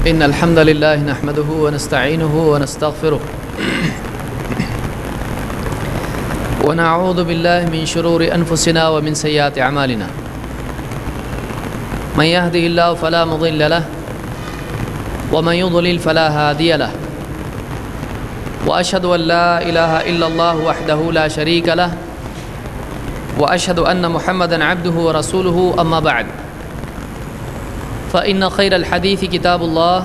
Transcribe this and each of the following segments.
إن الحمد لله نحمده ونستعينه ونستغفره ونعوذ بالله من شرور أنفسنا ومن سيئات أعمالنا من يهده الله فلا مضل له ومن يضلل فلا هادي له وأشهد أن لا إله إلا الله وحده لا شريك له وأشهد أن محمدًا عبده ورسوله أما بعد فإن خير الحديث كتاب الله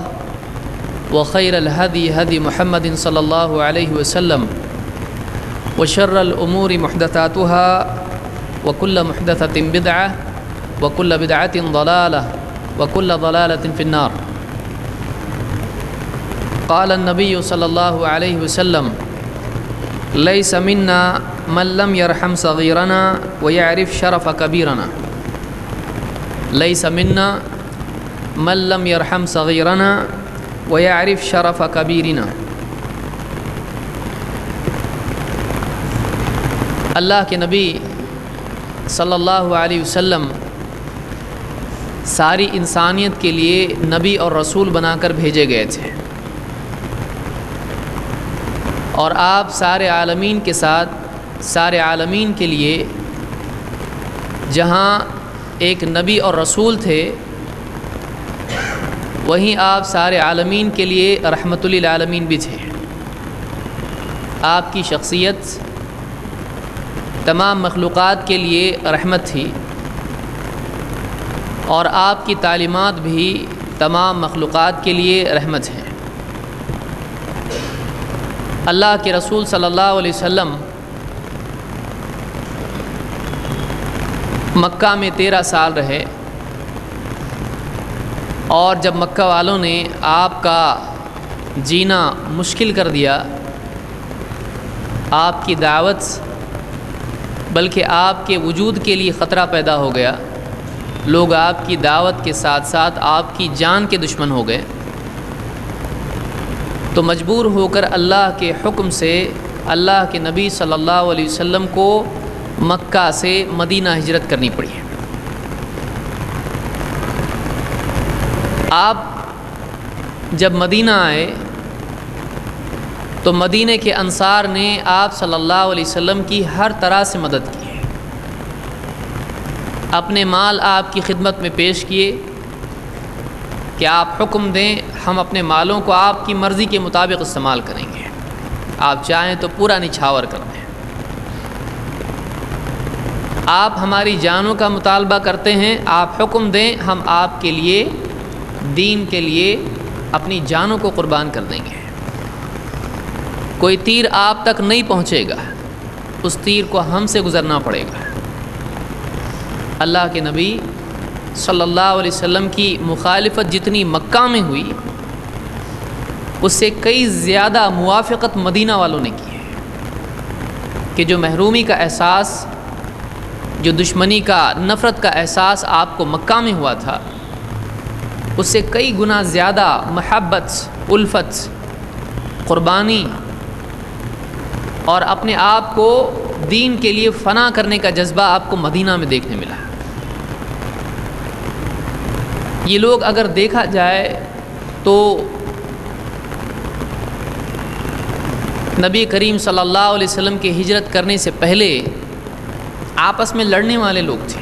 وخير الهدي هدي محمد صلى الله عليه وسلم وشر الأمور محدثاتها وكل محدثة بدعة وكل بدعة ضلالة وكل ضلالة في النار. قال النبي صلى الله عليه وسلم ليس منا من لم يرحم صغيرنا ويعرف شرف كبيرنا. ليس منا من لم يرحم صغيرنا ويعرف شرف كبيرنا. اللہ کے نبی صلی اللہ علیہ وسلم ساری انسانیت کے لیے نبی اور رسول بنا کر بھیجے گئے تھے، اور آپ سارے عالمین کے ساتھ سارے عالمین کے لیے جہاں ایک نبی اور رسول تھے، وہیں آپ سارے عالمین کے لیے رحمت للعالمین بھی تھے۔ آپ کی شخصیت تمام مخلوقات کے لیے رحمت تھی، اور آپ کی تعلیمات بھی تمام مخلوقات کے لیے رحمت ہیں۔ اللہ کے رسول صلی اللہ علیہ وسلم مکہ میں 13 سال رہے، اور جب مکہ والوں نے آپ کا جینا مشکل کر دیا، آپ کی دعوت بلکہ آپ کے وجود کے لیے خطرہ پیدا ہو گیا، لوگ آپ کی دعوت کے ساتھ ساتھ آپ کی جان کے دشمن ہو گئے، تو مجبور ہو کر اللہ کے حکم سے اللہ کے نبی صلی اللہ علیہ وسلم کو مکہ سے مدینہ ہجرت کرنی پڑی۔ آپ جب مدینہ آئے تو مدینہ کے انصار نے آپ صلی اللہ علیہ وسلم کی ہر طرح سے مدد کی، اپنے مال آپ کی خدمت میں پیش کیے کہ آپ حکم دیں، ہم اپنے مالوں کو آپ کی مرضی کے مطابق استعمال کریں گے، آپ چاہیں تو پورا نچھاور کر دیں، آپ ہماری جانوں کا مطالبہ کرتے ہیں، آپ حکم دیں، ہم آپ کے لیے دین کے لیے اپنی جانوں کو قربان کر دیں گے، کوئی تیر آپ تک نہیں پہنچے گا، اس تیر کو ہم سے گزرنا پڑے گا۔ اللہ کے نبی صلی اللہ علیہ وسلم کی مخالفت جتنی مکہ میں ہوئی، اس سے کئی زیادہ موافقت مدینہ والوں نے کی ہے، کہ جو محرومی کا احساس، جو دشمنی کا، نفرت کا احساس آپ کو مکہ میں ہوا تھا، اس سے کئی گنا زیادہ محبت، الفت، قربانی اور اپنے آپ کو دین کے لیے فنا کرنے کا جذبہ آپ کو مدینہ میں دیکھنے ملا۔ یہ لوگ اگر دیکھا جائے تو نبی کریم صلی اللہ علیہ وسلم کے ہجرت کرنے سے پہلے آپس میں لڑنے والے لوگ تھے،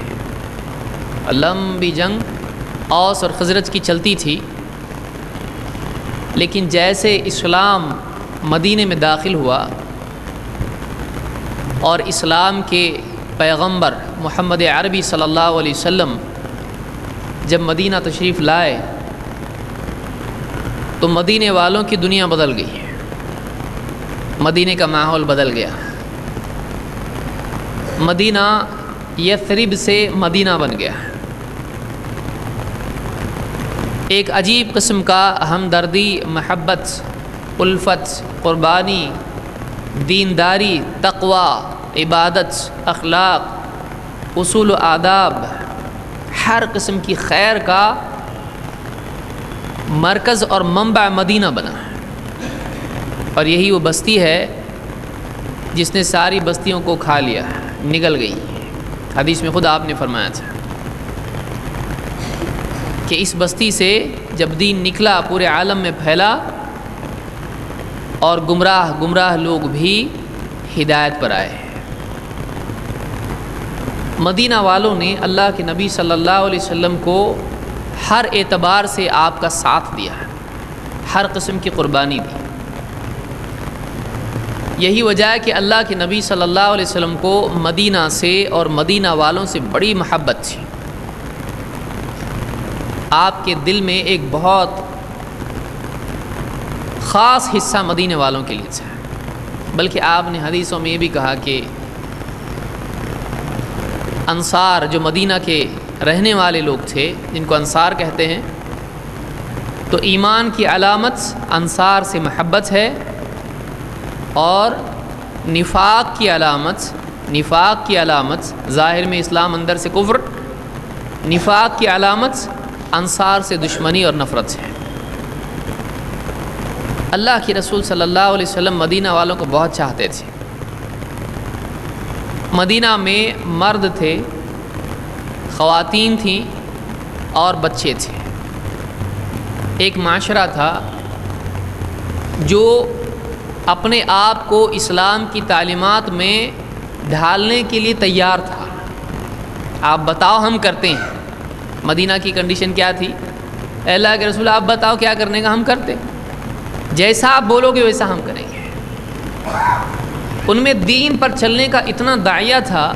لمبی جنگ اوس اور خزرج کی چلتی تھی، لیکن جیسے اسلام مدینے میں داخل ہوا اور اسلام کے پیغمبر محمد عربی صلی اللہ علیہ وسلم جب مدینہ تشریف لائے تو مدینے والوں کی دنیا بدل گئی، مدینے کا ماحول بدل گیا، مدینہ یثرب سے مدینہ بن گیا، ایک عجیب قسم کا ہمدردی، محبت، الفت، قربانی، دینداری، تقوی، عبادت، اخلاق، اصول و آداب، ہر قسم کی خیر کا مرکز اور منبع مدینہ بنا، اور یہی وہ بستی ہے جس نے ساری بستیوں کو کھا لیا، نگل گئی۔ حدیث میں خود آپ نے فرمایا تھا کہ اس بستی سے جب دین نکلا پورے عالم میں پھیلا اور گمراہ لوگ بھی ہدایت پر آئے۔ مدینہ والوں نے اللہ کے نبی صلی اللہ علیہ وسلم کو ہر اعتبار سے آپ کا ساتھ دیا، ہر قسم کی قربانی دی۔ یہی وجہ ہے کہ اللہ کے نبی صلی اللہ علیہ وسلم کو مدینہ سے اور مدینہ والوں سے بڑی محبت تھی۔ آپ کے دل میں ایک بہت خاص حصہ مدینہ والوں کے لیے تھا، بلکہ آپ نے حدیثوں میں یہ بھی کہا کہ انصار جو مدینہ کے رہنے والے لوگ تھے، جن کو انصار کہتے ہیں، تو ایمان کی علامت انصار سے محبت ہے، اور نفاق کی علامت ظاہر میں اسلام اندر سے کفر، نفاق کی علامت انصار سے دشمنی اور نفرت ہے۔ اللہ کے رسول صلی اللہ علیہ وسلم مدینہ والوں کو بہت چاہتے تھے۔ مدینہ میں مرد تھے، خواتین تھیں اور بچے تھے۔ ایک معاشرہ تھا جو اپنے آپ کو اسلام کی تعلیمات میں ڈھالنے کے لیے تیار تھا۔ آپ بتاؤ ہم کرتے ہیں۔ مدینہ کی کنڈیشن کیا تھی؟ اے اللہ کے رسول آپ بتاؤ کیا کرنے کا، ہم کرتے، جیسا آپ بولو گے ویسا ہم کریں گے۔ ان میں دین پر چلنے کا اتنا داعیہ تھا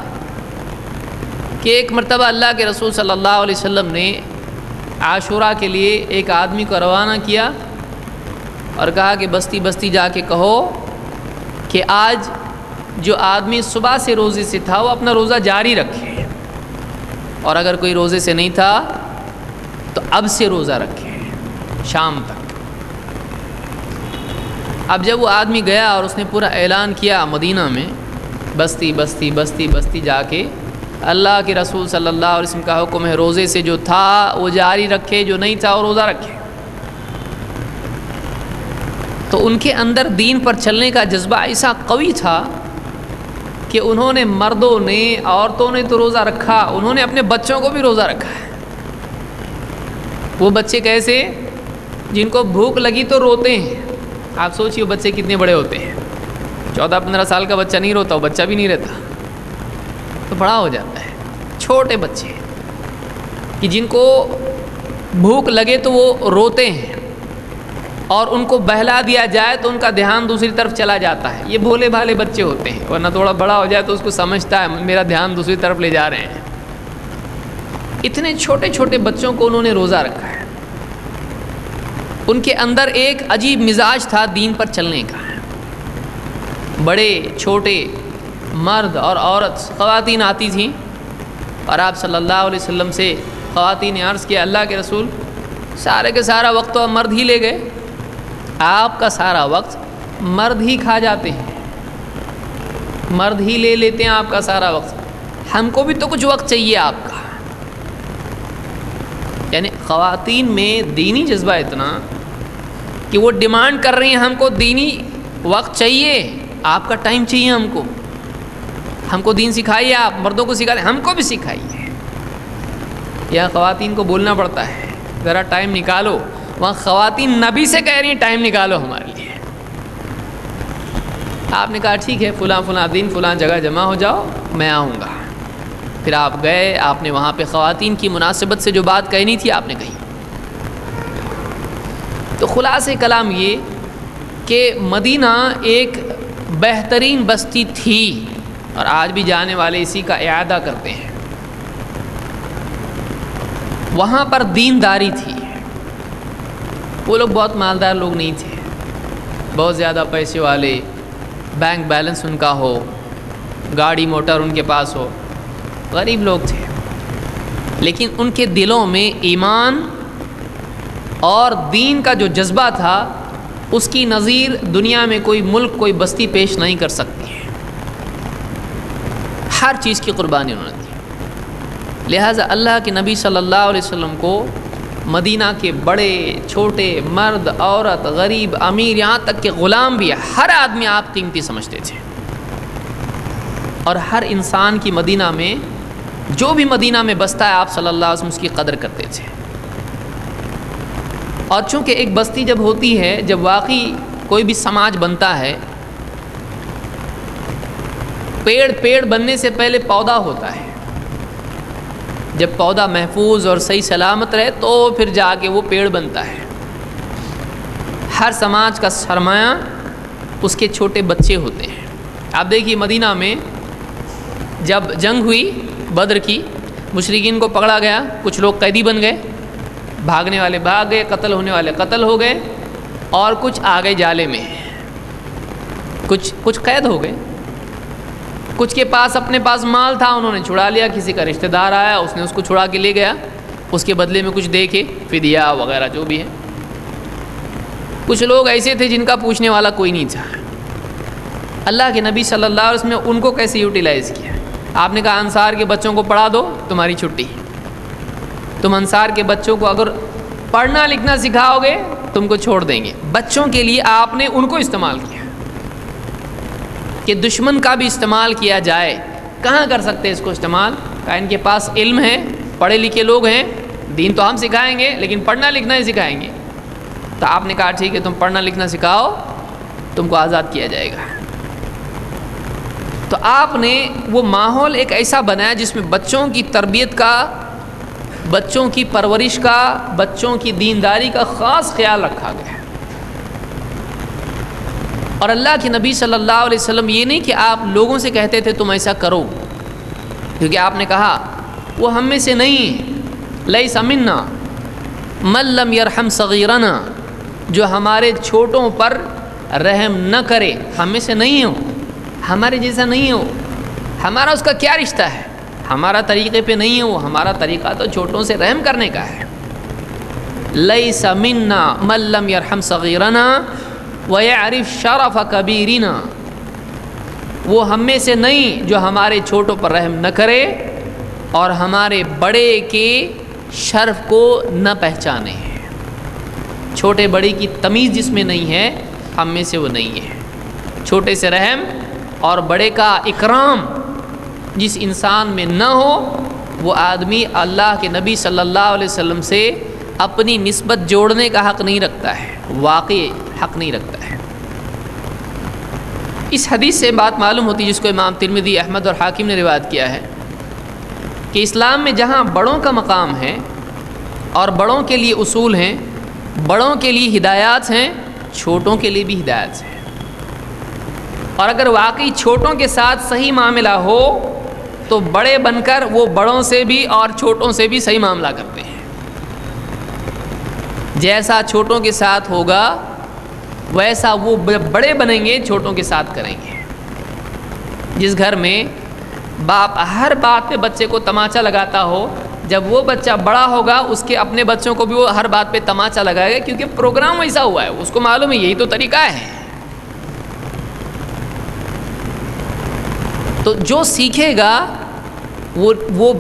کہ ایک مرتبہ اللہ کے رسول صلی اللہ علیہ وسلم نے عاشورہ کے لیے ایک آدمی کو روانہ کیا اور کہا کہ بستی بستی جا کے کہو کہ آج جو آدمی صبح سے روزے سے تھا وہ اپنا روزہ جاری رکھے، اور اگر کوئی روزے سے نہیں تھا تو اب سے روزہ رکھے شام تک۔ اب جب وہ آدمی گیا اور اس نے پورا اعلان کیا مدینہ میں، بستی بستی بستی بستی جا کے، اللہ کے رسول صلی اللہ علیہ وسلم کا حکم ہے روزے سے جو تھا وہ جاری رکھے، جو نہیں تھا وہ روزہ رکھے۔ تو ان کے اندر دین پر چلنے کا جذبہ ایسا قوی تھا کہ انہوں نے، مردوں نے، عورتوں نے تو روزہ رکھا، انہوں نے اپنے بچوں کو بھی روزہ رکھا ہے۔ وہ بچے کیسے؟ جن کو بھوک لگی تو روتے ہیں۔ آپ سوچیے بچے کتنے بڑے ہوتے ہیں، 14-15 سال کا بچہ نہیں روتا، وہ بچہ بھی نہیں رہتا، تو بڑا ہو جاتا ہے۔ چھوٹے بچے کہ جن کو بھوک لگے تو وہ روتے ہیں، اور ان کو بہلا دیا جائے تو ان کا دھیان دوسری طرف چلا جاتا ہے۔ یہ بھولے بھالے بچے ہوتے ہیں، ورنہ تھوڑا بڑا ہو جائے تو اس کو سمجھتا ہے میرا دھیان دوسری طرف لے جا رہے ہیں۔ اتنے چھوٹے چھوٹے بچوں کو انہوں نے روزہ رکھا ہے۔ ان کے اندر ایک عجیب مزاج تھا دین پر چلنے کا۔ بڑے چھوٹے مرد اور عورت، خواتین آتی تھیں، اور آپ صلی اللہ علیہ وسلم سے خواتین نے عرض کیا اللہ کے رسول سارے کے سارا وقت تو مرد ہی لے گئے، آپ کا سارا وقت مرد ہی کھا جاتے ہیں، مرد ہی لے لیتے ہیں آپ کا سارا وقت، ہم کو بھی تو کچھ وقت چاہیے آپ کا۔ یعنی خواتین میں دینی جذبہ اتنا کہ وہ ڈیمانڈ کر رہی ہیں ہم کو دینی وقت چاہیے، آپ کا ٹائم چاہیے ہم کو دین سکھائیے، آپ مردوں کو سکھائیے، ہم کو بھی سکھائیے۔ یا خواتین کو بولنا پڑتا ہے ذرا ٹائم نکالو، وہاں خواتین نبی سے کہہ رہی ہیں ٹائم نکالو ہمارے لیے۔ آپ نے کہا ٹھیک ہے فلاں دن فلاں جگہ جمع ہو جاؤ، میں آؤں گا۔ پھر آپ گئے، آپ نے وہاں پہ خواتین کی مناسبت سے جو بات کہنی تھی آپ نے کہی۔ تو خلاصہ کلام یہ کہ مدینہ ایک بہترین بستی تھی، اور آج بھی جانے والے اسی کا اعادہ کرتے ہیں۔ وہاں پر دینداری تھی، وہ لوگ بہت مالدار لوگ نہیں تھے، بہت زیادہ پیسے والے، بینک بیلنس ان کا ہو، گاڑی موٹر ان کے پاس ہو، غریب لوگ تھے، لیکن ان کے دلوں میں ایمان اور دین کا جو جذبہ تھا اس کی نظیر دنیا میں کوئی ملک، کوئی بستی پیش نہیں کر سکتی ہے۔ ہر چیز کی قربانی انہوں نے دی۔ لہٰذا اللہ کے نبی صلی اللہ علیہ وسلم کو مدینہ کے بڑے چھوٹے، مرد عورت، غریب امیر، یہاں تک کہ غلام بھی، ہر آدمی آپ قیمتی سمجھتے تھے، اور ہر انسان کی مدینہ میں جو بھی مدینہ میں بستا ہے آپ صلی اللہ علیہ وسلم اس کی قدر کرتے تھے۔ اور چونکہ ایک بستی جب ہوتی ہے، جب واقعی کوئی بھی سماج بنتا ہے، پیڑ بننے سے پہلے پودا ہوتا ہے. جب پودا محفوظ اور صحیح سلامت رہے تو پھر جا کے وہ پیڑ بنتا ہے. ہر سماج کا سرمایہ اس کے چھوٹے بچے ہوتے ہیں. آپ دیکھیے مدینہ میں جب جنگ ہوئی بدر کی، مشرکین کو پکڑا گیا، کچھ لوگ قیدی بن گئے، بھاگنے والے بھاگ گئے، قتل ہونے والے قتل ہو گئے، اور کچھ آ گئے جالے میں، کچھ قید ہو گئے. کچھ کے پاس اپنے پاس مال تھا، انہوں نے چھڑا لیا، کسی کا رشتہ دار آیا اس نے اس کو چھڑا کے لے گیا، اس کے بدلے میں کچھ دے کے فدیہ وغیرہ جو بھی ہے. کچھ لوگ ایسے تھے جن کا پوچھنے والا کوئی نہیں تھا. اللہ کے نبی صلی اللہ علیہ وسلم نے ان کو کیسے یوٹیلائز کیا؟ آپ نے کہا انصار کے بچوں کو پڑھا دو، تمہاری چھٹی. تم انصار کے بچوں کو اگر پڑھنا لکھنا سکھاؤ گے تم کو چھوڑ دیں گے. بچوں کے لیے آپ نے ان کو استعمال کیا کہ دشمن کا بھی استعمال کیا جائے. کہاں کر سکتے اس کو استعمال؟ کہ ان کے پاس علم ہے، پڑھے لکھے لوگ ہیں، دین تو ہم سکھائیں گے لیکن پڑھنا لکھنا ہی سکھائیں گے. تو آپ نے کہا ٹھیک ہے تم پڑھنا لکھنا سکھاؤ، تم کو آزاد کیا جائے گا. تو آپ نے وہ ماحول ایک ایسا بنایا جس میں بچوں کی تربیت کا، بچوں کی پرورش کا، بچوں کی دینداری کا خاص خیال رکھا گیا. اور اللہ کے نبی صلی اللہ علیہ وسلم یہ نہیں کہ آپ لوگوں سے کہتے تھے تم ایسا کرو، کیونکہ آپ نے کہا وہ ہم میں سے نہیں، لیس منا من لم یرحم صغیرنا، جو ہمارے چھوٹوں پر رحم نہ کرے ہم میں سے نہیں ہو، ہمارے جیسا نہیں ہو. ہمارا اس کا کیا رشتہ ہے؟ ہمارا طریقے پہ نہیں ہے وہ، ہمارا طریقہ تو چھوٹوں سے رحم کرنے کا ہے. لیس منا من لم یرحم صغیرنا وَيَعْرِفْ شَرَفَ كَبِيرِنَا، وہ ہم میں سے نہیں جو ہمارے چھوٹوں پر رحم نہ کرے اور ہمارے بڑے کے شرف کو نہ پہچانے. چھوٹے بڑے کی تمیز جس میں نہیں ہے ہم میں سے وہ نہیں ہے. چھوٹے سے رحم اور بڑے کا اکرام جس انسان میں نہ ہو وہ آدمی اللہ کے نبی صلی اللہ علیہ وسلم سے اپنی نسبت جوڑنے کا حق نہیں رکھتا ہے، واقعی حق نہیں رکھتا ہے. اس حدیث سے بات معلوم ہوتی ہے جس کو امام ترمذی، احمد اور حاکم نے روایت کیا ہے کہ اسلام میں جہاں بڑوں کا مقام ہے اور بڑوں کے لیے اصول ہیں، بڑوں کے لیے ہدایات ہیں، چھوٹوں کے لیے بھی ہدایات ہیں. اور اگر واقعی چھوٹوں کے ساتھ صحیح معاملہ ہو تو بڑے بن کر وہ بڑوں سے بھی اور چھوٹوں سے بھی صحیح معاملہ کرتے ہیں. جیسا چھوٹوں کے ساتھ ہوگا ویسا وہ بڑے بنیں گے، چھوٹوں کے ساتھ کریں گے. جس گھر میں باپ ہر بات پہ بچے کو تماچا لگاتا ہو، جب وہ بچہ بڑا ہوگا اس کے اپنے بچوں کو بھی وہ ہر بات پہ تماچا لگائے گا، کیونکہ پروگرام ایسا ہوا ہے، اس کو معلوم ہے یہی تو طریقہ ہے. تو جو سیکھے گا وہ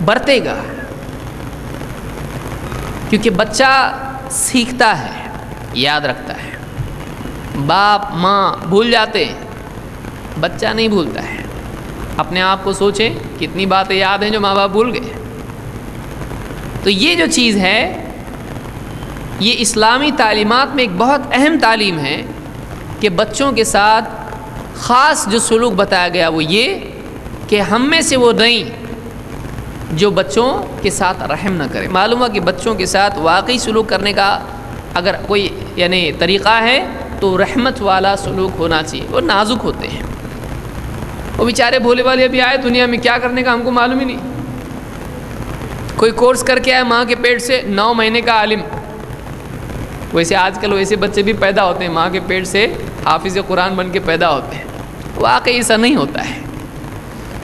برتے گا، کیونکہ بچہ سیکھتا ہے، یاد رکھتا ہے. باپ ماں بھول جاتے ہیں، بچہ نہیں بھولتا ہے. اپنے آپ کو سوچیں کتنی باتیں یاد ہیں جو ماں باپ بھول گئے. تو یہ جو چیز ہے یہ اسلامی تعلیمات میں ایک بہت اہم تعلیم ہے کہ بچوں کے ساتھ خاص جو سلوک بتایا گیا وہ یہ کہ ہم میں سے وہ نہیں جو بچوں کے ساتھ رحم نہ کرے. معلوم ہے کہ بچوں کے ساتھ واقعی سلوک کرنے کا اگر کوئی یعنی طریقہ ہے تو رحمت والا سلوک ہونا چاہیے. وہ نازک ہوتے ہیں، وہ بیچارے بھولے والے ابھی آئے دنیا میں، کیا کرنے کا ہم کو معلوم ہی نہیں. کوئی کورس کر کے آئے ماں کے پیٹ سے 9 مہینے کا عالم. ویسے آج کل ویسے بچے بھی پیدا ہوتے ہیں ماں کے پیٹ سے حافظ قرآن بن کے پیدا ہوتے ہیں. واقعی ایسا نہیں ہوتا ہے.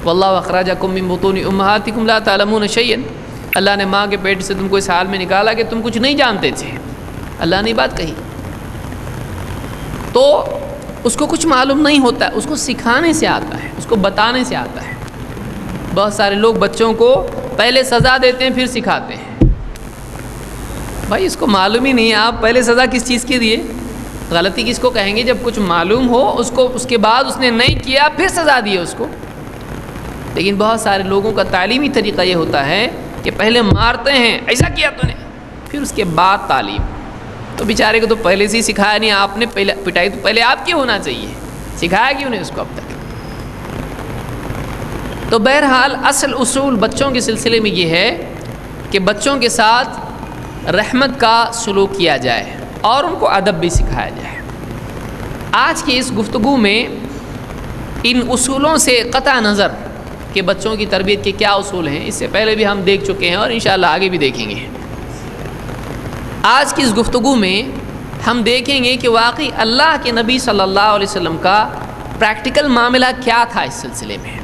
واللہ اخرجکم من بطون امہاتکم لا تعلمون شیئا، اللہ نے ماں کے پیٹ سے تم کو اس حال میں نکالا کہ تم کچھ نہیں جانتے تھے. اللہ نے بات کہی تو اس کو کچھ معلوم نہیں ہوتا ہے، اس کو سکھانے سے آتا ہے، اس کو بتانے سے آتا ہے. بہت سارے لوگ بچوں کو پہلے سزا دیتے ہیں پھر سکھاتے ہیں. بھائی اس کو معلوم ہی نہیں ہے، آپ پہلے سزا کس چیز کی دیے؟ غلطی کس کو کہیں گے؟ جب کچھ معلوم ہو اس کو، اس کے بعد اس نے نہیں کیا پھر سزا دیے اس کو. لیکن بہت سارے لوگوں کا تعلیمی طریقہ یہ ہوتا ہے کہ پہلے مارتے ہیں، ایسا کیا تو نے، پھر اس کے بعد تعلیم. تو بیچارے کو تو پہلے سے ہی سکھایا نہیں آپ نے، پٹائی تو پہلے آپ کی ہونا چاہیے، سکھایا کیوں نہیں اس کو اب تک؟ تو بہرحال اصل اصول بچوں کے سلسلے میں یہ ہے کہ بچوں کے ساتھ رحمت کا سلوک کیا جائے اور ان کو ادب بھی سکھایا جائے۔ آج کی اس گفتگو میں ان اصولوں سے قطع نظر کہ بچوں کی تربیت کے کیا اصول ہیں، اس سے پہلے بھی ہم دیکھ چکے ہیں اور انشاءاللہ آگے بھی دیکھیں گے۔ آج کی اس گفتگو میں ہم دیکھیں گے کہ واقعی اللہ کے نبی صلی اللہ علیہ وسلم کا پریکٹیکل معاملہ کیا تھا، اس سلسلے میں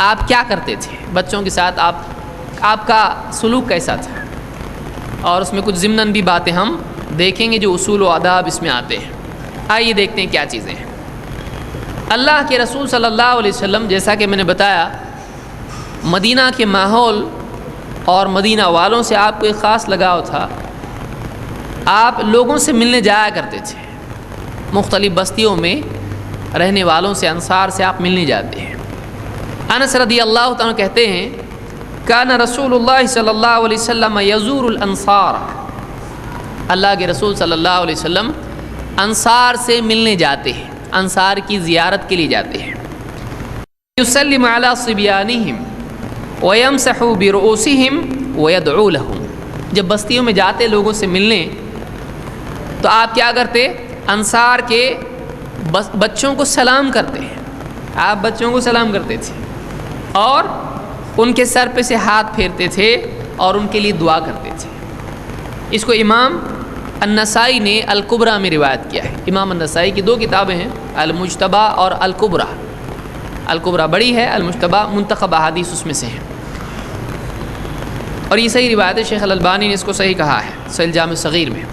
آپ کیا کرتے تھے بچوں کے ساتھ، آپ کا سلوک کیسا تھا، اور اس میں کچھ ضمناً بھی باتیں ہم دیکھیں گے جو اصول و آداب اس میں آتے ہیں۔ آئیے دیکھتے ہیں کیا چیزیں ہیں۔ اللہ کے رسول صلی اللہ علیہ وسلم، جیسا کہ میں نے بتایا، مدینہ کے ماحول اور مدینہ والوں سے آپ کو ایک خاص لگاؤ تھا۔ آپ لوگوں سے ملنے جایا کرتے تھے، مختلف بستیوں میں رہنے والوں سے، انصار سے آپ ملنے جاتے ہیں۔ انس رضی اللہ تعالیٰ کہتے ہیں کان رسول اللہ صلی اللہ علیہ وسلم یزور الانصار، اللہ کے رسول صلی اللہ علیہ وسلم انصار سے ملنے جاتے ہیں، انصار کی زیارت کے لیے جاتے ہیں۔ یسلم علی صبیانہم ویمسح برؤوسہم ویدعو لہم، جب بستیوں میں جاتے لوگوں سے ملنے تو آپ کیا کرتے؟ انصار کے بچوں کو سلام کرتے ہیں، آپ بچوں کو سلام کرتے تھے اور ان کے سر پہ سے ہاتھ پھیرتے تھے اور ان کے لیے دعا کرتے تھے۔ اس کو امام النسائی نے الکبریٰ میں روایت کیا ہے۔ امام النسائی کی دو کتابیں ہیں، المجتبیٰ اور الکبریٰ۔ الکبریٰ بڑی ہے، المجتبیٰ منتخب احادیث اس میں سے ہیں، اور یہ صحیح روایت ہے، شیخ الالبانی نے اس کو صحیح کہا ہے صحیح الجامع الصغیر میں۔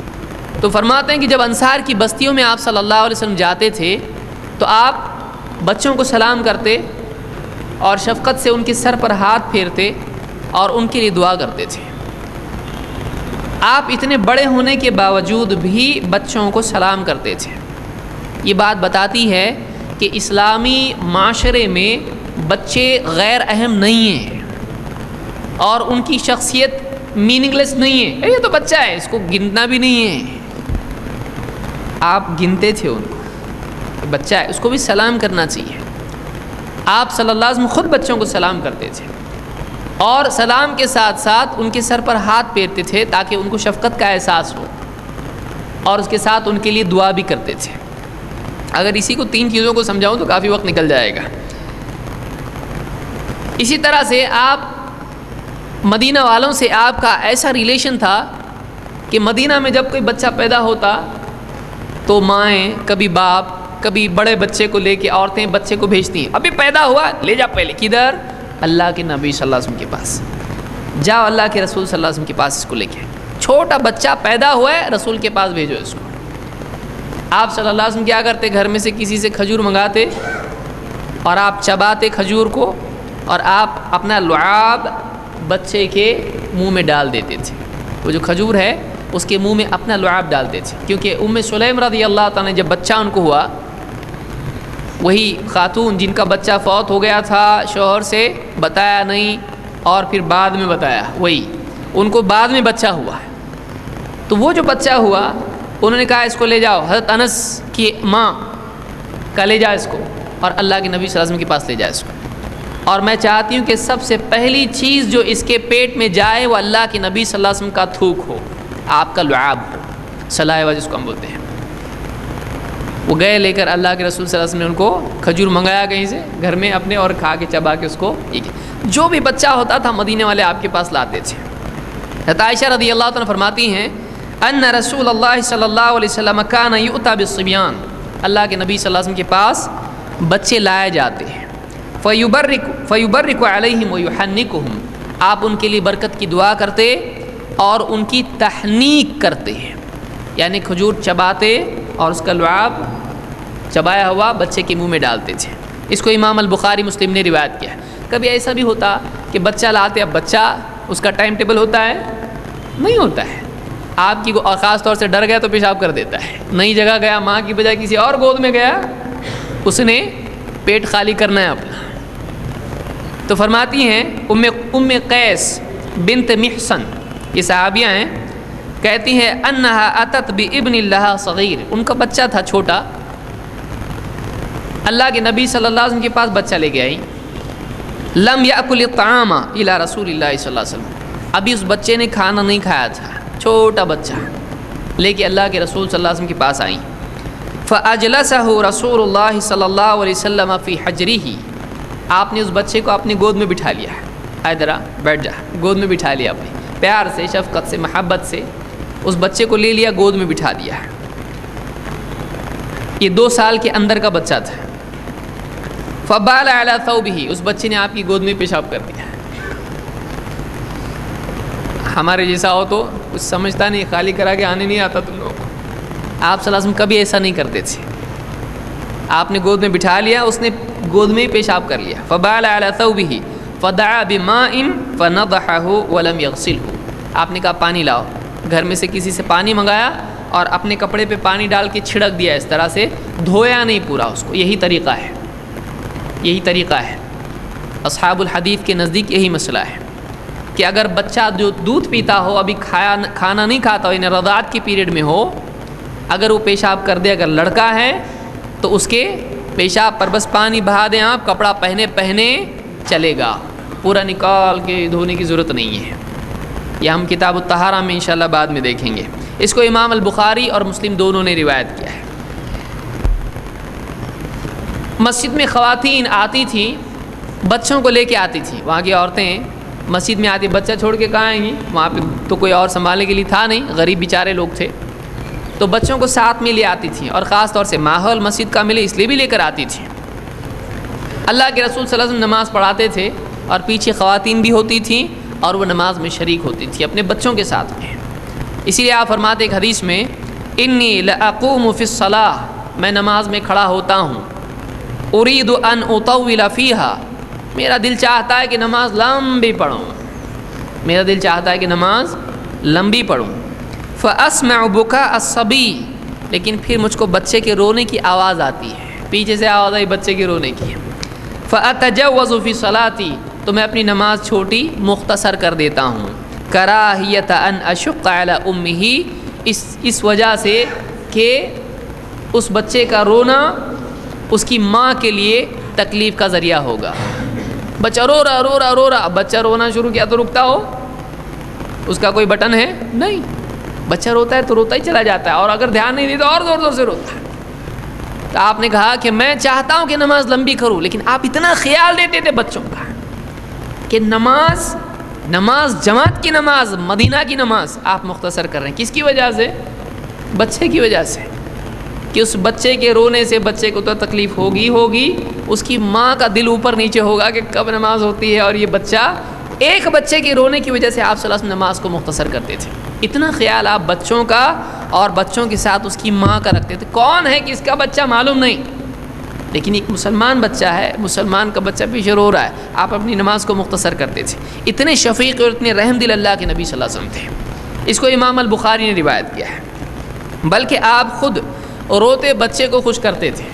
تو فرماتے ہیں کہ جب انصار کی بستیوں میں آپ صلی اللہ علیہ وسلم جاتے تھے تو آپ بچوں کو سلام کرتے اور شفقت سے ان کے سر پر ہاتھ پھیرتے اور ان کے لیے دعا کرتے تھے۔ آپ اتنے بڑے ہونے کے باوجود بھی بچوں کو سلام کرتے تھے۔ یہ بات بتاتی ہے کہ اسلامی معاشرے میں بچے غیر اہم نہیں ہیں اور ان کی شخصیت میننگ لیس نہیں ہے، یہ تو بچہ ہے، اس کو گننا بھی نہیں ہے۔ آپ گنتے تھے ان کو، بچہ ہے، اس کو بھی سلام کرنا چاہیے۔ آپ صلی اللہ علیہ وسلم خود بچوں کو سلام کرتے تھے اور سلام کے ساتھ ساتھ ان کے سر پر ہاتھ پھیرتے تھے تاکہ ان کو شفقت کا احساس ہو، اور اس کے ساتھ ان کے لیے دعا بھی کرتے تھے۔ اگر اسی کو 3 چیزوں کو سمجھاؤں تو کافی وقت نکل جائے گا۔ اسی طرح سے آپ مدینہ والوں سے آپ کا ایسا ریلیشن تھا کہ مدینہ میں جب کوئی بچہ پیدا ہوتا تو مائیں، کبھی باپ، کبھی بڑے بچے کو لے کے عورتیں بچے کو بھیجتی ہیں، ابھی پیدا ہوا لے جا پہلے، کدھر؟ اللہ کے نبی صلی اللہ علیہ وسلم کے پاس جاؤ، اللہ کے رسول صلی اللہ علیہ وسلم کے پاس اس کو لے کے، چھوٹا بچہ پیدا ہوا ہے رسول کے پاس بھیجو اس کو۔ آپ صلی اللہ علیہ وسلم کیا کرتے؟ گھر میں سے کسی سے کھجور منگاتے اور آپ چباتے کھجور کو، اور آپ اپنا لعاب بچے کے منہ میں ڈال دیتے تھے۔ وہ جو کھجور ہے اس کے منہ میں اپنا لعاب ڈالتے تھے، کیونکہ ام سلیم رضی اللہ تعالیٰ نے جب بچہ ان کو ہوا، وہی خاتون جن کا بچہ فوت ہو گیا تھا، شوہر سے بتایا نہیں اور پھر بعد میں بتایا، وہی ان کو بعد میں بچہ ہوا ہے، تو وہ جو بچہ ہوا انہوں نے کہا اس کو لے جاؤ، حضرت انس کی ماں کا لے جا اس کو، اور اللہ کے نبی صلی اللہ علیہ وسلم کے پاس لے جا اس کو، اور میں چاہتی ہوں کہ سب سے پہلی چیز جو اس کے پیٹ میں جائے وہ اللہ کے نبی صلی اللہ علیہ وسلم کا تھوک ہو، آپ کا لعاب ہو، صلاح جس کو ہم بولتے ہیں۔ وہ گئے لے کر اللہ کے رسول صلی اللہ علیہ وسلم نے ان کو کھجور منگایا کہیں سے گھر میں اپنے، اور کھا کے چبا کے اس کو، جو بھی بچہ ہوتا تھا مدینے والے آپ کے پاس لاتے تھے۔ حضرت عائشہ رضی اللہ عنہ فرماتی ہیں ان رسول اللہ صلی اللہ علیہ وسلم کان یؤتی بالصبیان، اللہ کے نبی صلی اللہ علیہ وسلم کے پاس بچے لائے جاتے ہیں، فیبرک علیہم ویحنکہم، آپ ان کے لیے برکت کی دعا کرتے اور ان کی تحنیک کرتے ہیں، یعنی کھجور چباتے اور اس کا لعاب چبایا ہوا بچے کے منہ میں ڈالتے تھے۔ اس کو امام البخاری مسلم نے روایت کیا ہے۔ کبھی ایسا بھی ہوتا کہ بچہ لاتے، اب بچہ اس کا ٹائم ٹیبل ہوتا ہے؟ نہیں ہوتا ہے، آپ کی اور خاص طور سے ڈر گیا تو پیشاب کر دیتا ہے، نئی جگہ گیا، ماں کی بجائے کسی اور گود میں گیا، اس نے پیٹ خالی کرنا ہے اپنا۔ تو فرماتی ہیں ام قیس بنت محصن، یہ صحابیہ ہیں، کہتی ہیں انہا اتت بابن لہا صغیر، ان کا بچہ تھا چھوٹا، اللہ کے نبی صلی اللہ علیہ وسلم کے پاس بچہ لے کے آئی، لم یاکل الطعام الی رسول اللہ صلی اللہ علیہ وسلم، ابھی اس بچے نے کھانا نہیں کھایا تھا، چھوٹا بچہ لے کے اللہ کے رسول صلی اللہ علیہ وسلم کے پاس آئیں، فاجلسہ رسول اللہ صلی اللہ علیہ وسلم فی حجرہ، آپ نے اس بچے کو اپنی گود میں بٹھا لیا، آئے ذرا بیٹھ جا، گود میں بٹھا لیا، اپنے پیار سے، شفقت سے، محبت سے اس بچے کو لے لیا، گود میں بٹھا دیا۔ یہ 2 سال کے اندر کا بچہ تھا۔ فبال علی ثوبہ، اس بچے نے آپ کی گود میں پیشاب کر دیا۔ ہمارے جیسا ہو تو کچھ سمجھتا نہیں، خالی کرا کے آنے نہیں آتا تم لوگ، آپ صلی اللہ علیہ وسلم کبھی ایسا نہیں کرتے تھے، آپ نے گود میں بٹھا لیا، اس نے گود میں پیشاب کر لیا۔ فبال علی ثوبہ فدعا بماء فنضحہ ولم یغسلہ، آپ نے کہا پانی لاؤ، گھر میں سے کسی سے پانی منگایا اور اپنے کپڑے پہ پانی ڈال کے چھڑک دیا، اس طرح سے دھویا نہیں پورا اس کو۔ یہی طریقہ ہے، یہی طریقہ ہے، اصحاب الحدیث کے نزدیک یہی مسئلہ ہے کہ اگر بچہ جو دودھ پیتا ہو، ابھی کھانا نہیں کھاتا ہو، یعنی رضاعت کی پیریڈ میں ہو، اگر وہ پیشاب کر دے، اگر لڑکا ہے تو اس کے پیشاب پر بس پانی بہا دیں آپ، کپڑا پہنے چلے گا، پورا نکال کے دھونے کی ضرورت نہیں ہے۔ یہ ہم کتاب الطہارہ میں انشاءاللہ بعد میں دیکھیں گے۔ اس کو امام البخاری اور مسلم دونوں نے روایت کیا ہے۔ مسجد میں خواتین آتی تھیں، بچوں کو لے کے آتی تھیں، وہاں کی عورتیں مسجد میں آتی، بچہ چھوڑ کے کہاں آئیں گی، وہاں پہ تو کوئی اور سنبھالنے کے لیے تھا نہیں، غریب بیچارے لوگ تھے، تو بچوں کو ساتھ میں لے آتی تھیں، اور خاص طور سے ماحول مسجد کا ملے اس لیے بھی لے کر آتی تھیں۔ اللہ کے رسول صلی اللہ علیہ وسلم نماز پڑھاتے تھے اور پیچھے خواتین بھی ہوتی تھیں اور وہ نماز میں شریک ہوتی تھی اپنے بچوں کے ساتھ میں۔ اسی لیے آپ فرماتے ایک حدیث میں، انی لاقوم فی الصلاۃ، میں نماز میں کھڑا ہوتا ہوں، ارید ان اطول فیہا، میرا دل چاہتا ہے کہ نماز لمبی پڑھوں، میرا دل چاہتا ہے کہ نماز لمبی پڑھوں، فاسمع بکاء الصبی، لیکن پھر مجھ کو بچے کے رونے کی آواز آتی ہے، پیچھے سے آواز آئی بچے کے رونے کی، فاتجوز فی صلاتی، تو میں اپنی نماز چھوٹی مختصر کر دیتا ہوں، کراہیت ان اشق علی امہ، اس وجہ سے کہ اس بچے کا رونا اس کی ماں کے لیے تکلیف کا ذریعہ ہوگا۔ بچہ رو رہا، اب بچہ رونا شروع کیا تو رکتا ہو، اس کا کوئی بٹن ہے نہیں، بچہ روتا ہے تو روتا ہی چلا جاتا ہے، اور اگر دھیان نہیں دیتا اور زور سے روتا ہے۔ تو آپ نے کہا کہ میں چاہتا ہوں کہ نماز لمبی کروں، لیکن آپ اتنا خیال دیتے تھے بچوں کا کہ نماز جماعت کی نماز، مدینہ کی نماز آپ مختصر کر رہے ہیں، کس کی وجہ سے؟ بچے کی وجہ سے، کہ اس بچے کے رونے سے بچے کو تو تکلیف ہوگی، اس کی ماں کا دل اوپر نیچے ہوگا کہ کب نماز ہوتی ہے، اور یہ بچہ، ایک بچے کے رونے کی وجہ سے آپ صلی اللہ علیہ وسلم نماز کو مختصر کرتے تھے۔ اتنا خیال آپ بچوں کا اور بچوں کے ساتھ اس کی ماں کا رکھتے تھے، کون ہے کس کا بچہ معلوم نہیں، لیکن ایک مسلمان بچہ ہے، مسلمان کا بچہ پیچھے رو رہا ہے، آپ اپنی نماز کو مختصر کرتے تھے۔ اتنے شفیق اور اتنے رحم دل اللہ کے نبی صلی اللہ علیہ وسلم تھے۔ اس کو امام البخاری نے روایت کیا ہے۔ بلکہ آپ خود روتے بچے کو خوش کرتے تھے۔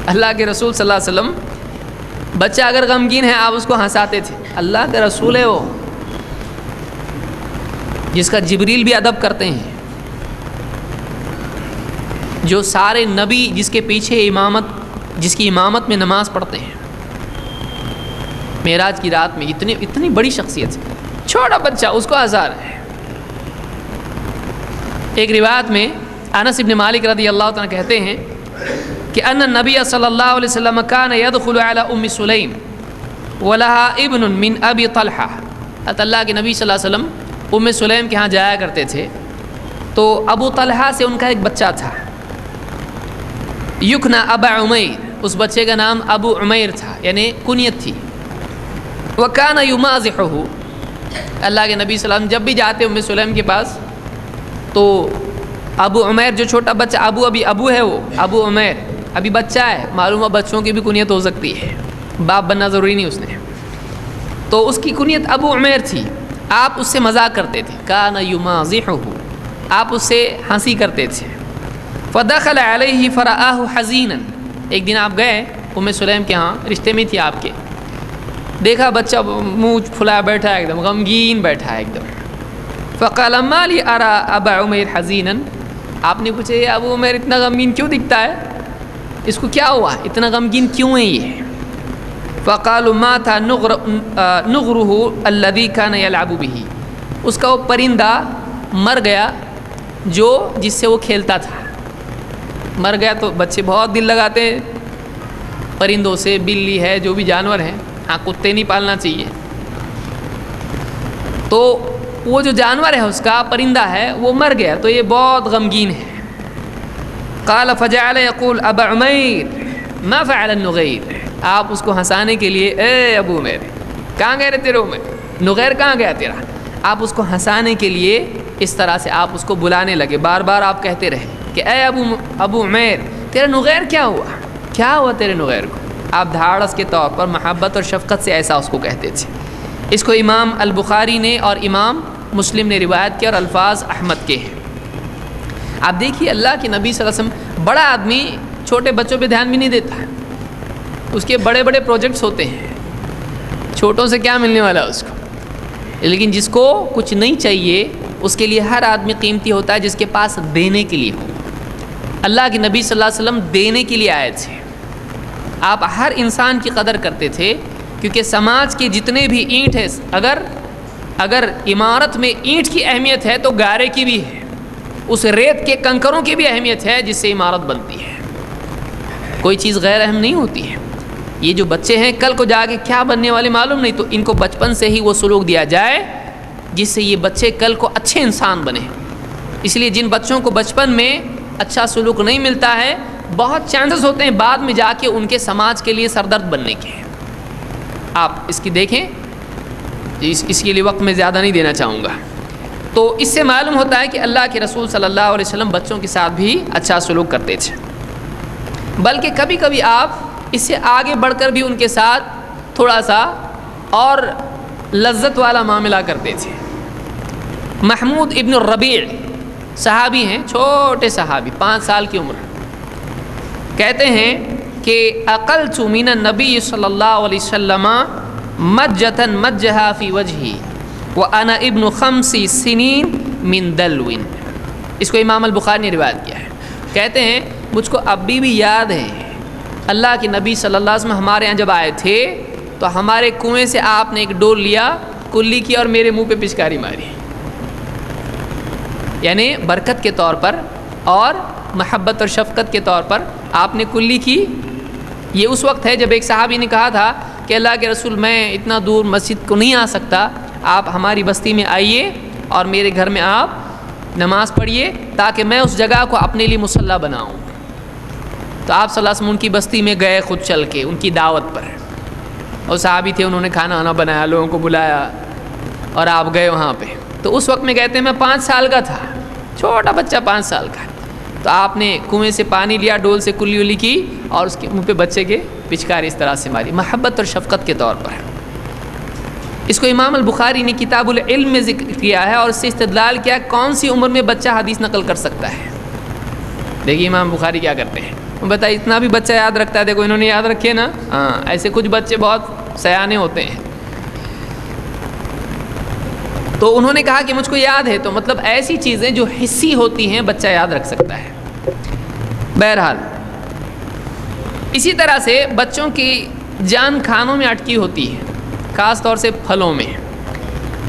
اللہ کے رسول صلی اللہ علیہ وسلم، بچہ اگر غمگین ہے آپ اس کو ہنساتے تھے، اللہ کا رسول ہے وہ، جس کا جبریل بھی ادب کرتے ہیں، جو سارے نبی جس کے پیچھے جس کی امامت میں نماز پڑھتے ہیں، معراج کی رات میں، اتنی بڑی شخصیت ہے، چھوٹا بچہ اس کو ہنسا رہے ہیں۔ ایک روایت میں انس بن مالک رضی اللہ تعالیٰ کہتے ہیں کہ ان النبی صلی اللہ علیہ وسلم کان یدخل علی ام سلیم ولها ابن من ابی طلحہ، اللہ کے نبی صلی اللہ علیہ وسلم ام سلیم کے ہاں جایا کرتے تھے، تو ابو طلحہ سے ان کا ایک بچہ تھا، یکنا ابا عمیر، اس بچے کا نام ابو عمیر تھا، یعنی کنیت تھی، وکان یمازحہ، اللہ کے نبی صلی اللہ علیہ وسلم جب بھی جاتے ام سلیم کے پاس تو ابو عمیر جو چھوٹا بچہ، ابو ہے وہ، ابو عمیر ابھی بچہ ہے، معلوم ہے بچوں کی بھی کنیت ہو سکتی ہے، باپ بننا ضروری نہیں اس نے، تو اس کی کنیت ابو عمیر تھی، آپ اس سے مذاق کرتے تھے، کان یمازحہ، آپ اس سے ہنسی کرتے تھے، فدخل علیہ فرآہ حزینا، ایک دن آپ گئے ام سلیم کے ہاں، رشتے میں تھی آپ کے، دیکھا بچہ منہ پھلایا بیٹھا ہے، ایک دم غمگین بیٹھا ہے ایک دم، فقال ما لی ارى ابا عمیر حزینا، آپ نے پوچھا یہ ابو عمیر اتنا غمگین کیوں دکھتا ہے، اس کو کیا ہوا، اتنا غمگین کیوں ہے یہ؟ فقالوا مات نغره الذي كان يلعب به، اس کا وہ پرندہ مر گیا جو جس سے وہ کھیلتا تھا، مر گیا۔ تو بچے بہت دل لگاتے ہیں پرندوں سے، بلی ہے جو بھی جانور ہیں، ہاں کتے نہیں پالنا چاہیے، تو وہ جو جانور ہے اس کا پرندہ ہے وہ مر گیا، تو یہ بہت غمگین ہے۔ قال فجعل يقول ابا عمیر ما فعل النغیر، آپ اس کو ہنسانے کے لیے اے ابو عمیر کہاں گئے رے تیرے عمیر، نغیر کہاں گیا تیرا، آپ اس کو ہنسانے کے لیے اس طرح سے آپ اس کو بلانے لگے، بار بار آپ کہتے رہے کہ اے ابو عمیر تیرا نغیر کیا ہوا، کیا ہوا تیرے نغیر کو، آپ دھاڑس کے طور پر محبت اور شفقت سے ایسا اس کو کہتے تھے۔ اس کو امام البخاری نے اور امام مسلم نے روایت کیا اور الفاظ احمد کے ہیں۔ آپ دیکھیے اللہ کے نبی صلی اللہ علیہ وسلم، بڑا آدمی چھوٹے بچوں پہ دھیان بھی نہیں دیتا، اس کے بڑے بڑے پروجیکٹس ہوتے ہیں، چھوٹوں سے کیا ملنے والا ہے اس کو، لیکن جس کو کچھ نہیں چاہیے اس کے لیے ہر آدمی قیمتی ہوتا ہے جس کے پاس دینے کے لیے ہو۔ اللہ کے نبی صلی اللہ علیہ وسلم دینے کے لیے آئے تھے، آپ ہر انسان کی قدر کرتے تھے، کیونکہ سماج کے جتنے بھی اینٹ ہیں، اگر عمارت میں اینٹ کی اہمیت ہے تو گارے کی بھی ہے، اس ریت کے کنکروں کی بھی اہمیت ہے جس سے عمارت بنتی ہے، کوئی چیز غیر اہم نہیں ہوتی ہے۔ یہ جو بچے ہیں کل کو جا کے کیا بننے والے معلوم نہیں، تو ان کو بچپن سے ہی وہ سلوک دیا جائے جس سے یہ بچے کل کو اچھے انسان بنے۔ اس لیے جن بچوں کو بچپن میں اچھا سلوک نہیں ملتا ہے، بہت چانسز ہوتے ہیں بعد میں جا کے ان کے سماج کے لیے سردرد بننے کے۔ آپ اس کی دیکھیں، اس کے لیے وقت میں زیادہ نہیں دینا چاہوں گا۔ تو اس سے معلوم ہوتا ہے کہ اللہ کے رسول صلی اللہ علیہ وسلم بچوں کے ساتھ بھی اچھا سلوک کرتے تھے، بلکہ کبھی کبھی آپ اس سے آگے بڑھ کر بھی ان کے ساتھ تھوڑا سا اور لذت والا معاملہ کرتے تھے۔ محمود ابن الربیع صحابی ہیں، چھوٹے صحابی، 5 سال کی عمر، کہتے ہیں کہ اقلت من النبی صلی اللہ علیہ وسلم مجۃ مجھا فی وجہی وانا ابن 5 سنین من دلو۔ اس کو امام البخاری نے روایت کیا ہے، کہتے ہیں مجھ کو اب بھی یاد ہے اللہ کے نبی صلی اللہ علیہ وسلم ہمارے یہاں جب آئے تھے تو ہمارے کنویں سے آپ نے ایک ڈول لیا، کلی کی اور میرے منہ پہ پچکاری ماری، یعنی برکت کے طور پر اور محبت اور شفقت کے طور پر آپ نے کلی کی۔ یہ اس وقت ہے جب ایک صحابی نے کہا تھا کہ اللہ کے رسول میں اتنا دور مسجد کو نہیں آ سکتا، آپ ہماری بستی میں آئیے اور میرے گھر میں آپ نماز پڑھیے تاکہ میں اس جگہ کو اپنے لیے مصلی بناؤں۔ تو آپ صلی اللہ علیہ وسلم ان کی بستی میں گئے خود چل کے ان کی دعوت پر، اور صحابی تھے، انہوں نے کھانا وانا بنایا، لوگوں کو بلایا اور آپ گئے وہاں پہ۔ تو اس وقت میں کہتے ہیں میں 5 سال کا تھا، چھوٹا بچہ 5 سال کا، تو آپ نے کنویں سے پانی لیا، ڈول سے کلی ولی کی اور اس کے منہ پہ بچے کے پچکاری اس طرح سے ماری، محبت اور شفقت کے طور پر۔ اس کو امام البخاری نے کتاب العلم میں ذکر کیا ہے اور اس سے استدلال کیا کون سی عمر میں بچہ حدیث نقل کر سکتا ہے۔ دیکھیے امام بخاری کیا کرتے ہیں، بتائیے اتنا بھی بچہ یاد رکھتا ہے، دیکھو انہوں نے یاد رکھے نا، ہاں ایسے کچھ بچے بہت سیانے ہوتے ہیں۔ تو انہوں نے کہا کہ مجھ کو یاد ہے، تو مطلب ایسی چیزیں جو حسی ہوتی ہیں بچہ یاد رکھ سکتا ہے۔ بہرحال اسی طرح سے بچوں کی جان کھانوں میں اٹکی ہوتی ہے، خاص طور سے پھلوں میں۔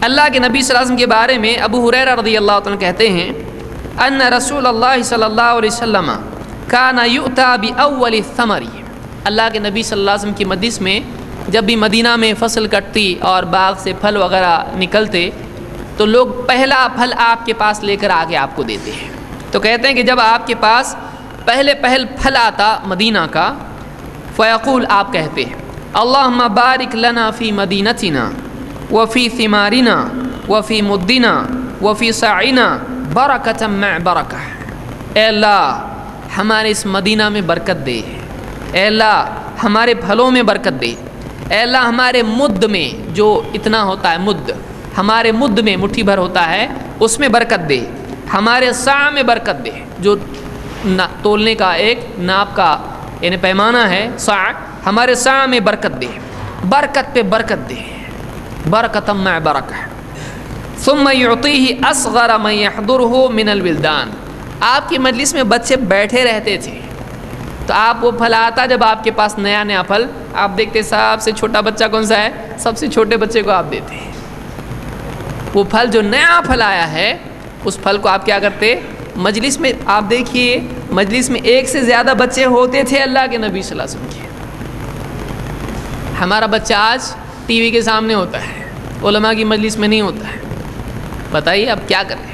اللہ کے نبی صلی اللہ علیہ وسلم کے بارے میں ابو ہریرہ رضی اللہ عنہ کہتے ہیں ان رسول اللہ صلی اللہ علیہ وسلم کان یؤتی باول الثمر، اللہ کے نبی صلی اللہ علیہ وسلم کی مجلس میں جب بھی مدینہ میں فصل کٹتی اور باغ سے پھل وغیرہ نکلتے تو لوگ پہلا پھل آپ کے پاس لے کر آگے آپ کو دیتے ہیں۔ تو کہتے ہیں کہ جب آپ کے پاس پہل پھل آتا مدینہ کا، فیقول آپ کہتے ہیں اللہم بارک لنا فی مدینتنا وفی ثمارنا وفی مدنا وفی سعینا برکۃ مع برکہ، اے اللہ ہمارے اس مدینہ میں برکت دے، اے اللہ ہمارے پھلوں میں برکت دے، اے اللہ ہمارے مد میں جو اتنا ہوتا ہے، مد ہمارے مد میں مٹھی بھر ہوتا ہے اس میں برکت دے، ہمارے سع میں برکت دے، جو تولنے کا ایک ناپ کا یعنی پیمانہ ہے سع، ہمارے سع میں برکت دے، برکت پہ برکت دے، برکۃ مع برکہ۔ ثم يعطيه اصغر من يحضره من الولدان، آپ کی مجلس میں بچے بیٹھے رہتے تھے تو آپ وہ پھل آتا جب آپ کے پاس نیا نیا پھل، آپ دیکھتے سب سے چھوٹا بچہ کون سا ہے، سب سے چھوٹے بچے کو آپ دیتے ہیں۔ وہ پھل جو نیا پھل آیا ہے اس پھل کو آپ کیا کرتے، مجلس میں آپ دیکھیے مجلس میں ایک سے زیادہ بچے ہوتے تھے اللہ کے نبی صلی اللہ علیہ وسلم کے۔ ہمارا بچہ آج ٹی وی کے سامنے ہوتا ہے، علماء کی مجلس میں نہیں ہوتا ہے، بتائیے اب کیا کریں۔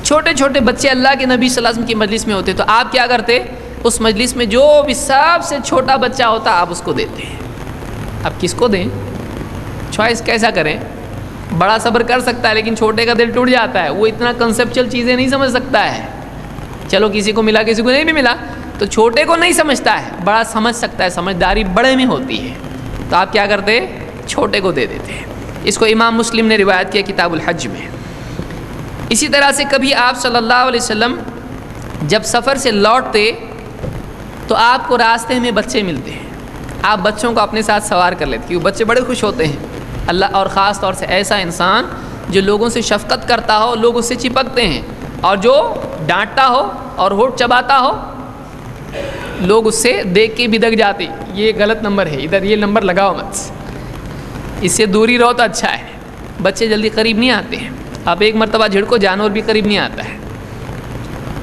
چھوٹے چھوٹے بچے اللہ کے نبی صلی اللہ علیہ وسلم کی مجلس میں ہوتے تو آپ کیا کرتے، اس مجلس میں جو بھی سب سے چھوٹا بچہ ہوتا آپ اس کو دیتے ہیں۔ اب کس کو دیں، چوائس کیسا کریں، بڑا صبر کر سکتا ہے لیکن چھوٹے کا دل ٹوٹ جاتا ہے، وہ اتنا کنسیپچل چیزیں نہیں سمجھ سکتا ہے، چلو کسی کو ملا کسی کو نہیں بھی ملا، تو چھوٹے کو نہیں سمجھتا ہے، بڑا سمجھ سکتا ہے، سمجھداری بڑے میں ہوتی ہے، تو آپ کیا کرتے، چھوٹے کو دے دیتے ہیں۔ اس کو امام مسلم نے روایت کیا کتاب الحج میں۔ اسی طرح سے کبھی آپ صلی اللہ علیہ وسلم جب سفر سے لوٹتے تو آپ کو راستے میں بچے ملتے ہیں، آپ بچوں کو اپنے ساتھ سوار کر لیتے، کیونکہ بچے بڑے خوش ہوتے ہیں اللہ، اور خاص طور سے ایسا انسان جو لوگوں سے شفقت کرتا ہو، لوگ اس سے چپکتے ہیں، اور جو ڈانٹتا ہو اور ہونٹ چباتا ہو لوگ اس سے دیکھ کے بھی دگ جاتے، یہ غلط نمبر ہے، ادھر یہ نمبر لگاؤ مت، اس سے دوری رہو تو اچھا ہے۔ بچے جلدی قریب نہیں آتے ہیں، آپ ایک مرتبہ جھڑکو جانور بھی قریب نہیں آتا ہے۔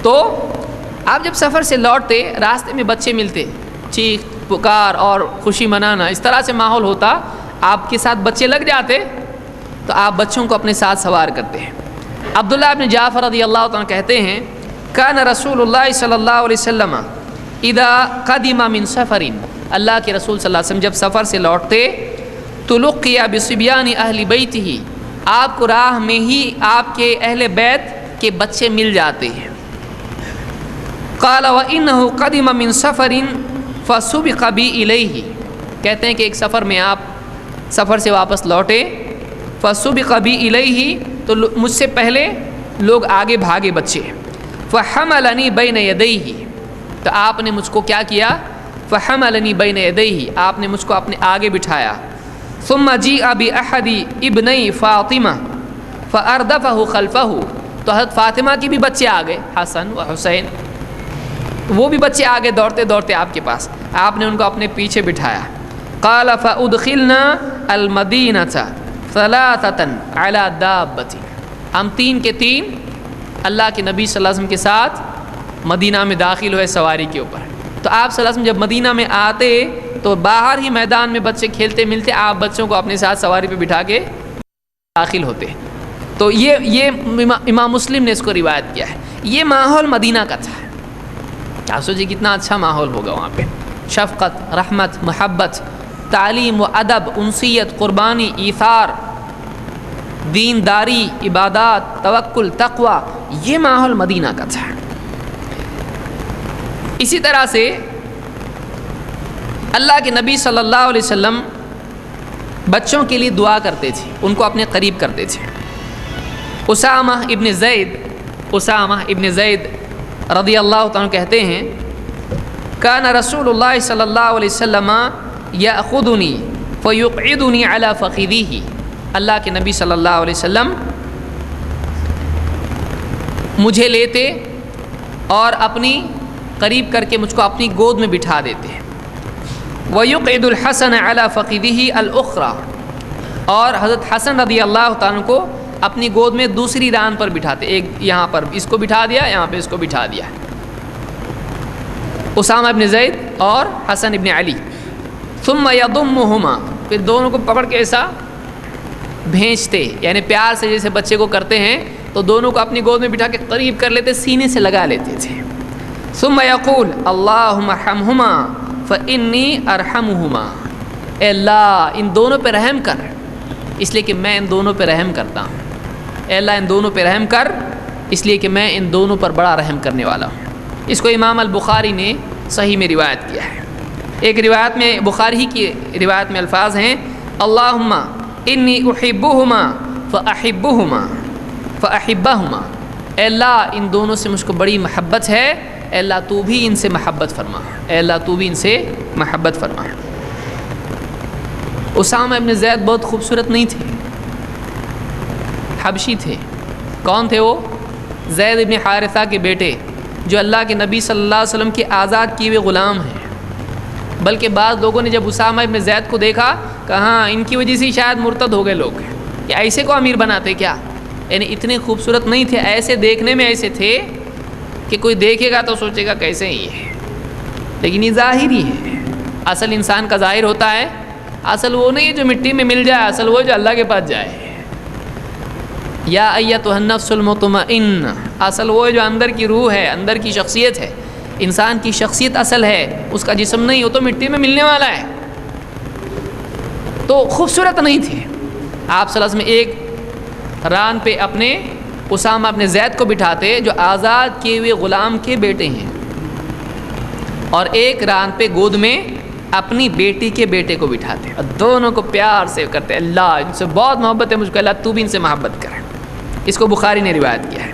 تو آپ جب سفر سے لوٹتے راستے میں بچے ملتے، چیخ پکار اور خوشی منانا، اس طرح سے ماحول ہوتا، آپ کے ساتھ بچے لگ جاتے تو آپ بچوں کو اپنے ساتھ سوار کرتے ہیں۔ عبداللہ ابن جعفر رضی اللہ عنہ کہتے ہیں کان رسول اللہ صلی اللہ علیہ وسلم اذا قدم من سفر، اللہ کے رسول صلی اللہ علیہ وسلم جب سفر سے لوٹتے تلقی بصبیان اہل بیتہ، آپ کو راہ میں ہی آپ کے اہل بیت کے بچے مل جاتے ہیں۔ قال وانه قدم من سفر فسبق بی الیہ، کہتے ہیں کہ ایک سفر میں آپ سفر سے واپس لوٹے، فسبق بی الیہ، تو مجھ سے پہلے لوگ آگے بھاگے بچے، فحملنی بین یدیہ، تو آپ نے مجھ کو کیا کیا، فحملنی بین یدیہ، آپ نے مجھ کو اپنے آگے بٹھایا، ثم جیء باحد ابنی فاطمہ فاردفہ خلفہ، تو حضرت فاطمہ کی بھی بچے آ گئے، حسن و حسین، وہ بھی بچے آگے دوڑتے دوڑتے آپ کے پاس، آپ نے ان کو اپنے پیچھے بٹھایا۔ قال فادخلنا المدینۃ ثلاثۃ علی دابۃ، ہم تین کے تین اللہ کے نبی صلی اللہ علیہ وسلم کے ساتھ مدینہ میں داخل ہوئے سواری کے اوپر۔ تو آپ صلی اللہ علیہ وسلم جب مدینہ میں آتے تو باہر ہی میدان میں بچے کھیلتے ملتے، آپ بچوں کو اپنے ساتھ سواری پہ بٹھا کے داخل ہوتے۔ تو یہ امام مسلم نے اس کو روایت کیا ہے۔ یہ ماحول مدینہ کا تھا، آپ سوچیے کتنا اچھا ماحول ہوگا وہاں پہ، شفقت، رحمت، محبت، تعلیم و ادب، انسیت، قربانی، ایثار، دینداری، عبادات، توکل، تقوی، یہ ماحول مدینہ کا تھا۔ اسی طرح سے اللہ کے نبی صلی اللہ علیہ وسلم بچوں کے لیے دعا کرتے تھے، ان کو اپنے قریب کرتے تھے۔ اسامہ ابن زید رضی اللہ عنہ کہتے ہیں کان رسول اللہ صلی اللہ علیہ وسلم یأخذنی فیقعدنی علی فخذیہ، اللہ کے نبی صلی اللہ علیہ وسلم مجھے لیتے اور اپنی قریب کر کے مجھ کو اپنی گود میں بٹھا دیتے ہیں۔ وَيُقْعِدُ الْحَسَنَ عَلَى فَخِذِهِ الْأُخْرَى، اور حضرت حسن رضی اللہ عنہ کو اپنی گود میں دوسری ران پر بٹھاتے، ایک یہاں پر اس کو بٹھا دیا، یہاں پہ اس کو بٹھا دیا، اسامہ ابن زید اور حسن ابن علی۔ ثم يضمهما، پھر دونوں کو پکڑ کے ایسا بھیجتے، یعنی پیار سے جیسے بچے کو کرتے ہیں تو دونوں کو اپنی گود میں بٹھا کے قریب کر لیتے، سینے سے لگا لیتے تھے۔ ثم يقول اللهم ارحمهما فإني أرحمهما، اے اللہ ان دونوں پہ رحم کر، اس لیے کہ میں ان دونوں پہ رحم کرتا ہوں، اے اللہ ان دونوں پہ رحم کر، اس لیے کہ میں ان دونوں پر بڑا رحم کرنے والا ہوں۔ اس کو امام البخاری نے صحیح میں روایت کیا ہے۔ ایک روایت میں، بخاری ہی کی روایت میں الفاظ ہیں اللہم انی احبہما فاحبہما، اے اللہ ان دونوں سے مجھ کو بڑی محبت ہے، اے اللہ تو بھی ان سے محبت فرما، اے اللہ تو بھی ان سے محبت فرما۔ اسامہ ابن زید بہت خوبصورت نہیں تھے، حبشی تھے. کون تھے وہ؟ زید ابن حارثہ کے بیٹے، جو اللہ کے نبی صلی اللہ علیہ وسلم کے آزاد کیے ہوئے غلام ہیں. بلکہ بعض لوگوں نے جب اسامہ ابن زید کو دیکھا، کہاں ان کی وجہ سے شاید مرتد ہو گئے لوگ، کہ ایسے کو امیر بناتے کیا؟ یعنی اتنے خوبصورت نہیں تھے، ایسے دیکھنے میں ایسے تھے کہ کوئی دیکھے گا تو سوچے گا کیسے ہی ہے، لیکن یہ ظاہری ہے. اصل انسان کا ظاہر ہوتا ہے، اصل وہ نہیں ہے جو مٹی میں مل جائے، اصل وہ جو اللہ کے پاس جائے. یا ایتھا النفس المطمئنہ، اصل وہ جو اندر کی روح ہے، اندر کی شخصیت ہے. انسان کی شخصیت اصل ہے، اس کا جسم نہیں. ہو تو مٹی میں ملنے والا ہے. تو خوبصورت نہیں تھے. آپ صلی اللہ علیہ وسلم ایک ران پہ اپنے اسامہ اپنے زید کو بٹھاتے جو آزاد کیے ہوئے غلام کے بیٹے ہیں، اور ایک ران پہ گود میں اپنی بیٹی کے بیٹے کو بٹھاتے، اور دونوں کو پیار سے کرتے. اللہ ان سے بہت محبت ہے مجھ کو، اللہ تو بھی ان سے محبت کرے. اس کو بخاری نے روایت کیا ہے.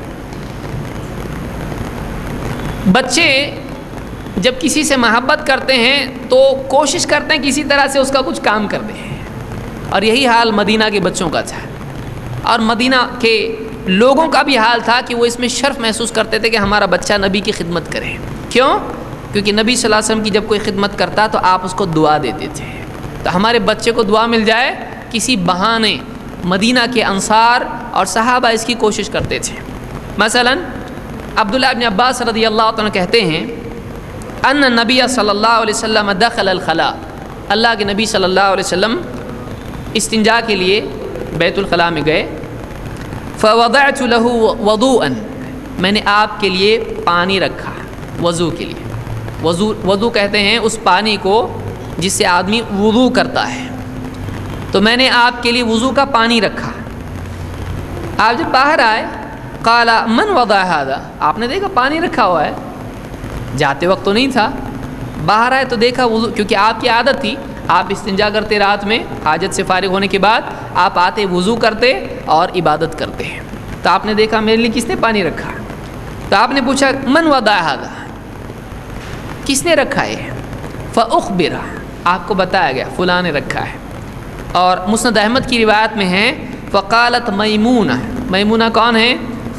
بچے جب کسی سے محبت کرتے ہیں تو کوشش کرتے ہیں کسی طرح سے اس کا کچھ کام کر دیں، اور یہی حال مدینہ کے بچوں کا تھا. اور مدینہ کے لوگوں کا بھی حال تھا کہ وہ اس میں شرف محسوس کرتے تھے کہ ہمارا بچہ نبی کی خدمت کرے. کیوں؟ کیونکہ نبی صلی اللہ علیہ وسلم کی جب کوئی خدمت کرتا تو آپ اس کو دعا دیتے تھے. تو ہمارے بچے کو دعا مل جائے کسی بہانے. مدینہ کے انصار اور صحابہ اس کی کوشش کرتے تھے. مثلا عبداللہ ابن عباس رضی اللہ عنہ کہتے ہیں ان نبی صلی اللہ علیہ وسلم دخل الخلاء، اللہ کے نبی صلی اللہ علیہ وسلم استنجا کے لیے بیت الخلاء میں گئے. فوضعت له وضوءا، میں نے آپ کے لیے پانی رکھا وضو کے لیے. وضو کہتے ہیں اس پانی کو جس سے آدمی وضو کرتا ہے. تو میں نے آپ کے لیے وضو کا پانی رکھا. آپ جب باہر آئے، قال من وضع هذا، آپ نے دیکھا پانی رکھا ہوا ہے. جاتے وقت تو نہیں تھا، باہر آئے تو دیکھا وضو، کیونکہ آپ کی عادت تھی آپ استنجا کرتے رات میں، حاجت سے فارغ ہونے کے بعد آپ آتے وضو کرتے اور عبادت کرتے ہیں. تو آپ نے دیکھا میرے لیے کس نے پانی رکھا. تو آپ نے پوچھا من وضع هذا، کس نے رکھا ہے؟ فاخبر، آپ کو بتایا گیا فلاں نے رکھا ہے. اور مسند احمد کی روایت میں ہے فقالت میمونہ، میمونہ کون ہے؟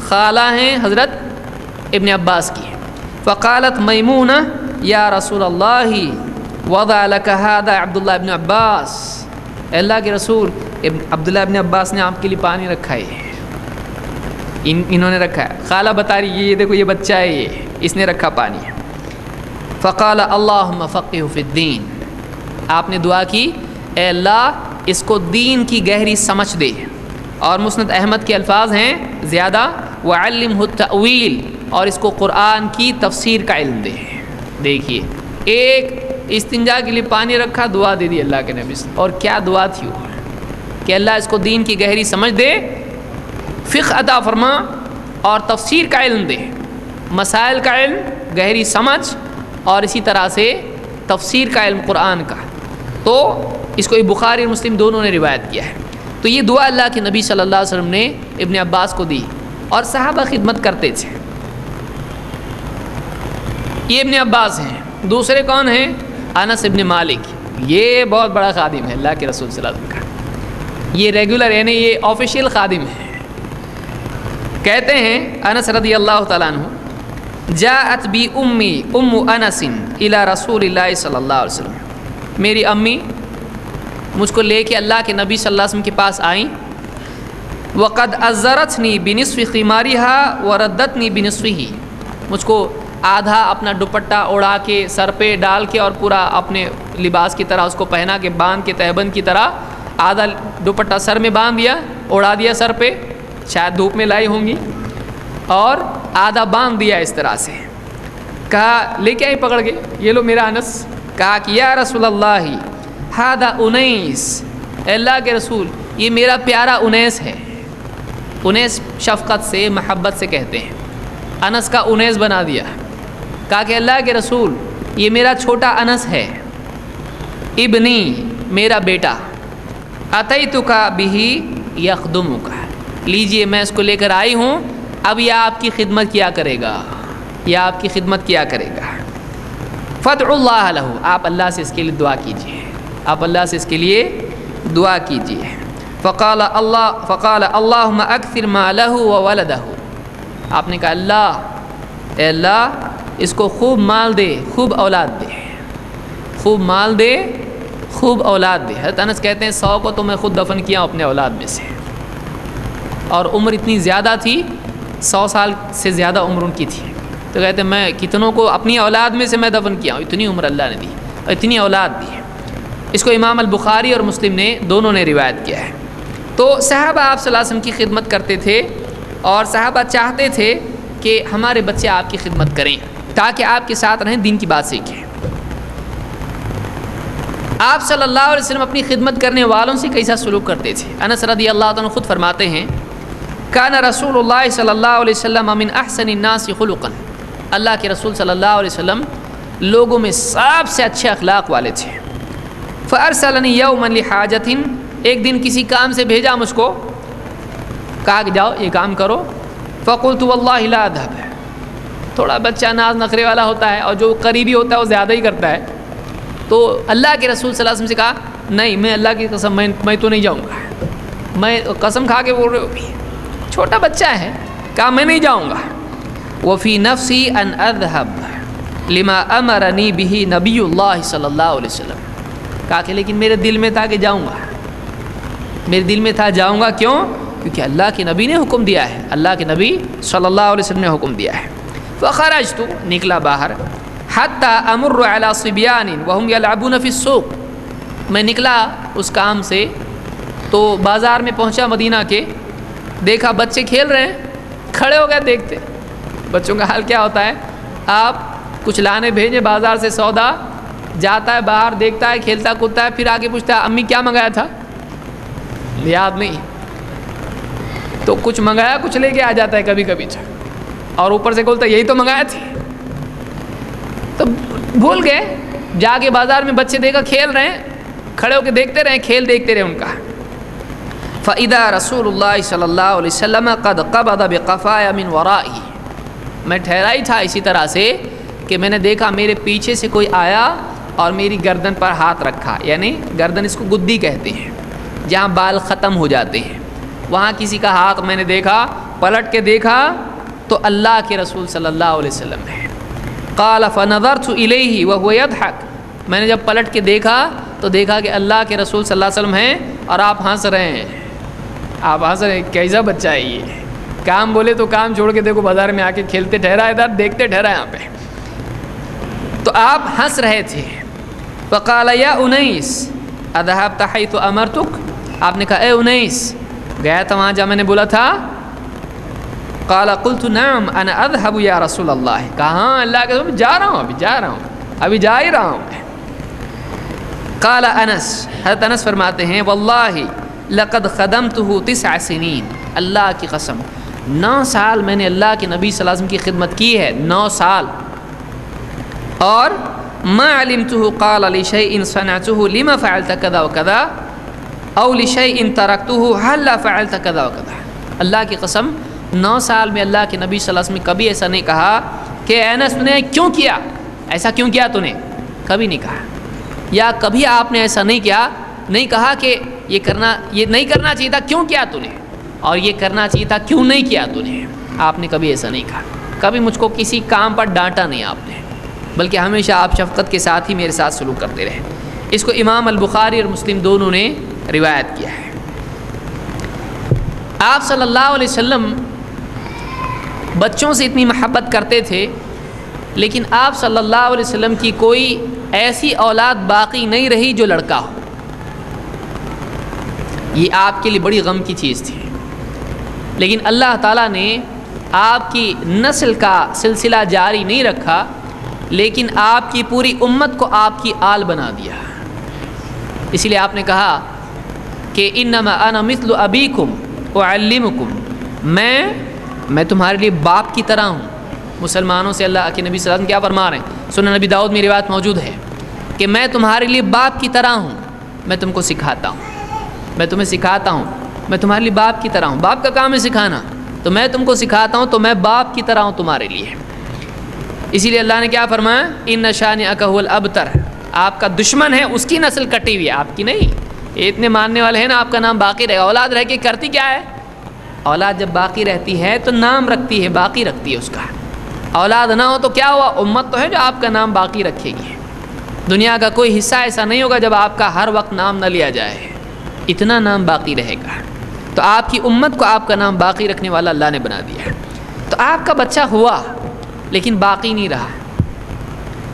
خالہ ہیں حضرت ابن عباس کی. فقالت میمونہ یا رسول اللہ وضع لك هذا عبداللہ ابن عباس، اللہ کے رسول عبداللہ ابن عباس نے آپ کے لیے پانی رکھا ہے. انہوں نے رکھا ہے. خالہ بتا رہی یہ دیکھو یہ بچہ ہے، یہ اس نے رکھا پانی. فقال اللہم فقہہ فی الدین، آپ نے دعا کی اے اللہ اس کو دین کی گہری سمجھ دے. اور مسند احمد کے الفاظ ہیں زیادہ وعلمہ التأویل، اور اس کو قرآن کی تفسیر کا علم دے. دیکھیے ایک استنجا کے لیے پانی رکھا، دعا دے دی اللہ کے نبی سے. اور کیا دعا تھی وہ کہ اللہ اس کو دین کی گہری سمجھ دے، فقہ عطا فرما اور تفسیر کا علم دے. مسائل کا علم، گہری سمجھ، اور اسی طرح سے تفسیر کا علم قرآن کا. تو اس کو بخاری اور مسلم دونوں نے روایت کیا ہے. تو یہ دعا اللہ کے نبی صلی اللہ علیہ وسلم نے ابن عباس کو دی، اور صحابہ خدمت کرتے تھے. یہ ابن عباس ہیں. دوسرے کون ہیں؟ انس ابن مالک. یہ بہت بڑا خادم ہے اللہ کے رسول صلی اللہ علیہ وسلم کا. یہ ریگولر یعنی یہ آفیشیل خادم ہے. کہتے ہیں انس رضی اللہ تعالیٰ عنہ جاءت بی امی ام انس الی رسول اللہ صلی اللہ علیہ وسلم، میری امی مجھ کو لے کے اللہ کے نبی صلی اللہ علیہ وسلم کے پاس آئیں. وقد ازرتنی بنصف خمارها وردتنی بنصفه، مجھ کو آدھا اپنا دوپٹہ اڑا کے سر پہ ڈال کے اور پورا اپنے لباس کی طرح اس کو پہنا کے باندھ کے تہبند کی طرح آدھا دوپٹہ سر میں باندھ دیا، اڑا دیا سر پہ، شاید دھوپ میں لائی ہوں گی، اور آدھا باندھ دیا اس طرح سے. کہا لے کے آئی پکڑ کے، یہ لو میرا انس. کہا کہ یا رسول اللہ ہذا انیس، اللہ کے رسول یہ میرا پیارا انیس ہے. انیس شفقت سے محبت سے کہتے ہیں. انس کا انیس بنا دیا. کہا کہ اللہ کے رسول یہ میرا چھوٹا انس ہے. ابنی میرا بیٹا. اتیتک بہ یخدمک، لیجئے میں اس کو لے کر آئی ہوں، اب یہ آپ کی خدمت کیا کرے گا، یہ آپ کی خدمت کیا کرے گا. فادعوا اللہ لہ، آپ اللہ سے اس کے لیے دعا کیجیے، آپ اللہ سے اس کے لیے دعا کیجیے. فقال اللہم اکثر مالہ وولدہ، آپ نے کہا اے اللہ اس کو خوب مال دے، خوب اولاد دے، خوب مال دے، خوب اولاد دے۔ حضرت انس کہتے ہیں 100 کو تو میں خود دفن کیا ہوں اپنے اولاد میں سے، اور عمر اتنی زیادہ تھی، 100 سال سے زیادہ عمر ان کی تھی، تو کہتے ہیں میں کتنوں کو اپنی اولاد میں سے میں دفن کیا ہوں، اتنی عمر اللہ نے دی اور اتنی اولاد دی۔ اس کو امام البخاری اور مسلم نے دونوں نے روایت کیا ہے۔ تو صحابہ آپ صلی اللہ علیہ وسلم کی خدمت کرتے تھے، اور صحابہ چاہتے تھے کہ ہمارے بچے آپ کی خدمت کریں تاکہ آپ کے ساتھ رہیں، دین کی بات سیکھیں۔ آپ صلی اللہ علیہ وسلم اپنی خدمت کرنے والوں سے کیسا سلوک کرتے تھے؟ انس رضی اللہ عنہ خود فرماتے ہیں کان رسول اللہ صلی اللہ علیہ وسلم من احسن الناس خلقا، اللہ کے رسول صلی اللہ علیہ وسلم لوگوں میں سب سے اچھے اخلاق والے تھے۔ فارسلنی یوما لحاجۃ، ایک دن کسی کام سے بھیجا مجھ کو، کہا کہ جاؤ یہ کام کرو۔ فقلت واللہ لا اذهب، تھوڑا بچہ ناز نخرے والا ہوتا ہے اور جو قریبی ہوتا ہے وہ زیادہ ہی کرتا ہے، تو اللہ کے رسول صلی اللہ علیہ وسلم سے کہا نہیں میں اللہ کی قسم میں تو نہیں جاؤں گا، میں قسم کھا کے بول رہے ہو، چھوٹا بچہ ہے، کہا میں نہیں جاؤں گا۔ وفی نفسی ان اذهب لما امرنی به نبی اللہ صلی اللہ علیہ وسلم، کہا کہ لیکن میرے دل میں تھا کہ جاؤں گا، میرے دل میں تھا جاؤں گا، کیوں؟ کیونکہ اللہ کے نبی نے حکم دیا ہے، اللہ کے نبی صلی اللہ علیہ وسلم نے حکم دیا ہے۔ فخرجت، نکلا باہر، حتی امر علی صبیان وهم یلعبون فی السوق، میں نکلا اس کام سے تو بازار میں پہنچا مدینہ کے، دیکھا بچے کھیل رہے ہیں، کھڑے ہو گئے دیکھتے۔ بچوں کا حال کیا ہوتا ہے، آپ کچھ لانے بھیجیں بازار سے سودا، جاتا ہے باہر دیکھتا ہے، کھیلتا کودتا ہے، پھر آگے پوچھتا ہے امی کیا منگایا تھا، یاد نہیں، تو کچھ منگایا کچھ لے کے آ جاتا ہے کبھی کبھی، اور اوپر سے بولتا ہے یہی تو منگایا تھی، تو بھول گئے۔ جا کے بازار میں بچے دیکھا کھیل رہے ہیں، کھڑے ہو کے دیکھتے رہے، کھیل دیکھتے رہے ان کا۔ فَإِذَا رسول اللہ صلی اللہ علیہ وسلم قد قبض بقفایا من ورائه، میں ٹھہرا ہی تھا اسی طرح سے کہ میں نے دیکھا میرے پیچھے سے کوئی آیا اور میری گردن پر ہاتھ رکھا، یعنی گردن اس کو گدی کہتے ہیں، جہاں بال ختم ہو جاتے ہیں، وہاں کسی کا ہاتھ میں نے دیکھا، پلٹ کے دیکھا تو اللہ کے رسول صلی اللہ علیہ وسلم ہے۔ قال فنظرت الیہ وهو یضحک، میں نے جب پلٹ کے دیکھا تو دیکھا کہ اللہ کے رسول صلی اللہ علیہ وسلم ہیں اور آپ ہنس رہے ہیں، آپ ہنس رہے ہیں، کیسا بچہ ہے یہ، کام بولے تو کام چھوڑ کے دیکھو بازار میں آ کے کھیلتے ٹھہرا، ادھر دیکھتے ٹھہرا یہاں پہ، تو آپ ہنس رہے تھے۔ فقال یا انیس اذهبت حیث امرتک، آپ نے کہا اے انیس گیا تھا وہاں جہاں میں نے بولا تھا؟ قال قلت نعم انا اذهب یا رسول اللہ، کہاں اللہ کے رسول، جا رہا ہوں، ابھی جا ہی رہا ہوں۔ قال انس، حضرت انس فرماتے ہیں واللہ لقد خدمته 9 سنین، اللہ کی قسم 9 سال میں نے اللہ کے نبی صلی اللہ علیہ وسلم کی خدمت کی ہے، 9 سال، اور ما علمته قال لشيء صنعته لما فعلت كذا وكذا او لشيء تركته هل فعلت كذا وكذا، اللہ کی قسم 9 سال میں اللہ کے نبی صلی اللہ علیہ وسلم نے کبھی ایسا نہیں کہا کہ انس نے کیوں کیا، ایسا کیوں کیا تو نے، کبھی نہیں کہا، یا کبھی آپ نے ایسا نہیں کیا، نہیں کہا کہ یہ نہیں کرنا چاہیے تھا کیوں کیا تو نے، اور یہ کرنا چاہیے تھا کیوں نہیں کیا تو نے، آپ نے کبھی ایسا نہیں کہا، کبھی مجھ کو کسی کام پر ڈانٹا نہیں آپ نے، بلکہ ہمیشہ آپ شفقت کے ساتھ ہی میرے ساتھ سلوک کرتے رہے۔ اس کو امام البخاری اور مسلم دونوں نے روایت کیا ہے۔ آپ صلی اللہ علیہ وسلم بچوں سے اتنی محبت کرتے تھے، لیکن آپ صلی اللہ علیہ وسلم کی کوئی ایسی اولاد باقی نہیں رہی جو لڑکا ہو، یہ آپ کے لیے بڑی غم کی چیز تھی، لیکن اللہ تعالیٰ نے آپ کی نسل کا سلسلہ جاری نہیں رکھا، لیکن آپ کی پوری امت کو آپ کی آل بنا دیا۔ اسی لیے آپ نے کہا کہ انما انا مثل ابیکم اعلمکم، میں تمہارے لیے باپ کی طرح ہوں۔ مسلمانوں سے اللہ کے نبی صلی اللہ علیہ وسلم کیا فرما رہے ہیں، سنن نبی داؤد میں روایت موجود ہے کہ میں تمہارے لیے باپ کی طرح ہوں، میں تم کو سکھاتا ہوں، میں تمہیں سکھاتا ہوں، میں تمہارے لیے باپ کی طرح ہوں، باپ کا کام ہے سکھانا، تو میں تم کو سکھاتا ہوں، تو میں باپ کی طرح ہوں تمہارے لیے۔ اسی لیے اللہ نے کیا فرمایا، ان شانئک هو الابتر، آپ کا دشمن ہے اس کی نسل کٹی ہوئی ہے، آپ کی نہیں، اتنے ماننے والے ہیں نا، آپ کا نام باقی رہے گا۔ اولاد رہ کے کرتی کیا ہے؟ اولاد جب باقی رہتی ہے تو نام رکھتی ہے، باقی رکھتی ہے اس کا۔ اولاد نہ ہو تو کیا ہوا؟ امت تو ہے جو آپ کا نام باقی رکھے گی۔ دنیا کا کوئی حصہ ایسا نہیں ہوگا جب آپ کا ہر وقت نام نہ لیا جائے، اتنا نام باقی رہے گا۔ تو آپ کی امت کو آپ کا نام باقی رکھنے والا اللہ نے بنا دیا ہے۔ تو آپ کا بچہ ہوا لیکن باقی نہیں رہا،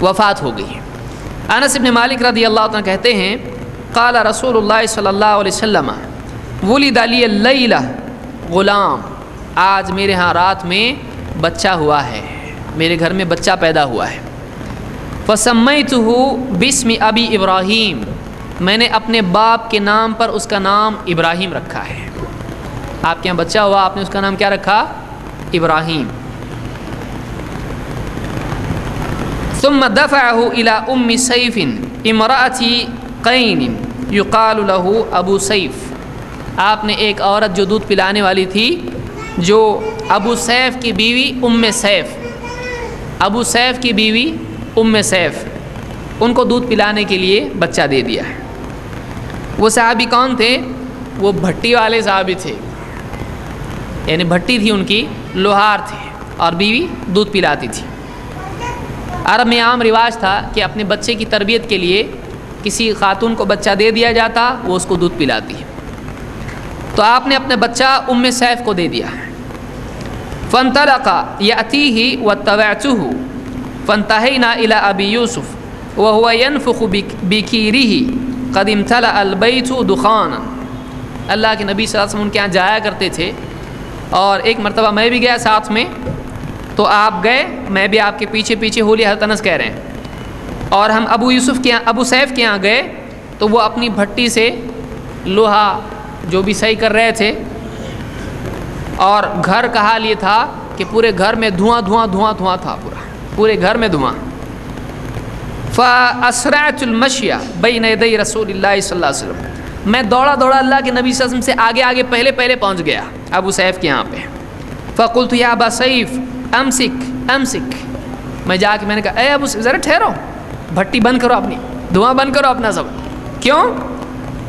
وفات ہو گئی۔ انس بن مالک رضی اللہ عنہ کہتے ہیں قال رسول اللہ صلی اللہ علیہ وسلم ولد علی اللیلہ غلام، آج میرے ہاں رات میں بچہ ہوا ہے، میرے گھر میں بچہ پیدا ہوا ہے۔ فسمیتہ باسم ابی ابراہیم، میں نے اپنے باپ کے نام پر اس کا نام ابراہیم رکھا ہے۔ آپ کے یہاں بچہ ہوا، آپ نے اس کا نام کیا رکھا؟ ابراہیم۔ ثم دفعه الى ام سیف امرأة قین یقال له ابو سیف، آپ نے ایک عورت جو دودھ پلانے والی تھی، جو ابو سیف کی بیوی ام سیف، ابو سیف کی بیوی ام سیف، ان کو دودھ پلانے کے لیے بچہ دے دیا ہے۔ وہ صحابی کون تھے؟ وہ بھٹی والے صحابی تھے، یعنی بھٹی تھی ان کی، لوہار تھے، اور بیوی دودھ پلاتی تھی۔ عرب میں عام رواج تھا کہ اپنے بچے کی تربیت کے لیے کسی خاتون کو بچہ دے دیا جاتا، وہ اس کو دودھ پلاتی۔ تو آپ نے اپنا بچہ ام سیف کو دے دیا۔ فانطلق یأتیہ واتبعتہ فانتہینا الی ابی یوسف وهو ينفخ بکیرہ قد امتلأ البیت دخانا، اللہ کے نبی صلی اللہ علیہ وسلم ان کے یہاں جایا کرتے تھے، اور ایک مرتبہ میں بھی گیا ساتھ میں، تو آپ گئے، میں بھی آپ کے پیچھے پیچھے ہولی، حضرت انس کہہ رہے ہیں، اور ہم ابو یوسف کے یہاں، ابو سیف کے یہاں گئے، تو وہ اپنی بھٹی سے لوہا جو بھی صحیح کر رہے تھے، اور گھر کا حال یہ تھا کہ پورے گھر میں دھواں دھواں دھواں دھواں تھا، پورے گھر میں دھواں۔ فَأَسْرَعْتُ الْمَشْيَ بَيْنَ يَدَيْ رَسُولِ اللَّهِ صلی اللہ علیہ وسلم، میں دوڑا دوڑا اللہ کے نبی صلی اللہ علیہ وسلم سے آگے آگے پہلے پہلے پہنچ گیا ابو سیف کے یہاں پہ۔ فَقُلْتُ يَا أَبَا سَيْف امسک امسک، میں جا کے میں نے کہا اے ابو سیف ذرا ٹھہرو، بھٹی بند کرو اپنی، دھواں بند کرو اپنا سب۔ کیوں؟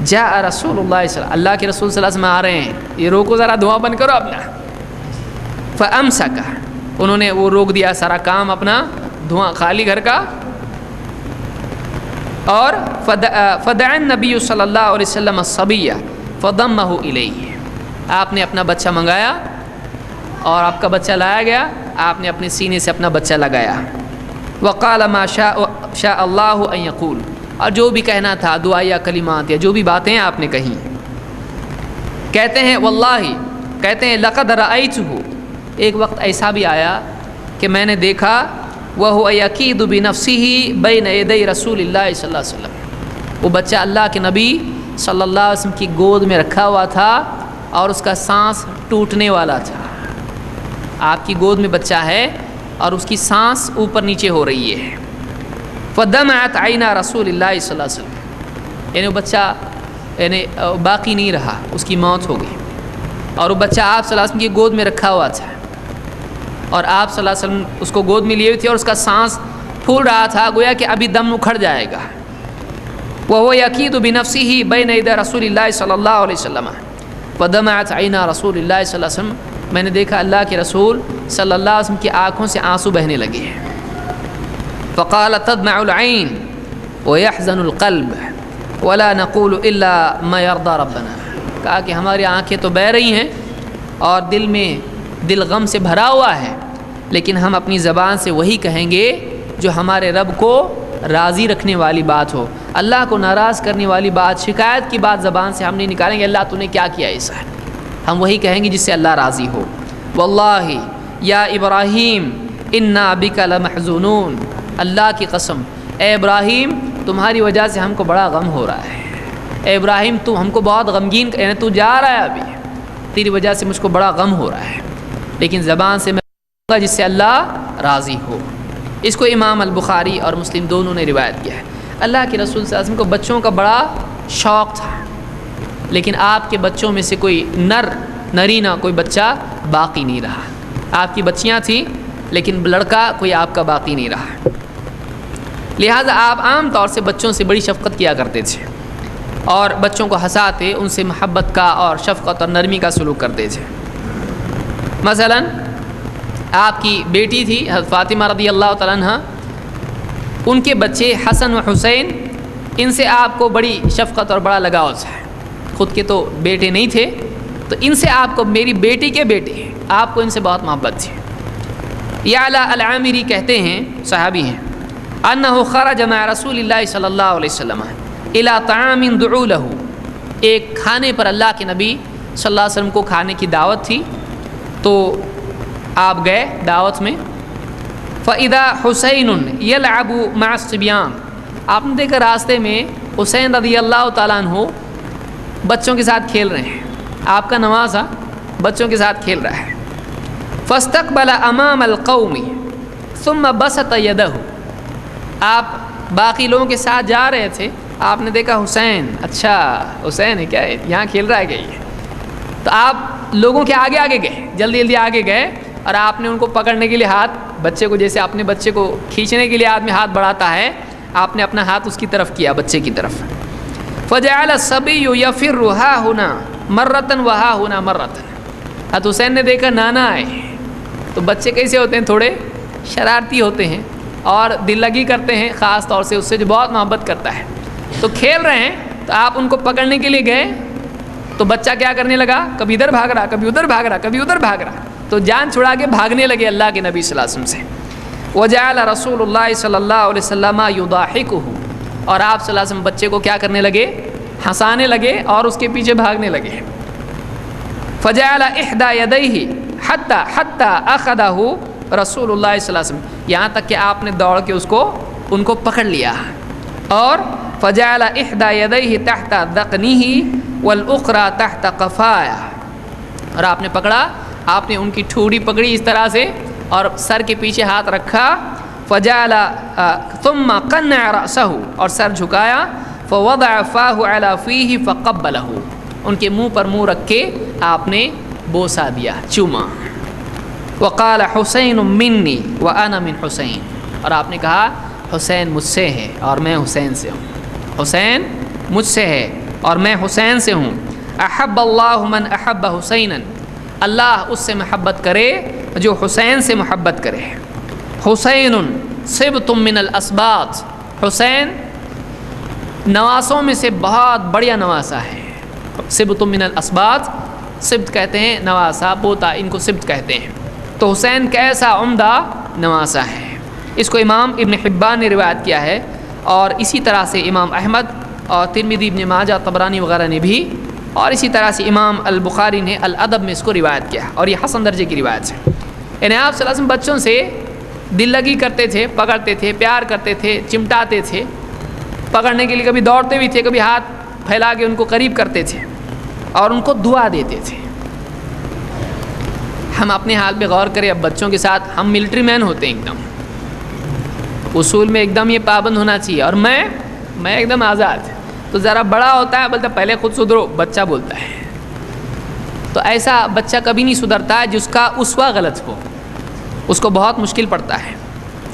جاء رسول اللہ کے رسول صلی اللہ علیہ وسلم آ رہے ہیں، یہ روکو ذرا، دھواں بند کرو اپنا۔ فامسک، انہوں نے وہ روک دیا سارا کام اپنا، دھواں خالی گھر کا۔ اور فدعا النبی صلی اللہ علیہ وسلم الصبی فضمہ الیہ، آپ نے اپنا بچہ منگایا اور آپ کا بچہ لایا گیا، آپ نے اپنے سینے سے اپنا بچہ لگایا۔ وقال ما شاء اللہ ان یقول، اور جو بھی کہنا تھا، دعائیہ کلمات یا جو بھی باتیں آپ نے کہیں۔ کہتے ہیں واللہ، کہتے ہیں لقد رأیتہ، ایک وقت ایسا بھی آیا کہ میں نے دیکھا، وہو یکید بنفسہ بین یدی رسول اللہ صلی اللہ علیہ وسلم، وہ بچہ اللہ کے نبی صلی اللہ علیہ وسلم کی گود میں رکھا ہوا تھا، اور اس کا سانس ٹوٹنے والا تھا۔ آپ کی گود میں بچہ ہے اور اس کی سانس اوپر نیچے ہو رہی ہے۔ فدمعت عینا رسول اللہ صلی اللہ علیہ وسلم، یعنی وہ بچہ یعنی باقی نہیں رہا، اس کی موت ہو گئی، اور وہ بچہ آپ صلی اللہ علیہ وسلم کی گود میں رکھا ہوا تھا، اور آپ صلی اللہ علیہ وسلم اس کو گود میں لیے ہوئے تھے، اور اس کا سانس پھول رہا تھا، گویا کہ ابھی دم اکھڑ جائے گا۔ وَهُوَ يَكِيدُ بِنَفْسِهِ بَيْنَ يَدَيْ رَسُولِ اللَّهِ صلی اللہ علیہ وسلم فَدَمَعَتْ عَيْنَا رسول اللہ صلی اللہ علیہ وسلم، میں نے دیکھا اللہ کے رسول صلی اللہ علیہ وسلم کی آنکھوں سے آنسو بہنے لگے۔ فقال تدمع العین ويحزن القلب ولا نقول الا ما يرضى ربنا، کہا کہ ہماری آنکھیں تو بہہ رہی ہیں اور دل غم سے بھرا ہوا ہے، لیکن ہم اپنی زبان سے وہی کہیں گے جو ہمارے رب کو راضی رکھنے والی بات ہو، اللہ کو ناراض کرنے والی بات، شکایت کی بات زبان سے ہم نہیں نکالیں گے، اللہ تو نے کیا کیا ایسا ہے، ہم وہی کہیں گے جس سے اللہ راضی ہو۔ واللہ یا ابراہیم انا بک لمحزونون، اللہ کی قسم اے ابراہیم تمہاری وجہ سے ہم کو بڑا غم ہو رہا ہے، اے ابراہیم تو ہم کو بہت غمگین، یعنی تو جا رہا ہے ابھی، تیری وجہ سے مجھ کو بڑا غم ہو رہا ہے، لیکن زبان سے میں کہوں گا جس سے اللہ راضی ہو۔ اس کو امام البخاری اور مسلم دونوں نے روایت کیا ہے۔ اللہ کے رسول صلی اللہ علیہ وسلم کو بچوں کا بڑا شوق تھا، لیکن آپ کے بچوں میں سے کوئی نرینہ کوئی بچہ باقی نہیں رہا، آپ کی بچیاں تھیں لیکن لڑکا کوئی آپ کا باقی نہیں رہا، لہٰذا آپ عام طور سے بچوں سے بڑی شفقت کیا کرتے تھے۔ اور بچوں کو ہنساتے، ان سے محبت کا اور شفقت اور نرمی کا سلوک کرتے تھے۔ مثلا آپ کی بیٹی تھی حضرت فاطمہ رضی اللہ تعالیٰ عنہ، ان کے بچے حسن و حسین، ان سے آپ کو بڑی شفقت اور بڑا لگاؤ ہے۔ خود کے تو بیٹے نہیں تھے، تو ان سے آپ کو، میری بیٹی کے بیٹے ہیں، آپ کو ان سے بہت محبت تھی۔ یعلا العامری کہتے ہیں، صحابی ہیں، انہ خرج مع رسول اللہ صلی اللہ علیہ وسلم الی طعام دعوا لہ، ایک کھانے پر اللہ کے نبی صلی اللہ علیہ وسلم کو کھانے کی دعوت تھی، تو آپ گئے دعوت میں۔ فَإِذَا حُسَيْنٌ يَلْعَبُ مَعَ الصِّبْيَانِ، آپ نے دیکھا راستے میں حسین رضی اللہ تعالیٰ عنہ بچوں کے ساتھ کھیل رہے ہیں، آپ کا نوازا بچوں کے ساتھ کھیل رہا ہے۔ فَاسْتَقْبَلَ أَمَامَ الْقَوْمِ ثُمَّ بَسَطَ يَدَهُ، آپ باقی لوگوں کے ساتھ جا رہے تھے، آپ نے دیکھا حسین، اچھا حسین ہے کیا، یہاں کھیل رہا ہے کیا یہ، تو آپ لوگوں کے آگے آگے گئے، جلدی جلدی آگے گئے، اور آپ نے ان کو پکڑنے کے لیے ہاتھ، بچے کو جیسے اپنے بچے کو کھینچنے کے لیے آدمی ہاتھ بڑھاتا ہے، آپ نے اپنا ہاتھ اس کی طرف کیا، بچے کی طرف۔ فجعل الصبی یفر ها هنا مرۃ وها هنا مرۃ، حضرت حسین نے دیکھا نانا آئے، تو بچے کیسے ہوتے ہیں، تھوڑے شرارتی ہوتے ہیں اور دل لگی کرتے ہیں، خاص طور سے اس سے جو بہت محبت کرتا ہے، تو کھیل رہے ہیں، تو آپ ان کو پکڑنے کے لیے گئے، تو بچہ کیا کرنے لگا، کبھی ادھر بھاگ رہا، کبھی ادھر بھاگ رہا، کبھی ادھر بھاگ رہا، تو جان چھڑا کے بھاگنے لگے اللہ کے نبی صلی اللہ علیہ وسلم سے۔ وجعل رسول اللہ صلی اللہ علیہ وسلم یضاحکہ، اور آپ صلی اللہ علیہ وسلم بچے کو کیا کرنے لگے، ہنسانے لگے اور اس کے پیچھے بھاگنے لگے۔ فجعل احدى یدیہ حتی اخذہ رسول اللہ صلی اللہ علیہ وسلم، یہاں تک کہ آپ نے دوڑ کے ان کو پکڑ لیا، اور فجعل احدى یدیہ تحت ذقنہ والاخرى تحت قفایہ، اور آپ نے پکڑا، آپ نے ان کی ٹھوڑی پکڑی اس طرح سے اور سر کے پیچھے ہاتھ رکھا، فجعل ثم قنع رأسہ، اور سر جھکایا، فوضع فاہ علی فیہ فقبلہ، ان کے منہ پر منہ رکھ کے آپ نے بوسا دیا، چوما۔ وقال حسین منی وانا من حسین، اور آپ نے کہا حسین مجھ سے ہے اور میں حسین سے ہوں، حسین مجھ سے ہے اور میں حسین سے ہوں۔ احب اللہ من احب حسینا، اللہ اس سے محبت کرے جو حسین سے محبت کرے۔ حسین صبت من الاسباط، حسین نواسوں میں سے بہت بڑھیا نواسا ہے۔ صبت من الاسباط، صبت کہتے ہیں نواسا، پوتا، ان کو صبت کہتے ہیں، تو حسین کیسا عمدہ نواسا ہے۔ اس کو امام ابن حبان نے روایت کیا ہے، اور اسی طرح سے امام احمد اور ترمذی، ابن ماجہ، طبرانی وغیرہ نے بھی، اور اسی طرح سے امام البخاری نے الادب میں اس کو روایت کیا، اور یہ حسن درجے کی روایت ہے۔ یعنی آپ صلی اللہ علیہ وسلم بچوں سے دل لگی کرتے تھے، پکڑتے تھے، پیار کرتے تھے، چمٹاتے تھے، پکڑنے کے لیے کبھی دوڑتے بھی تھے، کبھی ہاتھ پھیلا کے ان کو قریب کرتے تھے اور ان کو دعا دیتے تھے۔ ہم اپنے حال پہ غور کریں، اب بچوں کے ساتھ ہم ملٹری مین ہوتے ہیں، ایک دم اصول میں ایک دم یہ پابند ہونا چاہیے، اور میں ایک دم آزاد، تو ذرا بڑا ہوتا ہے بولتا پہلے خود سدھرو، بچہ بولتا ہے، تو ایسا بچہ کبھی نہیں سدھرتا ہے جس کا اسوہ غلط ہو، اس کو بہت مشکل پڑتا ہے۔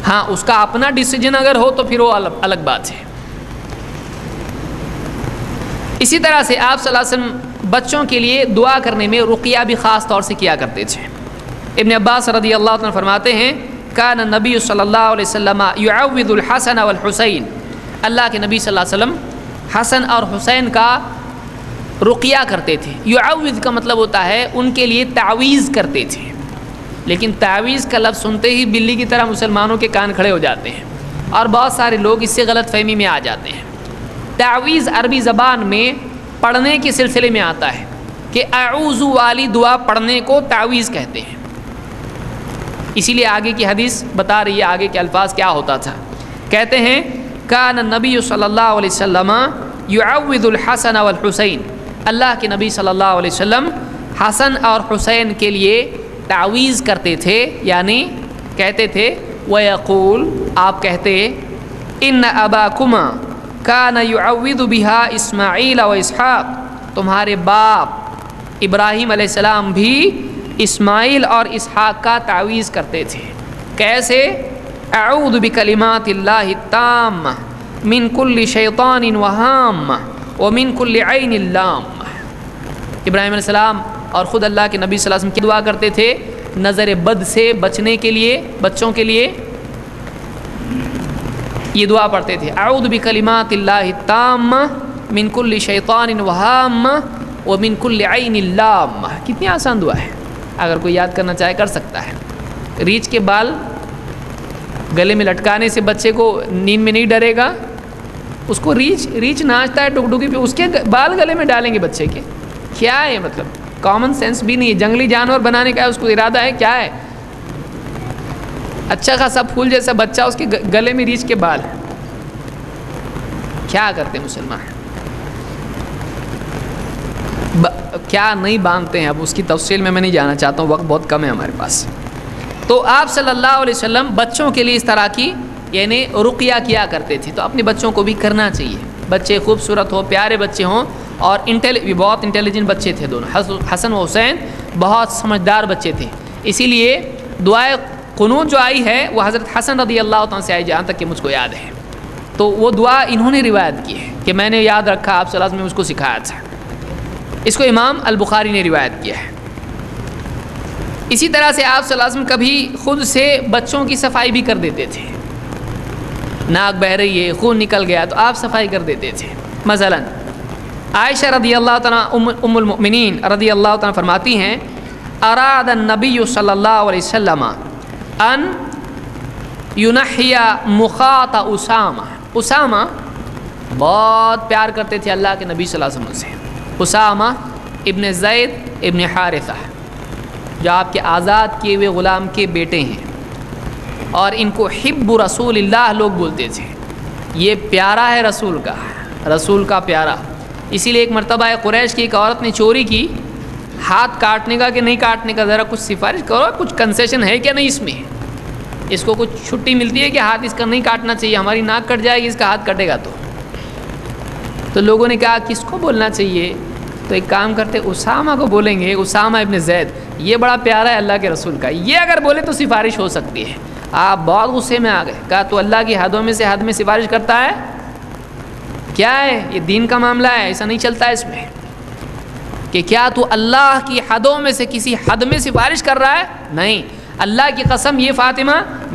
ہاں اس کا اپنا ڈیسیجن اگر ہو تو پھر وہ الگ بات ہے۔ اسی طرح سے آپ صلی اللہ علیہ وسلم بچوں کے لیے دعا کرنے میں رقیہ بھی خاص طور سے کیا کرتے تھے۔ ابن عباس رضی اللہ عنہ فرماتے ہیں، کان النبی صلی اللہ علیہ وسلم یعوذ الحسن والحسین، اللہ کے نبی صلی اللہ علیہ وسلم حسن اور حسین کا رقیہ کرتے تھے۔ یعوذ کا مطلب ہوتا ہے ان کے لیے تعویذ کرتے تھے، لیکن تعویذ کا لفظ سنتے ہی بلی کی طرح مسلمانوں کے کان کھڑے ہو جاتے ہیں، اور بہت سارے لوگ اس سے غلط فہمی میں آ جاتے ہیں۔ تعویذ عربی زبان میں پڑھنے کے سلسلے میں آتا ہے کہ اعوذ والی دعا پڑھنے کو تعویذ کہتے ہیں، اسی لیے آگے کی حدیث بتا رہی ہے آگے کے الفاظ کیا ہوتا تھا۔ کہتے ہیں کان النبی صلی اللہ علیہ وسلم یعوذ الحسن والحسین، اللہ کے نبی صلی اللہ علیہ وسلم حسن اور حسین کے لیے تعویذ کرتے تھے، یعنی کہتے تھے ویقول، آپ کہتے ان اباکما کان یعوذ بہا اسماعیل و اسحاق، تمہارے باپ ابراہیم علیہ السلام بھی اسماعیل اور اسحاق کا تعویذ کرتے تھے۔ کیسے؟ اعوذ بکلمات اللہ التامہ من کل شیطان وہامہ ومن كل عین اللام. ابراہیم علیہ السلام اور خود اللہ کے نبی صلی اللہ علیہ وسلم کی دعا کرتے تھے نظر بد سے بچنے کے لیے. بچوں کے لیے یہ دعا پڑھتے تھے اعوذ بکلمات اللہ التامہ من کل شیطان وہامہ ومن کل عین لامہ. کتنی آسان دعا ہے، اگر کوئی یاد کرنا چاہے کر سکتا ہے. ریچھ کے بال گلے میں لٹکانے سے بچے کو نیند میں نہیں ڈرے گا. اس کو ریچھ ناچتا ہے ڈگڈگی پہ، اس کے بال گلے میں ڈالیں گے بچے کے. کیا ہے مطلب؟ کامن سینس بھی نہیں ہے. جنگلی جانور بنانے کا اس کو ارادہ ہے. کیا ہے؟ اچھا خاصا پھول جیسا بچہ، اس کے گلے میں ریچھ کے بال. کیا کرتے ہیں مسلمان؟ کیا نہیں باندھتے ہیں. اب اس کی تفصیل میں نہیں جانا چاہتا ہوں، وقت بہت کم ہے ہمارے پاس. تو آپ صلی اللہ علیہ وسلم بچوں کے لیے اس طرح کی یعنی رقیہ کیا کرتے تھے. تو اپنے بچوں کو بھی کرنا چاہیے. بچے خوبصورت ہو، پیارے بچے ہوں، اور بہت انٹیلیجنٹ بچے تھے دونوں. حسن و حسین بہت سمجھدار بچے تھے. اسی لیے دعائے قنوت جو آئی ہے وہ حضرت حسن رضی اللہ عنہ سے آئی، جہاں تک کہ مجھ کو یاد ہے. تو وہ دعا انہوں نے روایت کی ہے کہ میں نے یاد رکھا، آپ صلی اللہ علیہ وسلم نے مجھ کو سکھایا تھا. اس کو امام البخاری نے روایت کیا ہے. اسی طرح سے آپ صلی اللہ علیہ وسلم کبھی خود سے بچوں کی صفائی بھی کر دیتے تھے. ناک بہ رہی ہے، خون نکل گیا تو آپ صفائی کر دیتے تھے. مثلا عائشہ رضی اللہ تعالیٰ ام المؤمنین رضی اللہ تعالیٰ فرماتی ہیں اراد النبی صلی اللہ علیہ وسلم ان ینحی مخاط اسامہ. اسامہ بہت پیار کرتے تھے اللہ کے نبی صلی اللہ علیہ وسلم سے. اسامہ ابن زید ابن حارثہ جو آپ کے آزاد کیے ہوئے غلام کے بیٹے ہیں، اور ان کو حب رسول اللہ لوگ بولتے تھے. یہ پیارا ہے رسول کا پیارا. اسی لیے ایک مرتبہ قریش کی ایک عورت نے چوری کی، ہاتھ کاٹنے کا کہ نہیں کاٹنے کا، ذرا کچھ سفارش کرو، کچھ کنسیشن ہے کیا نہیں اس میں. اس کو کچھ چھٹی ملتی ہے کہ ہاتھ اس کا نہیں کاٹنا چاہیے، ہماری ناک کٹ جائے گی اس کا ہاتھ کٹے گا. تو لوگوں نے کہا کس کو بولنا چاہیے؟ تو ایک کام کرتے اسامہ کو بولیں گے. اسامہ ابن زید یہ بڑا پیارا ہے اللہ کے رسول کا، یہ اگر بولے تو سفارش ہو سکتی ہے. آپ بہت غصے میں آ گئے. کہا تو اللہ کی حدوں میں سے حد میں سفارش کرتا ہے؟ کیا ہے یہ؟ دین کا معاملہ ہے، ایسا نہیں چلتا ہے اس میں کہ کیا تو اللہ کی حدوں میں سے کسی حد میں سفارش کر رہا ہے؟ نہیں. اللہ کی قسم یہ فاطمہ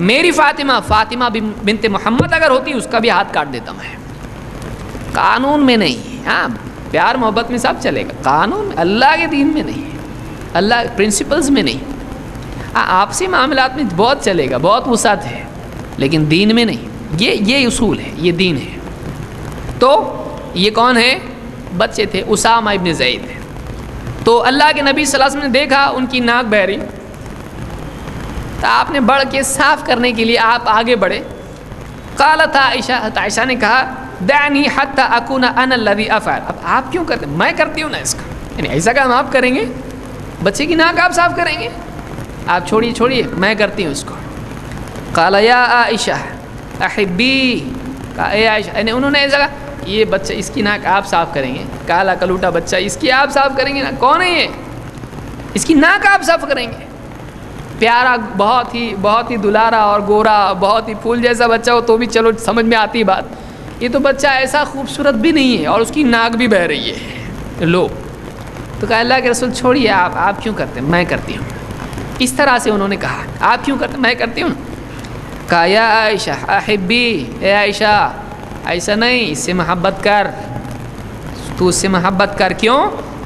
میری فاطمہ بنت محمد اگر ہوتی اس کا بھی ہاتھ کاٹ دیتا میں. قانون میں نہیں. ہاں پیار محبت میں سب چلے گا، قانون میں، اللہ کے دین میں نہیں، اللہ پرنسپلز میں نہیں. آپسی معاملات میں بہت چلے گا، بہت وسعت ہے، لیکن دین میں نہیں. یہ اصول ہے، یہ دین ہے. تو یہ کون ہے؟ بچے تھے اسامہ ابن زید. تو اللہ کے نبی صلی اللہ علیہ وسلم نے دیکھا ان کی ناک بہ رہی، تو آپ نے بڑھ کے صاف کرنے کے لیے آپ آگے بڑھے. قالت عائشہ نے کہا دعنی حتی اکون انا الذی افعل. اب آپ کیوں کرتے؟ میں کرتی ہوں نا اس کا، یعنی ایسا کام آپ کریں گے؟ بچے کی ناک آپ صاف کریں گے؟ آپ چھوڑیے، میں کرتی ہوں اس کو. قال یا عائشہ احبی. کہا اے عائشہ، یعنی انہوں نے ایسا کہا یہ بچہ اس کی ناک آپ صاف کریں گے؟ کالا کلوٹا بچہ اس کی آپ صاف کریں گے نا؟ کون ہے یہ؟ اس کی ناک آپ صاف کریں گے؟ پیارا، بہت ہی دلارا اور گورا، بہت ہی پھول جیسا بچہ ہو تو بھی چلو سمجھ میں آتی بات. یہ تو بچہ ایسا خوبصورت بھی نہیں ہے اور اس کی ناک بھی بہ رہی ہے. لو تو کہا اللہ کے رسول چھوڑیے، آپ کیوں کرتے ہیں؟ میں کرتی ہوں. اس طرح سے انہوں نے کہا آپ کیوں کرتے؟ میں کرتی ہوں. کہا یا عائشہ احبی. اے عائشہ ایسا نہیں، اس سے محبت کر، تو اس سے محبت کر. کیوں؟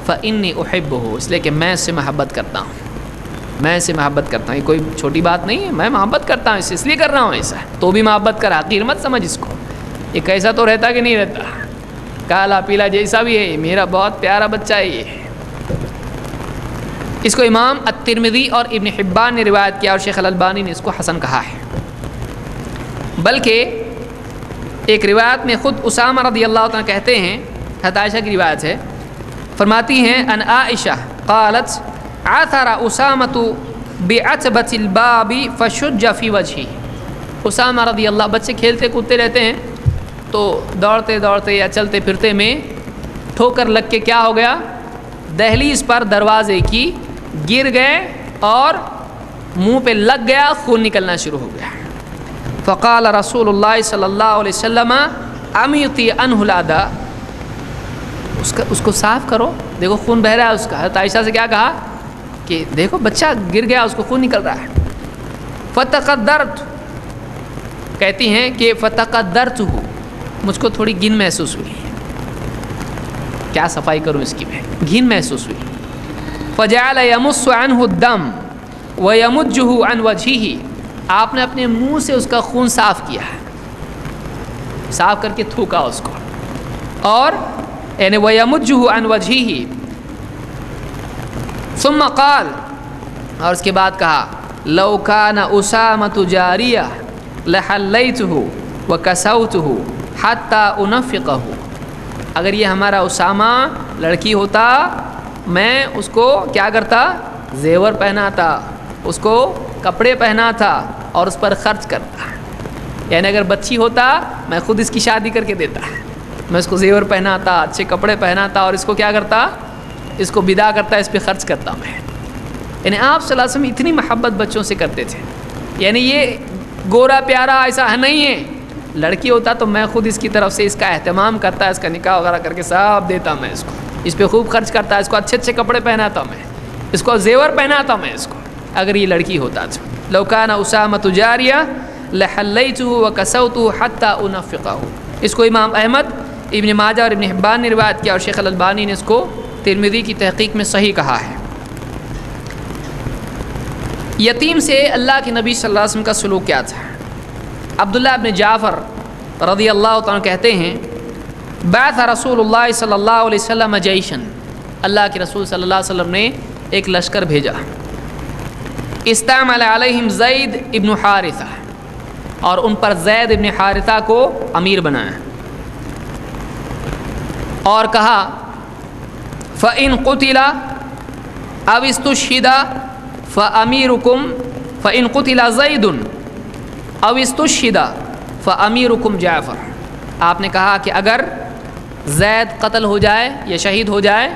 فإنی احبہ، اس لیے کہ میں اس سے محبت کرتا ہوں. یہ کوئی چھوٹی بات نہیں ہے، میں محبت کرتا ہوں، اس لیے کر رہا ہوں ایسا. تو بھی محبت کر، حقیر مت سمجھ اس کو. یہ کیسا تو رہتا کہ نہیں رہتا، کالا پیلا جیسا بھی ہے، میرا بہت پیارا بچہ ہے یہ. اس کو امام الترمذی اور ابن حبان نے روایت کیا، اور شیخ الالبانی نے اس کو حسن کہا ہے. بلکہ ایک روایت میں خود اسامہ رضی اللہ عنہ کہتے ہیں، حضرت عائشہ کی روایت ہے، فرماتی ہیں ان عائشہ قالت عثر اسامۃ بعتبۃ الباب فشج فی وجهه. اسامہ رضی اللہ، بچے کھیلتے کودتے رہتے ہیں تو دوڑتے یا چلتے پھرتے میں ٹھوکر لگ کے کیا ہو گیا؟ دہلیز پر دروازے کی گر گئے اور منہ پہ لگ گیا، خون نکلنا شروع ہو گیا. فقال رسول اللہ صلی اللہ علیہ وسلم امیتی عنہ الاذى. اس کو صاف کرو، دیکھو خون بہہ رہا ہے اس کا۔ حضرت عائشہ سے کیا کہا کہ دیکھو بچہ گر گیا، اس کو خون نکل رہا ہے۔ فتقدرت، کہتی ہیں کہ فتقدرت، مجھ کو تھوڑی گھن محسوس ہوئی، کیا صفائی کروں اس کی، میں گھن محسوس ہوئی۔ فجعل يمص عنه الدم ويمجه عن وجهه، آپ نے اپنے منہ سے اس کا خون صاف کیا، صاف کر کے تھوکا اس کو، اور یعنی ويمجه عن وجهه، ثم قال، اور اس کے بعد کہا لو كان أسامة جارية لحليته وكسوته حتى أنفقه، اگر یہ ہمارا اسامہ لڑکی ہوتا میں اس کو کیا کرتا، زیور پہناتا، اس کو کپڑے پہناتا اور اس پر خرچ کرتا، یعنی اگر بچی ہوتا میں خود اس کی شادی کر کے دیتا، میں اس کو زیور پہناتا، اچھے کپڑے پہناتا اور اس کو کیا کرتا، اس کو بدا کرتا، اس پہ خرچ کرتا میں۔ یعنی آپ صلی اللہ علیہ وسلم اتنی محبت بچوں سے کرتے تھے، یعنی یہ گورا پیارا ایسا نہیں ہے، لڑکی ہوتا تو میں خود اس کی طرف سے اس کا اہتمام کرتا، اس کا نکاح وغیرہ کر کے سب دیتا میں اس کو، اس پہ خوب خرچ کرتا، اس کو اچھے اچھے کپڑے پہناتا میں، اس کو زیور پہناتا میں اس کو، اگر یہ لڑکی ہوتا تو۔ لو کان اسامۃ جاریہ لحلیتہ وکسوتہ حتی انفقہ، اس کو امام احمد، ابن ماجہ اور ابن حبان نے روایت کیا، اور شیخ الالبانی نے اس کو ترمذی کی تحقیق میں صحیح کہا ہے۔ یتیم سے اللہ کے نبی صلی اللہ علیہ وسلم کا سلوک کیا تھا؟ عبداللہ ابن جعفر رضی اللہ تعالیٰ کہتے ہیں بعث رسول اللہ صلی اللہ علیہ وسلم جیشن، اللہ کے رسول صلی اللہ علیہ وسلم نے ایک لشکر بھیجا، استعمل علیہم زید ابن حارثہ، اور ان پر زید ابن حارثہ کو امیر بنایا، اور کہا فَإِن قُتِلَ أَوْ اسْتُشْهِدَ فَأَمِيرُكُمْ فَإِن قُتِلَ زَيْدٌ أَوْ اسْتُشْهِدَ فَأَمِيرُكُمْ جعفر، آپ نے کہا کہ اگر زید قتل ہو جائے یا شہید ہو جائے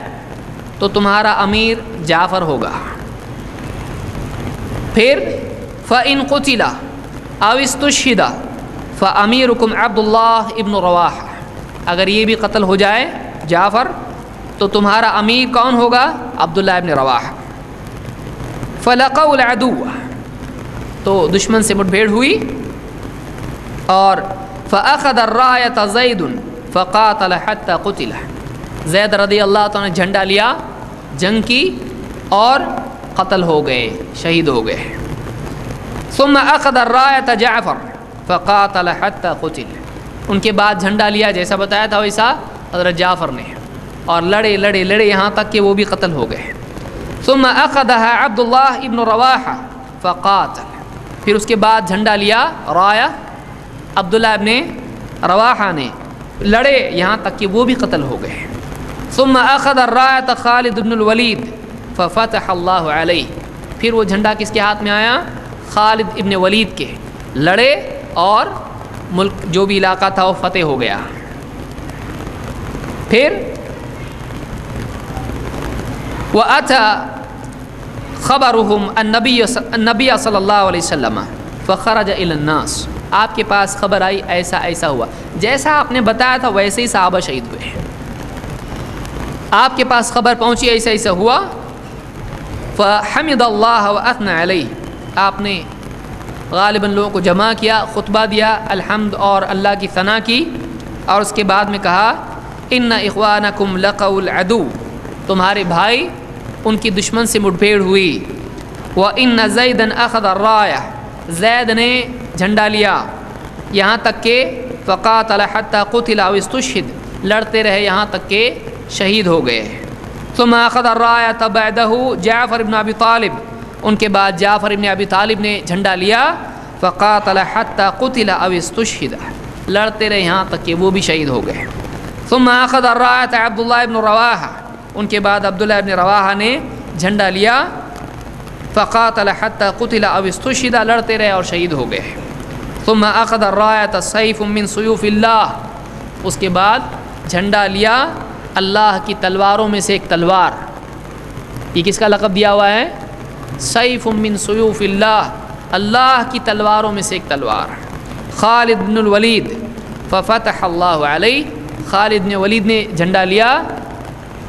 تو تمہارا امیر جعفر ہوگا۔ پھر فَإِن قُتِلَ أَوْ اسْتُشْهِدَ فَأَمِيرُكُمْ عبد اللہ ابن رواحہ، اگر یہ بھی قتل ہو جائے جعفر تو تمہارا امیر کون ہوگا؟ عبداللہ ابن رواحہ۔ فَلَقَوْا الْعَدُوَّ، تو دشمن سے مٹ بھیڑ ہوئی، اور فَأَخَذَ الرَّايَةَ زَيْدٌ فَقَاتَلَ حَتَّى قُتِلَ، زید رضی اللہ تعالیٰ نے جھنڈا لیا، جنگ کی اور قتل ہو گئے، شہید ہو گئے۔ ثُمَّ أَخَذَ الرَّايَةَ جعفر فَقَاتَلَ حَتَّى قُتِلَ، ان کے بعد جھنڈا لیا جیسا بتایا تھا ویسا حضرت جعفر نے، اور لڑے لڑے لڑے یہاں تک کہ وہ بھی قتل ہو گئے۔ ثُمَّ أَخَذَهَا عبد اللہ ابن رواحہ فَقَاتَلَ، پھر اس کے بعد جھنڈا لیا رایا عبداللہ ابن رواحہ نے، لڑے یہاں تک کہ وہ بھی قتل ہو گئے۔ ثم اخذ الراية خالد بن الولید ففتح اللہ علیہ، پھر وہ جھنڈا کس کے ہاتھ میں آیا؟ خالد ابن ولید کے، لڑے اور ملک جو بھی علاقہ تھا وہ فتح ہو گیا۔ پھر وَأَتَى خَبَرُهُمْ النبی صلی اللہ علیہ وسلم فخرج إلى الناس، آپ کے پاس خبر آئی ایسا ایسا ہوا، جیسا آپ نے بتایا تھا ویسے ہی صحابہ شہید ہوئے، آپ کے پاس خبر پہنچی ایسا ایسا ہوا۔ فحمد اللہ وأثنى علیہ، آپ نے غالباً لوگوں کو جمع کیا، خطبہ دیا، الحمد اور اللہ کی ثنا کی، اور اس کے بعد میں کہا ان اخوانکم لقوا العدو، تمہارے بھائی ان کی دشمن سے مٹ بھیڑ ہوئی۔ وَإِنَّ زَيْدًا أَخَذَ الرَّايَةَ، زید نے جھنڈا لیا یہاں تک کہ فَقَاتَلَ حَتَّى قُتِلَ أَوْ اسْتُشْهِدَ، لڑتے رہے یہاں تک کہ شہید ہو گئے۔ ثُمَّ أَخَذَ الرَّايَةَ بَعْدَهُ جعفر بن ابی طالب، ان کے بعد جعفر ابن ابی طالب نے جھنڈا لیا، فَقَاتَلَ حَتَّى قُتِلَ أَوْ اسْتُشْهِدَ، لڑتے رہے یہاں تک کہ وہ بھی شہید ہو گئے۔ ثُمَّ أَخَذَ الرَّايَةَ عبد اللہ ابن رواحہ، ان کے بعد عبداللہ ابن رواحہ نے جھنڈا لیا، فقاتل حتی قتل أو استشهد، لڑتے رہے اور شہید ہو گئے۔ ثم اخذ الراية سيف من سيوف اللہ، اس کے بعد جھنڈا لیا اللہ کی تلواروں میں سے ایک تلوار، یہ کس کا لقب دیا ہوا ہے؟ سیف من سیوف اللہ، اللہ کی تلواروں میں سے ایک تلوار۔ خالد بن الولید ففتح اللہ علیہ، خالد بن ولید نے جھنڈا لیا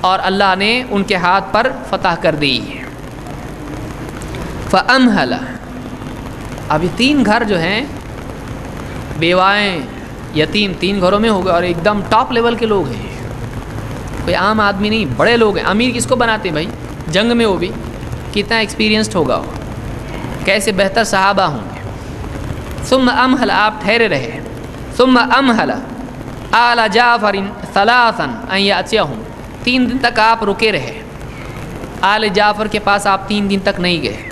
اور اللہ نے ان کے ہاتھ پر فتح کر دی۔ فَأَمْهَلَ، اب یہ 3 گھر جو ہیں، بیوائیں، یتیم 3 گھروں میں ہو گئے، اور ایک دم ٹاپ لیول کے لوگ ہیں، کوئی عام آدمی نہیں، بڑے لوگ ہیں۔ امیر کس کو بناتے ہیں بھائی؟ جنگ میں وہ بھی کتنا ایکسپیرینسڈ ہوگا وہ، کیسے بہتر صحابہ ہوں گے۔ ثم امہل، آپ ٹھہرے رہے۔ ثم امہل آل جعفر ثلاثا ان یاتیہم، 3 دن تک آپ رکے رہے، آل جعفر کے پاس آپ 3 دن تک نہیں گئے۔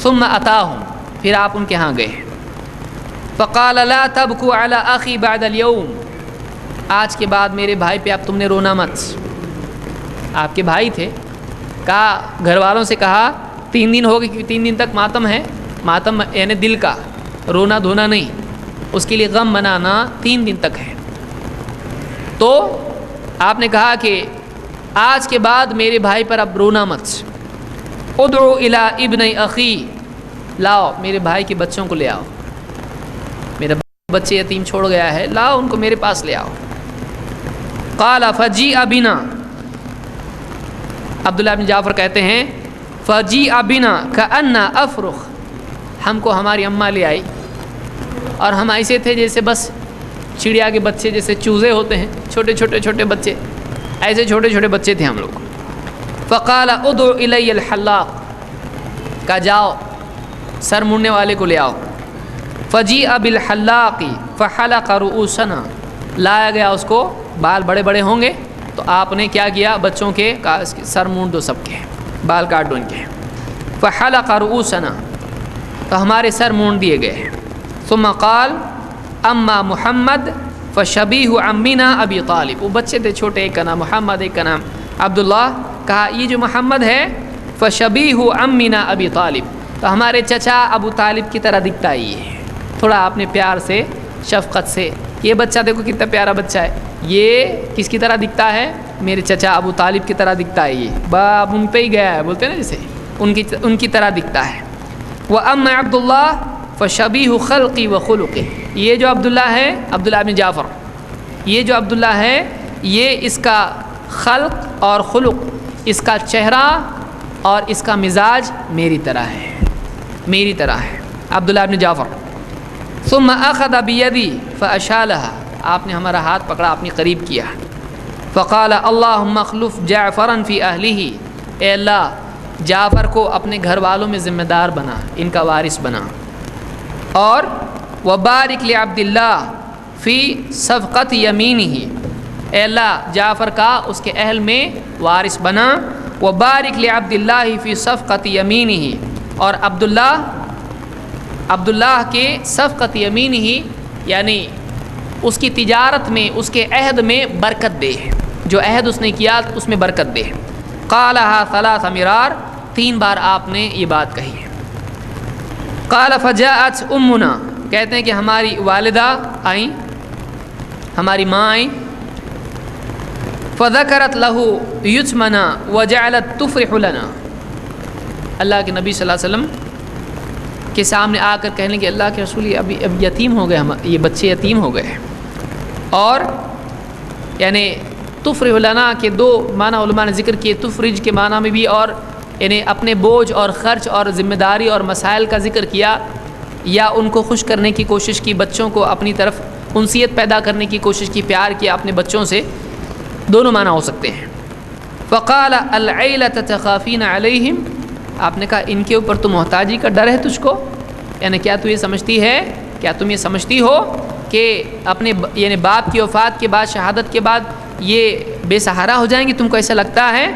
ثم اتاہم، پھر آپ ان کے ہاں گئے۔ فقال لا تبکوا علی اخی بعد اليوم، آج کے بعد میرے بھائی پہ اب تم نے رونا مت۔ آپ کے بھائی تھے، کہا گھر والوں سے کہا 3 دن ہو گئے، کیونکہ 3 دن تک ماتم ہے، ماتم یعنی دل کا، رونا دھونا نہیں، اس کے لیے غم منانا 3 دن تک ہے۔ تو آپ نے کہا کہ آج کے بعد میرے بھائی پر اب رونا مت۔ ادعو الی ابن اخی، لاؤ میرے بھائی کے بچوں کو لے آؤ، میرا بچے یتیم چھوڑ گیا ہے، لاؤ ان کو میرے پاس لے آؤ۔ قال فجیء بنا، عبداللہ بن جعفر کہتے ہیں فجیء بنا کأنا افرخ، ہم کو ہماری اماں لے آئی، اور ہم ایسے تھے جیسے بس چڑیا کے بچے، جیسے چوزے ہوتے ہیں، چھوٹے چھوٹے چھوٹے بچے، ایسے چھوٹے چھوٹے بچے تھے ہم لوگ۔ فقال ادعو الی الحلاق، کہا جاؤ سر مڑنے والے کو لے آؤ۔ فجیء بالحلاق فحلق رؤوسنا، لایا گیا اس کو، بال بڑے بڑے ہوں گے تو آپ نے کیا کیا، بچوں کے سر مونڈ دو، سب کے بال کاٹ دو ان کے۔ فحلق رؤوسنا، تو ہمارے سر مونڈ دیے گئے۔ ثم قال اما محمد فشبیہ عمنا ابی طالب، وہ بچے تھے چھوٹے، ایک کا نام محمد، ایک کا نام عبداللہ، کہا یہ جو محمد ہے فشبیہ عمنا ابی طالب، تو ہمارے چچا ابو طالب کی طرح دکھتا ہے، یہ تھوڑا آپ نے پیار سے شفقت سے، یہ بچہ دیکھو کتنا پیارا بچہ ہے، یہ کس کی طرح دکھتا ہے، میرے چچا ابو طالب کی طرح دکھتا ہے، یہ باپ ان پہ ہی گیا ہے، بولتے ہیں نا جیسے ان کی طرح دکھتا ہے۔ وَأَمَّا عَبْدُ اللَّهِ فَشَبِيهُ خَلْقِي وَخُلُقِي، یہ جو عبداللہ ہے، عبداللہ بن جعفر، یہ جو عبداللہ ہے، یہ اس کا خلق اور خلق، اس کا چہرہ اور اس کا مزاج میری طرح ہے، میری طرح ہے، عبداللہ بن جعفر۔ ثم اخذ بیدی فاشالها، آپ نے ہمارا ہاتھ پکڑا، اپنی قریب کیا۔ فقال اللہم اخلف جعفرا فی اہلہ، اے اللہ جعفر کو اپنے گھر والوں میں ذمہ دار بنا، ان کا وارث بنا۔ اور وبارک لعبداللہ فی صفقت یمینہ، اے اللہ جعفر کا اس کے اہل میں وارث بنا۔ وبارک لعبداللہ فی صفقت یمینہ، اور عبداللہ کے صفقت یمینہ یعنی اس کی تجارت میں، اس کے عہد میں برکت دے، جو عہد اس نے کیا اس میں برکت دے۔ قالها 3 مرار، 3 بار آپ نے یہ بات کہی ہے۔ قال فجاءت امنا، کہتے ہیں کہ ہماری والدہ آئیں، ہماری ماں آئیں، فذکرت له یتمنا وجعلت تفرح لنا، اللہ کے نبی صلی اللہ علیہ وسلم کے سامنے آ کر کہنے کہ اللہ کے رسول اب یتیم ہو گئے، یہ بچے یتیم ہو گئے۔ اور یعنی تفرح لنا کے 2 معنی علماء نے ذکر کیے، تفرج کے معنی میں بھی، اور یعنی اپنے بوجھ اور خرچ اور ذمہ داری اور مسائل کا ذکر کیا، یا ان کو خوش کرنے کی کوشش کی، بچوں کو اپنی طرف انسیت پیدا کرنے کی کوشش کی، پیار کیا اپنے بچوں سے، دونوں معنی ہو سکتے ہیں۔ فقال العیلۃ تخافین علیہم، آپ نے کہا ان کے اوپر تو محتاجی کا ڈر ہے تجھ کو، یعنی کیا تو یہ سمجھتی ہے، کیا تم یہ سمجھتی ہو کہ اپنے یعنی باپ کی وفات کے بعد، شہادت کے بعد یہ بے سہارا ہو جائیں گے، تم کو ایسا لگتا ہے؟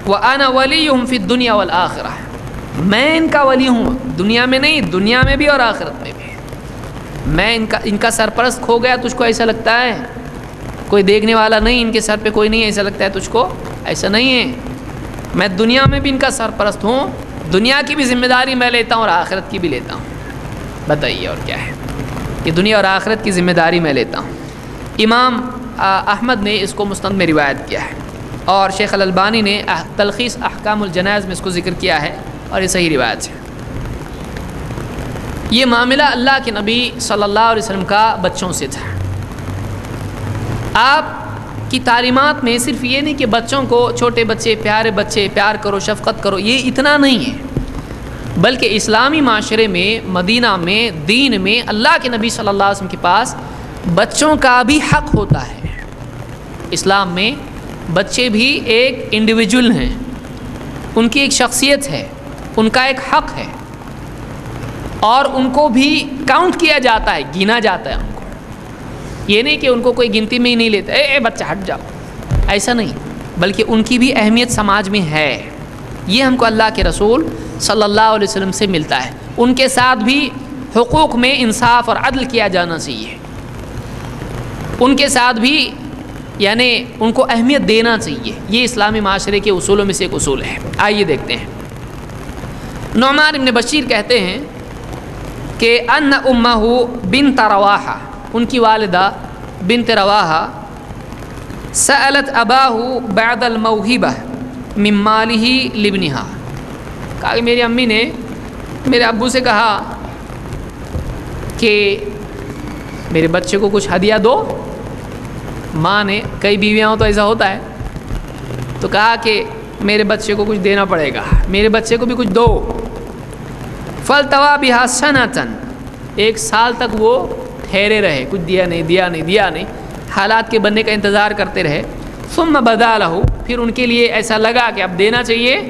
وَأَنَا وَلِيُّهُمْ فِي الدُّنْيَا وَالْآخِرَةِ، میں ان کا ولی ہوں، دنیا میں نہیں، دنیا میں بھی اور آخرت میں بھی، میں ان کا سرپرست کھو گیا، تجھ کو ایسا لگتا ہے؟ کوئی دیکھنے والا نہیں، ان کے سر پہ کوئی نہیں، ایسا لگتا ہے تجھ کو؟ ایسا نہیں ہے، میں دنیا میں بھی ان کا سرپرست ہوں، دنیا کی بھی ذمہ داری میں لیتا ہوں اور آخرت کی بھی لیتا ہوں۔ بتائیے اور کیا ہے، کہ دنیا اور آخرت کی ذمہ داری میں لیتا ہوں۔ امام احمد نے اس کو مسند میں روایت کیا ہے، اور شیخ الالبانی نے تلخیص احکام الجنائز میں اس کو ذکر کیا ہے، اور یہ صحیح روایت ہے۔ یہ معاملہ اللہ کے نبی صلی اللہ علیہ وسلم کا بچوں سے تھا۔ آپ کی تعلیمات میں صرف یہ نہیں کہ بچوں کو، چھوٹے بچے، پیارے بچے، پیار کرو، شفقت کرو، یہ اتنا نہیں ہے، بلکہ اسلامی معاشرے میں، مدینہ میں، دین میں اللہ کے نبی صلی اللہ علیہ وسلم کے پاس بچوں کا بھی حق ہوتا ہے۔ اسلام میں بچے بھی ایک انڈیویجول ہیں، ان کی ایک شخصیت ہے، ان کا ایک حق ہے، اور ان کو بھی کاؤنٹ کیا جاتا ہے، گنا جاتا ہے ان کو۔ یہ نہیں کہ ان کو کوئی گنتی میں ہی نہیں لیتا، اے بچہ ہٹ جاؤ، ایسا نہیں، بلکہ ان کی بھی اہمیت سماج میں ہے۔ یہ ہم کو اللہ کے رسول صلی اللہ علیہ وسلم سے ملتا ہے۔ ان کے ساتھ بھی حقوق میں انصاف اور عدل کیا جانا چاہیے، ان کے ساتھ بھی یعنی ان کو اہمیت دینا چاہیے۔ یہ اسلامی معاشرے کے اصولوں میں سے ایک اصول ہے۔ آئیے دیکھتے ہیں۔ نعمان بن بشیر کہتے ہیں کہ ان امہ بنت رواحہ، ان کی والدہ بنت رواحہ، سألت اباہ بعد الموہبہ من مالہ لابنہا، کہا کہ میری امی نے میرے ابو سے کہا کہ میرے بچے کو کچھ ہدیہ دو۔ ماں نے، کئی بیویاں ہوں تو ایسا ہوتا ہے، تو کہا کہ میرے بچے کو کچھ دینا پڑے گا، میرے بچے کو بھی کچھ دو۔ فالتوا بہا سنۃ، ایک سال تک وہ ٹھہرے رہے، کچھ دیا نہیں، حالات کے بننے کا انتظار کرتے رہے۔ ثم بدا لہ، پھر ان کے لیے ایسا لگا کہ اب دینا چاہیے۔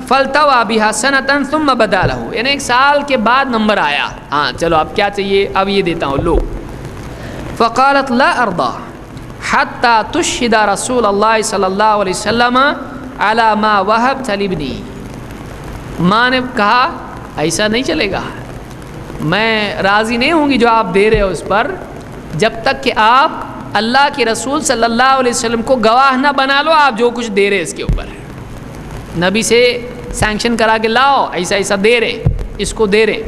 فالتوا بہا سنۃ ثم بدا لہ، یعنی ایک سال کے بعد نمبر آیا، ہاں چلو اب کیا چاہیے، اب یہ دیتا ہوں، لو۔ فقالت لا ارضى حتى تشهد رسول الله صلی اللہ علیہ وسلم على ما وهبت لابني، ماں نے کہا ایسا نہیں چلے گا، میں راضی نہیں ہوں گی جو آپ دے رہے ہو اس پر، جب تک کہ آپ اللہ کے رسول صلی اللہ علیہ وسلم کو گواہ نہ بنا لو آپ جو کچھ دے رہے اس کے اوپر، نبی سے سینکشن کرا کے لاؤ ایسا ایسا دے رہے، اس کو دے رہے۔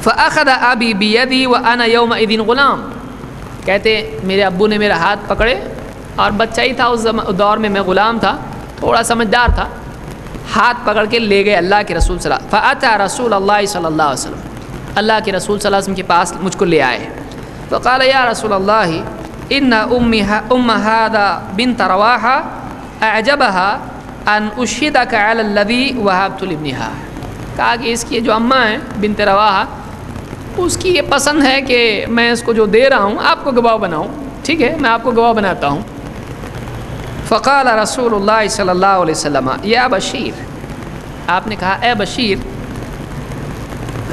فأخذ أبي بيدي وأنا يومئذ غلام، کہتے میرے ابو نے میرا ہاتھ پکڑے، اور بچہ ہی تھا اس دور میں غلام تھا، تھوڑا سمجھدار تھا، ہاتھ پکڑ کے لے گئے اللہ کے رسول صلی اللہ علیہ وسلم۔ فأتى رسول اللہ صلی اللہ علیہ وسلم، اللہ کے رسول صلی اللہ علیہ وسلم کے پاس مجھ کو لے آئے۔ فقال یا رسول اللہ ان ام هذا بنت رواحہ اعجبها ان اشهدك على الذي وهبت لابنها، کہا کہ اس کی جو اماں ہیں بنت رواحہ، اس کی یہ پسند ہے کہ میں اس کو جو دے رہا ہوں آپ کو گواہ بناؤں، ٹھیک ہے میں آپ کو گواہ بناتا ہوں۔ فقال رسول اللہ صلی اللہ علیہ وسلم یا بشیر، آپ نے کہا اے بشیر،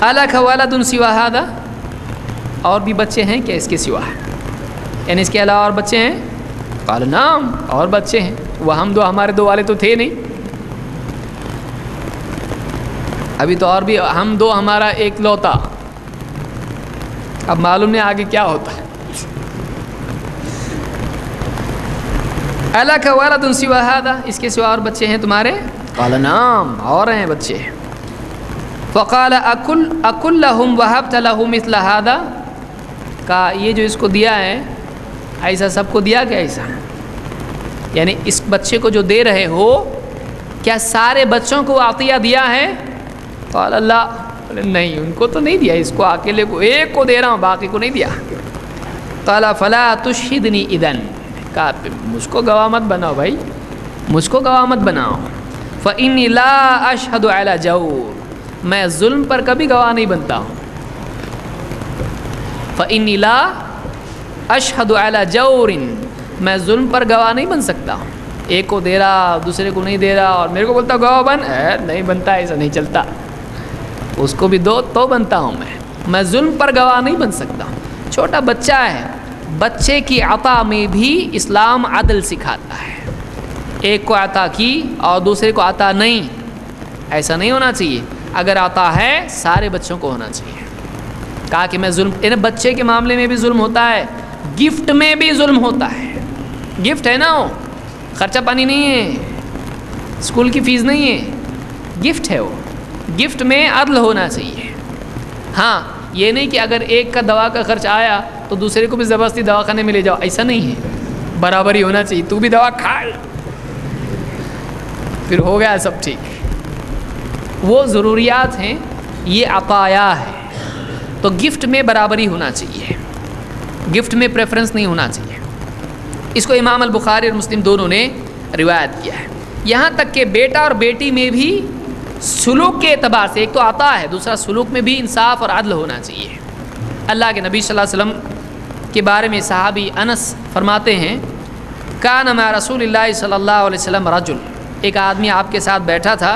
الک ولد سوا ھذا، اور بھی بچے ہیں کیا اس کے سوا، یعنی اس کے علاوہ اور بچے ہیں؟ قال نعم، اور بچے ہیں، وہ ہم دو، ہمارے دو والے تو تھے نہیں، ابھی تو اور بھی ہم دو، ہمارا ایک لوتا، اب معلوم نہیں آگے کیا ہوتا ہے۔ الک ولد سوا ھذا، اس کے سوا اور بچے ہیں تمہارے؟ قال نعم، اور ہیں بچے۔ فقال اکل لہم وہبت لہ مثل ھذا، کہا یہ جو اس کو دیا ہے ایسا سب کو دیا کیا ایسا، یعنی اس بچے کو جو دے رہے ہو کیا سارے بچوں کو عطیہ دیا ہے؟ قال اللہ، نہیں ان کو تو نہیں دیا، اس کو اکیلے کو، ایک کو دے رہا ہوں باقی کو نہیں دیا۔ قال فلا تشہدنی اذن، کہا مجھ کو گواہ مت بناؤ بھائی، مجھ کو گواہ مت بناؤ۔ فانی لا اشہد علی جور، میں ظلم پر کبھی گواہ نہیں بنتا ہوں۔ فانی لا اشہد علی جور، میں ظلم پر گواہ نہیں بن سکتا ہوں، ایک کو دے رہا دوسرے کو نہیں دے رہا اور میرے کو بولتا گواہ بن، نہیں بنتا، ایسا نہیں چلتا، اس کو بھی دو تو بنتا ہوں میں ظلم پر گواہ نہیں بن سکتا ہوں۔ چھوٹا بچہ ہے، بچے کی عطا میں بھی اسلام عدل سکھاتا ہے، ایک کو عطا کی اور دوسرے کو عطا نہیں، ایسا نہیں ہونا چاہیے، اگر عطا ہے سارے بچوں کو ہونا چاہیے۔ کہا کہ میں ظلم، یعنی بچے کے معاملے میں بھی ظلم ہوتا ہے، گفٹ میں بھی ظلم ہوتا ہے، گفٹ ہے نا، وہ خرچہ پانی نہیں ہے، اسکول کی فیس نہیں ہے، گفٹ ہے، وہ گفٹ میں عدل ہونا چاہیے۔ ہاں یہ نہیں کہ اگر ایک کا دوا کا خرچ آیا تو دوسرے کو بھی زبردستی دواخانے میں لے جاؤ، ایسا نہیں ہے، برابری ہونا چاہیے، تو بھی دوا کھا پھر ہو گیا سب ٹھیک، وہ ضروریات ہیں، یہ عطایا ہے، تو گفٹ میں برابری ہونا چاہیے۔ گفٹ میں پریفرنس نہیں ہونا چاہیے. اس کو امام البخاری اور مسلم دونوں نے روایت کیا ہے. یہاں تک کہ بیٹا اور بیٹی میں بھی سلوک کے اعتبار سے، ایک تو عطا ہے، دوسرا سلوک میں بھی انصاف اور عدل ہونا چاہیے. اللہ کے نبی صلی اللہ علیہ وسلم کے بارے میں صحابی انس فرماتے ہیں کان مع رسول اللہ صلی اللہ علیہ وسلم رجل، ایک آدمی آپ کے ساتھ بیٹھا تھا،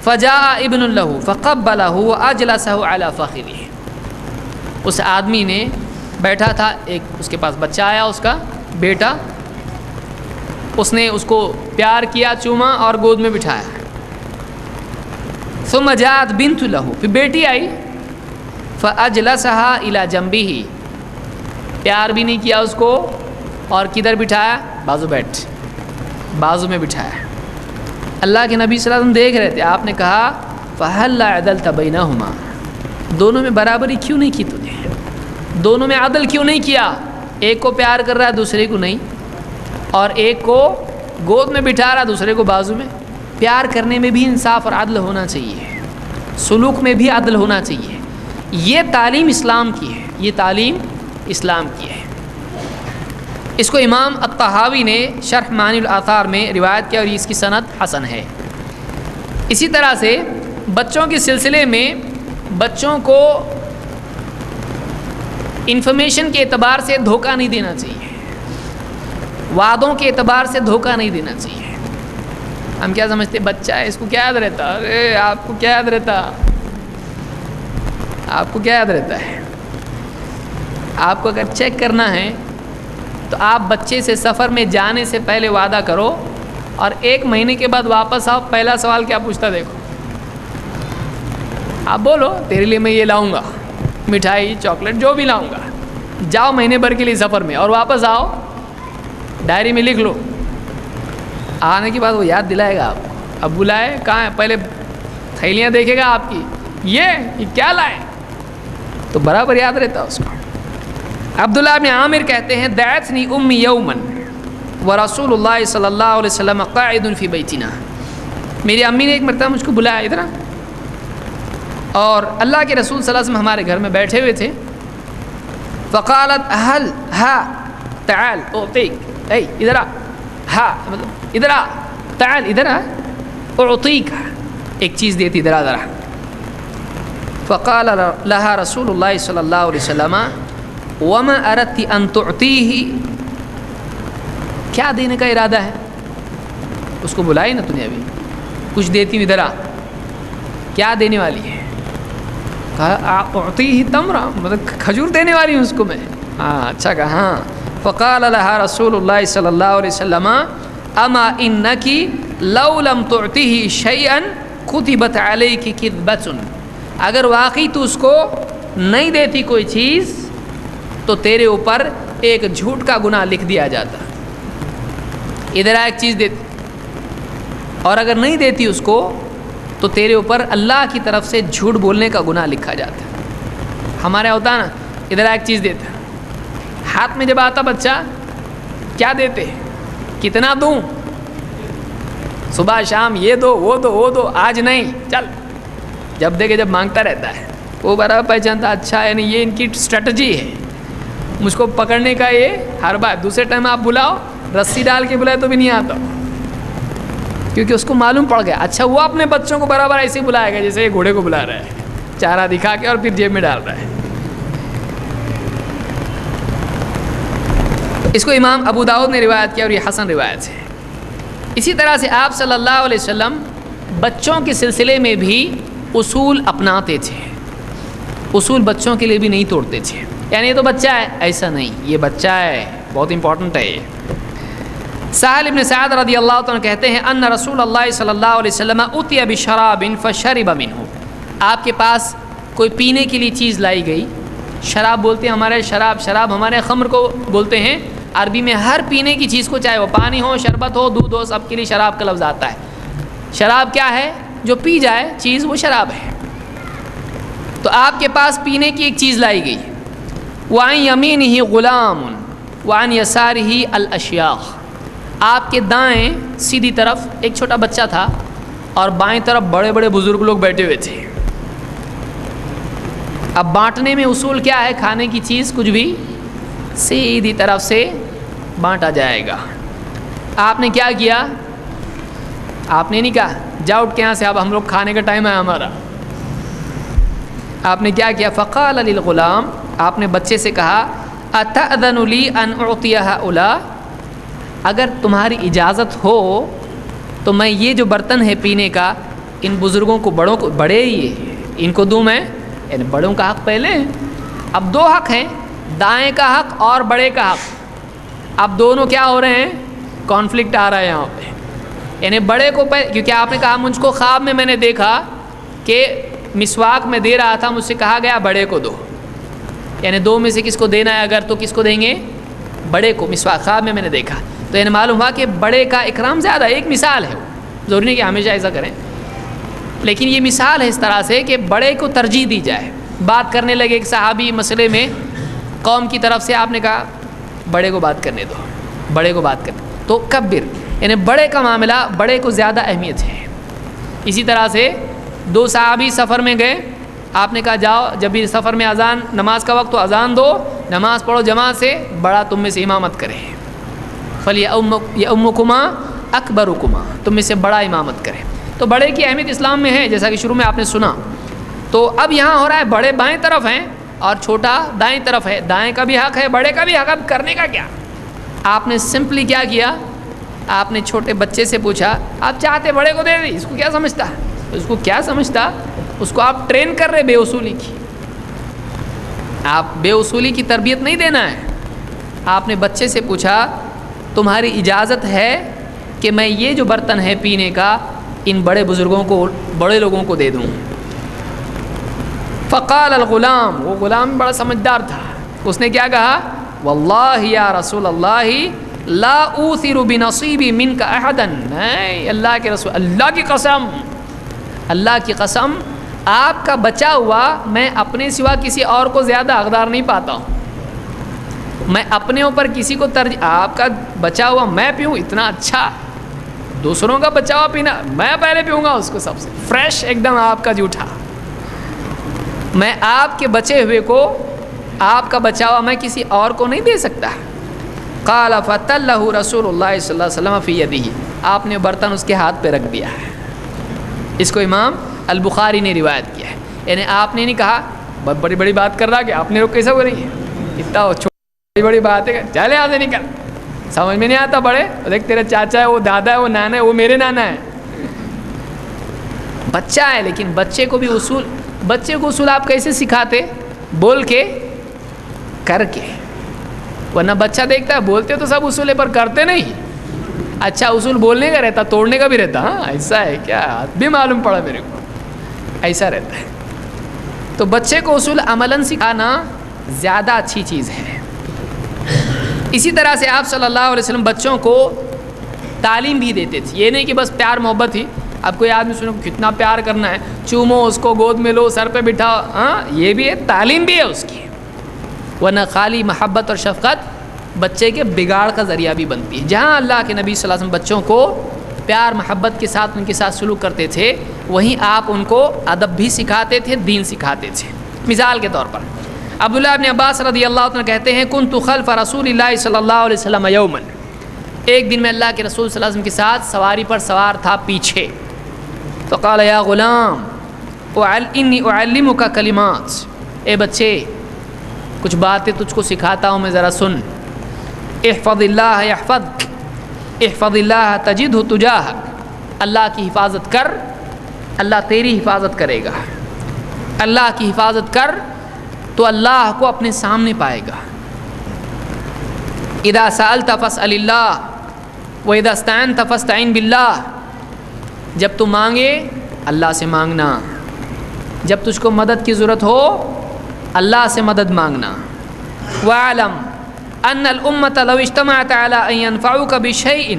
فجاء ابن له فقبله واجلسه على فخذه، اس آدمی نے بیٹھا تھا، ایک اس کے پاس بچہ آیا، اس کا بیٹا، اس نے اس کو پیار کیا، چوما اور گود میں بٹھایا. ثم جاءت بنت له، پھر بیٹی آئی، فاجلسها الى جنبه، پیار بھی نہیں کیا اس کو اور کدھر بٹھایا؟ بازو میں بٹھایا. اللہ کے نبی صلی اللہ علیہ وسلم دیکھ رہے تھے. آپ نے کہا فَهَلَّ عَدَلْتَ بَيْنَهُمَا، دونوں میں برابری کیوں نہیں کی تو نے؟ دونوں میں عدل کیوں نہیں کیا؟ ایک کو پیار کر رہا ہے دوسرے کو نہیں، اور ایک کو گود میں بٹھا رہا ہے دوسرے کو بازو میں. پیار کرنے میں بھی انصاف اور عدل ہونا چاہیے، سلوک میں بھی عدل ہونا چاہیے. یہ تعلیم اسلام کی ہے، یہ تعلیم اسلام کی ہے. اس کو امام الطحاوی نے شرح معانی الآثار میں روایت کیا اور اس کی سند حسن ہے. اسی طرح سے بچوں کے سلسلے میں بچوں کو انفارمیشن کے اعتبار سے دھوکہ نہیں دینا چاہیے، وعدوں کے اعتبار سے دھوکہ نہیں دینا چاہیے. ہم کیا سمجھتے بچہ ہے، اس کو کیا یاد رہتا؟ ارے آپ کو کیا یاد رہتا؟ آپ کو کیا یاد رہتا ہے؟ آپ کو اگر چیک کرنا ہے تو آپ بچے سے سفر میں جانے سے پہلے وعدہ کرو اور 1 مہینے کے بعد واپس آؤ، پہلا سوال کیا پوچھتا دیکھو. آپ بولو تیرے لیے میں یہ لاؤں گا، مٹھائی چاکلیٹ جو بھی لاؤں گا. جاؤ مہینے بھر کے لیے سفر میں اور واپس آؤ، ڈائری میں لکھ لو. آنے کے بعد وہ یاد دلائے گا آپ کو. اب بلائے کہاں ہے، پہلے تھیلیاں دیکھے گا آپ کی، یہ کیا لائے، تو برابر یاد رہتا اس کو. عبداللہ بن عامر کہتے ہیں دعتنی امی یوما ورسول اللہ صلی اللہ علیہ وسلم قاعد فی بیتنا، میری امی نے ایک مرتبہ مجھ کو بلایا ادھر، اور اللہ کے رسول صلی اللہ علیہ وسلم ہمارے گھر میں بیٹھے ہوئے تھے. فقالت هل ها تعال اعطيك، اے ادھر آ، ہا مطلب ادھر آ، تعال ادھر آ، اعطيك، ایک چیز دیتی ادھر آ ذرا. فقال لها رسول اللہ صلی اللہ علیہ وسلم وما اردت ان تعطيه، کیا دینے کا ارادہ ہے؟ اس کو بلائی نا تو نے، ابھی کچھ دیتی ہوں ادھر آ، کیا دینے والی ہے؟ کہا اعطيه تمرا، مطلب کھجور دینے والی ہوں اس کو میں. ہاں اچھا کہا. ہاں. فقال لها رسول اللہ صلی اللہ علیہ وسلم اما انك لو لم تعطيه شيئا كتبت عليك كذبة، اگر واقعی تو اس کو نہیں دیتی کوئی چیز تو تیرے اوپر ایک جھوٹ کا گناہ لکھ دیا جاتا. ادھر ایک چیز دیتی اور اگر نہیں دیتی اس کو تو تیرے اوپر اللہ کی طرف سے جھوٹ بولنے کا گناہ لکھا جاتا. ہمارے ہوتا نا، ادھر ایک چیز دیتا، ہاتھ میں جب آتا بچہ کیا دیتے، کتنا دوں، صبح شام یہ دو وہ دو وہ دو، آج نہیں چل، جب دیکھے جب مانگتا رہتا ہے. وہ برابر پہچانتا اچھا یعنی یہ ان کی اسٹریٹجی ہے مجھ کو پکڑنے کا. یہ ہر بار دوسرے ٹائم آپ بلاؤ، رسی ڈال کے بلائے تو بھی نہیں آتا، کیونکہ اس کو معلوم پڑ گیا. اچھا وہ اپنے بچوں کو برابر ایسے ہی بلائے گا جیسے یہ گھوڑے کو بلا رہا ہے، چارہ دکھا کے اور پھر جیب میں ڈال رہا ہے. اس کو امام ابو داؤد نے روایت کیا اور یہ حسن روایت ہے. اسی طرح سے آپ صلی اللہ علیہ وسلم بچوں کے سلسلے میں بھی اصول اپناتے تھے. اصول بچوں کے لیے بھی نہیں توڑتے تھے، یعنی یہ تو بچہ ہے، ایسا نہیں، یہ بچہ ہے، بہت امپورٹنٹ ہے یہ. سہل بن سعد رضی اللہ عنہ کہتے ہیں ان رسول اللہ صلی اللہ علیہ وسلم اتی بشراب فشرب منه، آپ کے پاس کوئی پینے کے لیے چیز لائی گئی. شراب بولتے ہیں ہمارے، شراب ہمارے خمر کو بولتے ہیں. عربی میں ہر پینے کی چیز کو، چاہے وہ پانی ہو، شربت ہو، دودھ ہو، سب کے لیے شراب کا لفظ آتا ہے. شراب کیا ہے؟ جو پی جائے چیز وہ شراب ہے. تو آپ کے پاس پینے کی ایک چیز لائی گئی. وعن یمینہ غلام وعن یسارہ الاشیاخ، آپ کے دائیں سیدھی طرف ایک چھوٹا بچہ تھا اور بائیں طرف بڑے بڑے بزرگ لوگ بیٹھے ہوئے تھے. اب بانٹنے میں اصول کیا ہے؟ کھانے کی چیز کچھ بھی سیدھی طرف سے بانٹا جائے گا۔ آپ نے کیا کیا؟ آپ نے نہیں کہا جا اٹھ کے یہاں سے، اب ہم لوگ کھانے کا ٹائم ہے ہمارا۔ آپ نے کیا کیا؟ فقال للغلام، آپ نے بچے سے کہا اتأذن لی ان اعطی ہؤلاء، اگر تمہاری اجازت ہو تو میں یہ جو برتن ہے پینے کا ان بزرگوں کو، بڑوں کو، بڑے ہی ان کو دوں میں؟ یعنی بڑوں کا حق پہلے ہے، اب دو حق ہیں، دائیں کا حق اور بڑے کا حق۔ اب دونوں کیا ہو رہے ہیں؟ کانفلکٹ آ رہا ہے یہاں پہ۔ یعنی بڑے کو کیونکہ آپ نے کہا مجھ کو خواب میں نے دیکھا کہ مسواک میں دے رہا تھا، مجھ سے کہا گیا بڑے کو دو، یعنی دو میں سے کس کو دینا ہے؟ اگر تو کس کو دیں گے؟ بڑے کو۔ مسواک خواب میں نے دیکھا، تو یعنی معلوم ہوا کہ بڑے کا اکرام زیادہ ہے۔ ایک مثال ہے، ضروری نہیں کہ ہمیشہ ایسا کریں، لیکن یہ مثال ہے اس طرح سے کہ بڑے کو ترجیح دی جائے۔ بات کرنے لگے ایک صحابی مسئلے میں، قوم کی طرف سے، آپ نے کہا بڑے کو بات کرنے دو، بڑے کو بات کرنے تو کبر، یعنی بڑے کا معاملہ، بڑے کو زیادہ اہمیت ہے۔ اسی طرح سے دو صحابی سفر میں گئے، آپ نے کہا جاؤ جب بھی سفر میں اذان، نماز کا وقت تو اذان دو، نماز پڑھو جماعت سے، بڑا تم میں سے امامت کرے، فَلْيَأُمُّكُمَا أَكْبَرُكُمَا، تم میں سے بڑا امامت کرے۔ تو بڑے کی اہمیت اسلام میں ہے، جیسا کہ شروع میں آپ نے سنا۔ تو اب یہاں ہو رہا ہے بڑے بائیں طرف ہیں اور چھوٹا دائیں طرف ہے، دائیں کا بھی حق ہے، بڑے کا بھی حق۔ اب کرنے کا کیا؟ آپ نے سمپلی کیا کیا؟ آپ نے چھوٹے بچے سے پوچھا آپ چاہتے بڑے کو دے دیں، اس کو کیا سمجھتا؟ اس کو کیا سمجھتا؟ اس کو آپ ٹرین کر رہے بے اصولی کی۔ آپ بے اصولی کی تربیت نہیں دینا ہے۔ آپ نے بچے سے پوچھا تمہاری اجازت ہے کہ میں یہ جو برتن ہے پینے کا ان بڑے بزرگوں کو، بڑے لوگوں کو دے دوں؟ فقال الغلام، وہ غلام بڑا سمجھدار تھا، اس نے کیا کہا؟ واللہ یا رسول اللہ لا اوثر بنصیبی منک احدا، نہیں اللہ کے رسول، اللہ کی قسم، اللہ کی قسم، آپ کا بچا ہوا میں اپنے سوا کسی اور کو زیادہ حقدار نہیں پاتا ہوں۔ میں اپنے اوپر کسی کو ترجیح، آپ کا بچا ہوا میں پیوں اتنا اچھا، دوسروں کا بچا ہوا پینا میں پہلے پیوں گا اس کو، سب سے فریش ایک دم آپ کا جھوٹا، میں آپ کے بچے ہوئے کو، آپ کا بچا ہوا میں کسی اور کو نہیں دے سکتا۔ قال فتلہ رسول اللہ صلی اللہ علیہ وسلم فی یدہ، آپ نے برتن اس کے ہاتھ پہ رکھ دیا ہے۔ اس کو امام البخاری نے روایت کیا ہے، یعنی آپ نے نہیں کہا بہت بڑی بڑی بات کر رہا کہ آپ نے روک کیسے ہو رہی ہے، اتنا چھوٹی بڑی بات ہے، چلے یہاں سے نکل، سمجھ میں نہیں آتا بڑے، دیکھ تیرا چاچا ہے، وہ دادا ہے، وہ نانا ہے، وہ میرے نانا ہے، بچہ ہے، لیکن بچے کو بھی اصول، بچے کو اصول آپ کیسے سکھاتے؟ بول کے، کر کے، ورنہ بچہ دیکھتا ہے بولتے تو سب اصول ہے پر کرتے نہیں۔ اچھا اصول بولنے کا رہتا، توڑنے کا بھی رہتا، ہاں ایسا ہے کیا، بھی معلوم پڑا میرے کو، ایسا رہتا ہے۔ تو بچے کو اصول عملاً سکھانا زیادہ اچھی چیز ہے۔ اسی طرح سے آپ صلی اللہ علیہ وسلم بچوں کو تعلیم بھی دیتے تھے، یہ نہیں کہ بس پیار محبت ہی، اب کوئی آدمی سنو کتنا پیار کرنا ہے، چومو اس کو، گود میں لو، سر پہ بٹھاؤ، ہاں یہ بھی ہے، تعلیم بھی ہے اس کی، ورنہ خالی محبت اور شفقت بچے کے بگاڑ کا ذریعہ بھی بنتی ہے۔ جہاں اللہ کے نبی صلی اللہ علیہ وسلم بچوں کو پیار محبت کے ساتھ ان کے ساتھ سلوک کرتے تھے، وہیں آپ ان کو ادب بھی سکھاتے تھے، دین سکھاتے تھے۔ مثال کے طور پر عبداللہ ابن عباس رضی اللہ عنہ کہتے ہیں کنت خلف رسول اللہ صلی اللہ علیہ وسلم یوما، ایک دن میں اللہ کے رسول صلی اللہ علیہ وسلم کے ساتھ سواری پر سوار تھا پیچھے، فقال یا غلام انی اعلمک کلمات، اے بچے کچھ باتیں تجھ کو سکھاتا ہوں میں، ذرا سن، احفظ اللہ یحفظک، احفظ اللہ تجدہ تجاہک، اللہ کی حفاظت کر اللہ تیری حفاظت کرے گا، اللہ کی حفاظت کر تو اللہ کو اپنے سامنے پائے گا۔ اذا سألت فاسأل اللہ واذا استعنت فاستعن باللہ، جب تو مانگے اللہ سے مانگنا، جب تجھ کو مدد کی ضرورت ہو اللہ سے مدد مانگنا۔ وَاعْلَمْ أَنَّ الْأُمَّةَ لَوْ اجْتَمَعَتْ عَلَىٰ أَن يَنْفَعُوكَ بِشَيْءٍ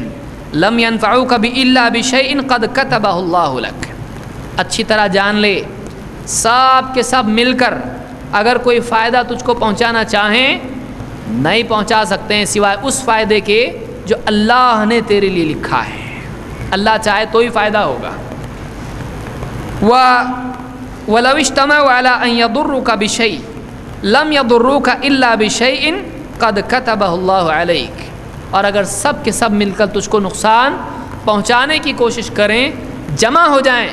لَمْ يَنْفَعُوكَ بِإِلَّا بِشَيْءٍ قَدْ كَتَبَهُ اللَّهُ لَكَ، اچھی طرح جان لے سب کے سب مل کر اگر کوئی فائدہ تجھ کو پہنچانا چاہیں نہیں پہنچا سکتے ہیں سوائے اس فائدے کے جو اللہ نے تیرے لیے لکھا ہے، اللہ چاہے تو ہی فائدہ ہوگا۔ وَلَوْ اجْتَمَعُوا عَلَىٰ أَن يَضُرُّوكَ بِشَيْءٍ لَمْ يَضُرُّوكَ إِلَّا بِشَيْءٍ قد کتبہ اللہ علیک، اور اگر سب کے سب مل کر تجھ کو نقصان پہنچانے کی کوشش کریں، جمع ہو جائیں،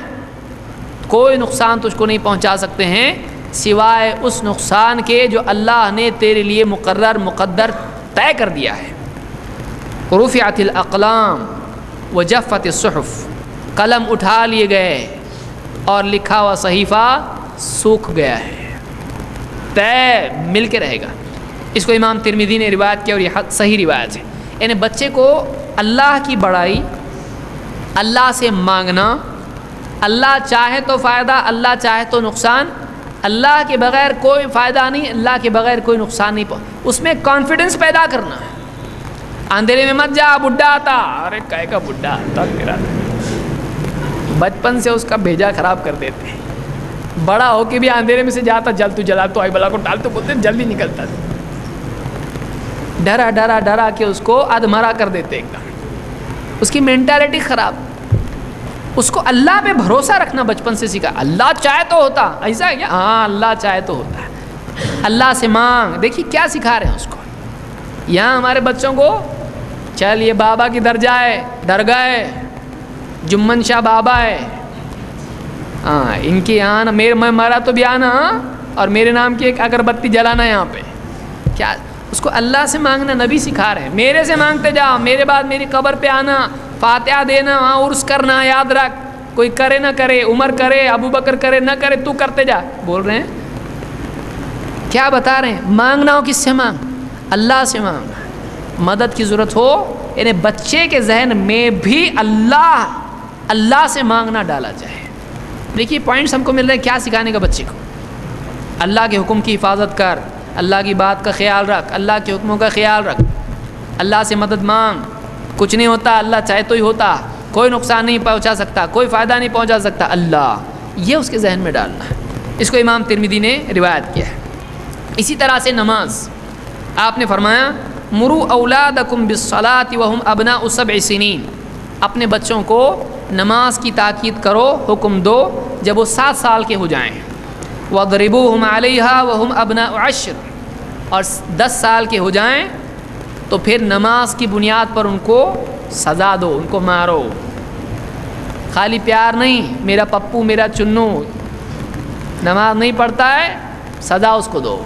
کوئی نقصان تجھ کو نہیں پہنچا سکتے ہیں سوائے اس نقصان کے جو اللہ نے تیرے لیے مقدر طے کر دیا ہے۔ رفعت الاقلام وجفت الصحف، قلم اٹھا لیے گئے اور لکھا ہوا صحیفہ سوکھ گیا ہے، طے مل کے رہے گا۔ اس کو امام ترمذی نے روایت کیا اور یہ صحیح روایت ہے۔ یعنی بچے کو اللہ کی بڑائی، اللہ سے مانگنا، اللہ چاہے تو فائدہ، اللہ چاہے تو نقصان، اللہ کے بغیر کوئی فائدہ نہیں، اللہ کے بغیر کوئی نقصان نہیں، اس میں کانفیڈنس پیدا کرنا ہے۔ اندھیرے میں مت جا، بڈھا آتا، ارے کہے کا بڈھا آتا تیرا، بچپن سے اس کا بھیجا خراب کر دیتے ہیں، بڑا ہو کے بھی اندھیرے میں سے جاتا، جل تو جلا تو آئی بلا کو ڈال تو بولتے جلدی نکلتا، ڈرا ڈرا ڈرا کے اس کو ادمرا کر دیتے ایک دم، اس کی مینٹالٹی خراب۔ اس کو اللہ پہ بھروسہ رکھنا بچپن سے سیکھا، اللہ چاہے تو ہوتا، ایسا ہے کیا؟ ہاں اللہ چاہے تو ہوتا ہے، اللہ سے مانگ۔ دیکھیے کیا سکھا رہے ہیں اس کو یہاں ہمارے بچوں کو، چل یہ بابا کی درگاہ ہے، جمن شاہ بابا ہے، ہاں ان کے یہاں نا میں مرا تو بھی آنا، اور میرے نام کی ایک اگربتی جلانا یہاں پہ، کیا اس کو اللہ سے مانگنا نبی سکھا رہے ہیں، میرے سے مانگتے جاؤ، میرے بعد میری قبر پہ آنا، فاتحہ دینا، وہاں عرس کرنا، یاد رکھ، کوئی کرے نہ کرے، عمر کرے، ابو بکر کرے نہ کرے، تو کرتے جا، بول رہے ہیں کیا بتا رہے ہیں؟ مانگنا ہو کس سے مانگ؟ اللہ سے مانگ، مدد کی ضرورت ہو، یعنی بچے کے ذہن میں بھی اللہ سے مانگنا ڈالا جائے۔ دیکھیے پوائنٹس ہم کو مل رہے ہیں کیا سکھانے کا بچے کو، اللہ کے حکم کی حفاظت کر، اللہ کی بات کا خیال رکھ، اللہ کے حکموں کا خیال رکھ، اللہ سے مدد مانگ، کچھ نہیں ہوتا اللہ چاہے تو ہی ہوتا، کوئی نقصان نہیں پہنچا سکتا، کوئی فائدہ نہیں پہنچا سکتا اللہ، یہ اس کے ذہن میں ڈالنا ہے۔ اس کو امام ترمذی نے روایت کیا ہے۔ اسی طرح سے نماز، آپ نے فرمایا مرو اولادکم بالصلاۃ وہم ابناء 7 سنین، اپنے بچوں کو نماز کی تاکید کرو، حکم دو جب وہ 7 سال کے ہو جائیں، وَاضْرِبُوهُمْ عَلَيْهَا وَهُمْ أَبْنَاءُ 10، اور 10 سال کے ہو جائیں تو پھر نماز کی بنیاد پر ان کو سزا دو، ان کو مارو، خالی پیار نہیں، میرا پپو میرا چنو نماز نہیں پڑھتا ہے سزا اس کو دو،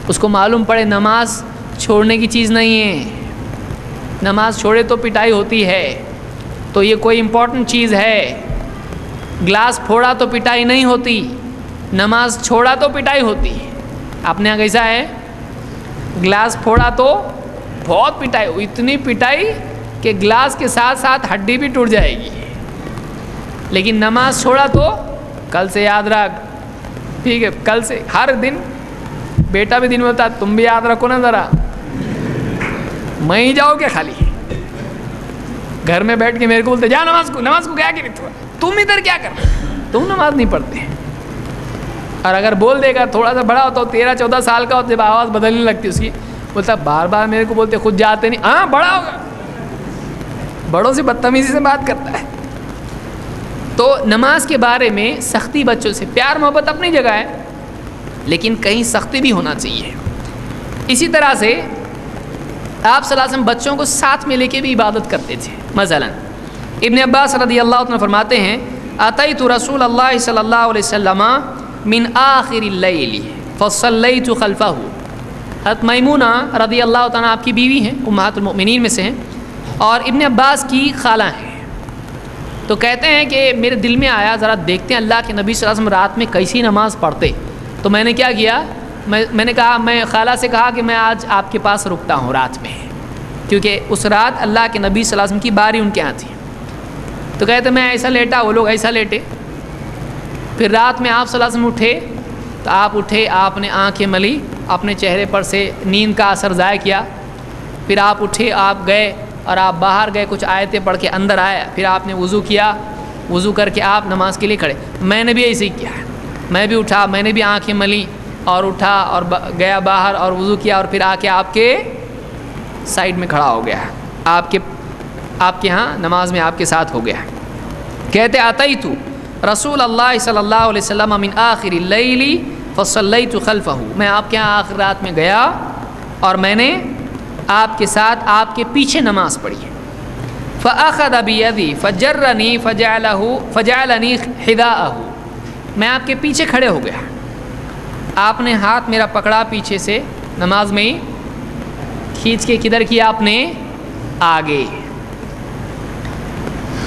اس کو معلوم پڑے نماز چھوڑنے کی چیز نہیں ہے، نماز چھوڑے تو پٹائی ہوتی ہے، تو یہ کوئی امپورٹنٹ چیز ہے، گلاس پھوڑا تو پٹائی نہیں ہوتی، نماز چھوڑا تو پٹائی ہوتی ہے۔ اپنے یہاں کیسا ہے؟ گلاس پھوڑا تو بہت پٹائی، اتنی پٹائی کہ گلاس کے ساتھ ساتھ ہڈی بھی ٹوٹ جائے گی، لیکن نماز چھوڑا تو کل سے یاد رکھ، ٹھیک ہے، کل سے ہر دن، بیٹا بھی دن میں ہوتا تم بھی یاد رکھو نا ذرا، میں ہی جاؤ گے خالی گھر میں بیٹھ کے میرے کو بولتے جا نماز کو کیا کہ تم ادھر کیا کر رہے، تم نماز نہیں پڑھتے۔ اور اگر بول دے گا تھوڑا سا بڑا ہوتا ہو 13-14 سال کا ہوتا، جب آواز بدلنے لگتی اس کی، بولتا بار بار میرے کو بولتے خود جاتے نہیں، ہاں بڑا ہوگا، بڑوں سے بدتمیزی سے بات کرتا ہے۔ تو نماز کے بارے میں سختی بچوں سے، پیار محبت اپنی جگہ ہے لیکن کہیں سختی بھی ہونا چاہیے۔ اسی طرح سے آپ صلی اللہ علیہ وسلم بچوں کو ساتھ میں لے کے بھی عبادت کرتے تھے۔ مثلا ابن عباس رضی اللہ عنہ فرماتے ہیں اتیت رسول اللہ صلی اللہ علیہ وسلم من آخر اللیل فصلیت خلفہ، حضرت میمونہ رضی اللہ تعالیٰ آپ کی بیوی ہیں، امہات المؤمنین میں سے ہیں، اور ابن عباس کی خالہ ہیں، تو کہتے ہیں کہ میرے دل میں آیا ذرا دیکھتے ہیں اللہ کے نبی صلی اللہ علیہ وسلم رات میں کیسی نماز پڑھتے، تو میں نے کیا کیا، میں نے کہا، میں خالہ سے کہا کہ میں آج آپ کے پاس رکتا ہوں رات میں، کیونکہ اس رات اللہ کے نبی صلی اللہ علیہ وسلم کی باری ان کے یہاں تھی، تو کہتے میں ایسا لیٹا، وہ لوگ ایسا لیٹے، پھر رات میں آپ صلی اللہ علیہ وسلم اٹھے، تو آپ اٹھے، آپ نے آنکھیں ملی، اپنے چہرے پر سے نیند کا اثر ضائع کیا، پھر آپ اٹھے، آپ گئے اور آپ باہر گئے، کچھ آیتیں پڑھ کے اندر آئے، پھر آپ نے وضو کیا، وضو کر کے آپ نماز کے لیے کھڑے، میں نے بھی ایسے ہی کیا، میں بھی اٹھا، میں نے بھی آنکھیں ملی اور اٹھا اور گیا باہر اور وضو کیا، اور پھر آ کے آپ کے سائڈ میں کھڑا ہو گیا، آپ کے ہاں نماز میں آپ کے ساتھ ہو گیا۔ کہتے اتیت رسول اللہ صلی اللہ علیہ وسلم من آخر اللیل فصلیت خلفہ، میں آپ کے ہاں آخر رات میں گیا اور میں نے آپ کے ساتھ آپ کے پیچھے نماز پڑھی ہے۔ فَأَخَذَ بِيَدِي فَجَرَّنِي فَجَعَلَنِي حِذَاءَهُ، میں آپ کے پیچھے کھڑے ہو گیا، آپ نے ہاتھ میرا پکڑا پیچھے سے نماز میں ہی کھینچ کے کدھر کیا آپ نے؟ آگے۔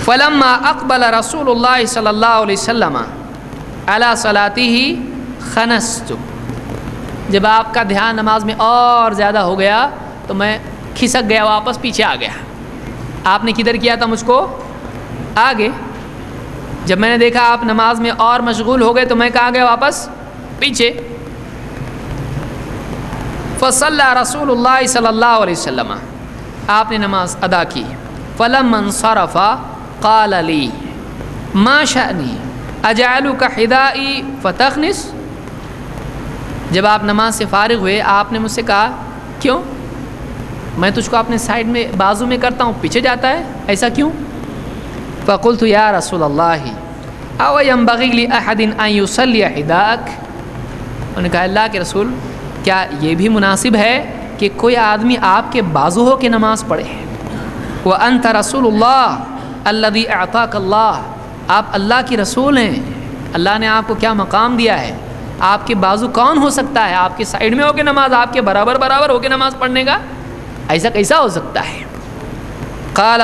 فَلَمَّا أَقْبَلَ رَسُولُ اللَّهِ صلی اللہ علیہ وسلم عَلَى صَلَاتِهِ خَنَسْتُ، جب آپ کا دھیان نماز میں اور زیادہ ہو گیا تو میں کھسک گیا، واپس پیچھے آ گیا۔ آپ نے کدھر کیا تھا مجھ کو؟ آگے۔ جب میں نے دیکھا آپ نماز میں اور مشغول ہو گئے تو میں کہاں گیا؟ واپس پیچھے۔ فصلی رسول اللہ صلی اللہ علیہ وسلم، آپ نے نماز ادا کی۔ فلما انصرف قال لی ما شأنی اجعلک حذائی فتخنس، جب آپ نماز سے فارغ ہوئے آپ نے مجھ سے کہا کیوں؟ میں تجھ کو اپنے سائڈ میں بازو میں کرتا ہوں، پیچھے جاتا ہے، ایسا کیوں؟ فقلت یا رسول اللہ او ينبغي لأحد ان يصلي حذاءک، انہوں نے کہا اللہ کے رسول کیا یہ بھی مناسب ہے کہ کوئی آدمی آپ کے بازو ہو کے نماز پڑھے؟ وانت رسول اللہ الذي اعطاک اللہ، آپ اللہ کی رسول ہیں، اللہ نے آپ کو کیا مقام دیا ہے، آپ کے بازو کون ہو سکتا ہے آپ کے سائڈ میں ہو کے نماز، آپ کے برابر ہو کے نماز پڑھنے کا؟ ایسا کیسا ہو سکتا ہے؟ قال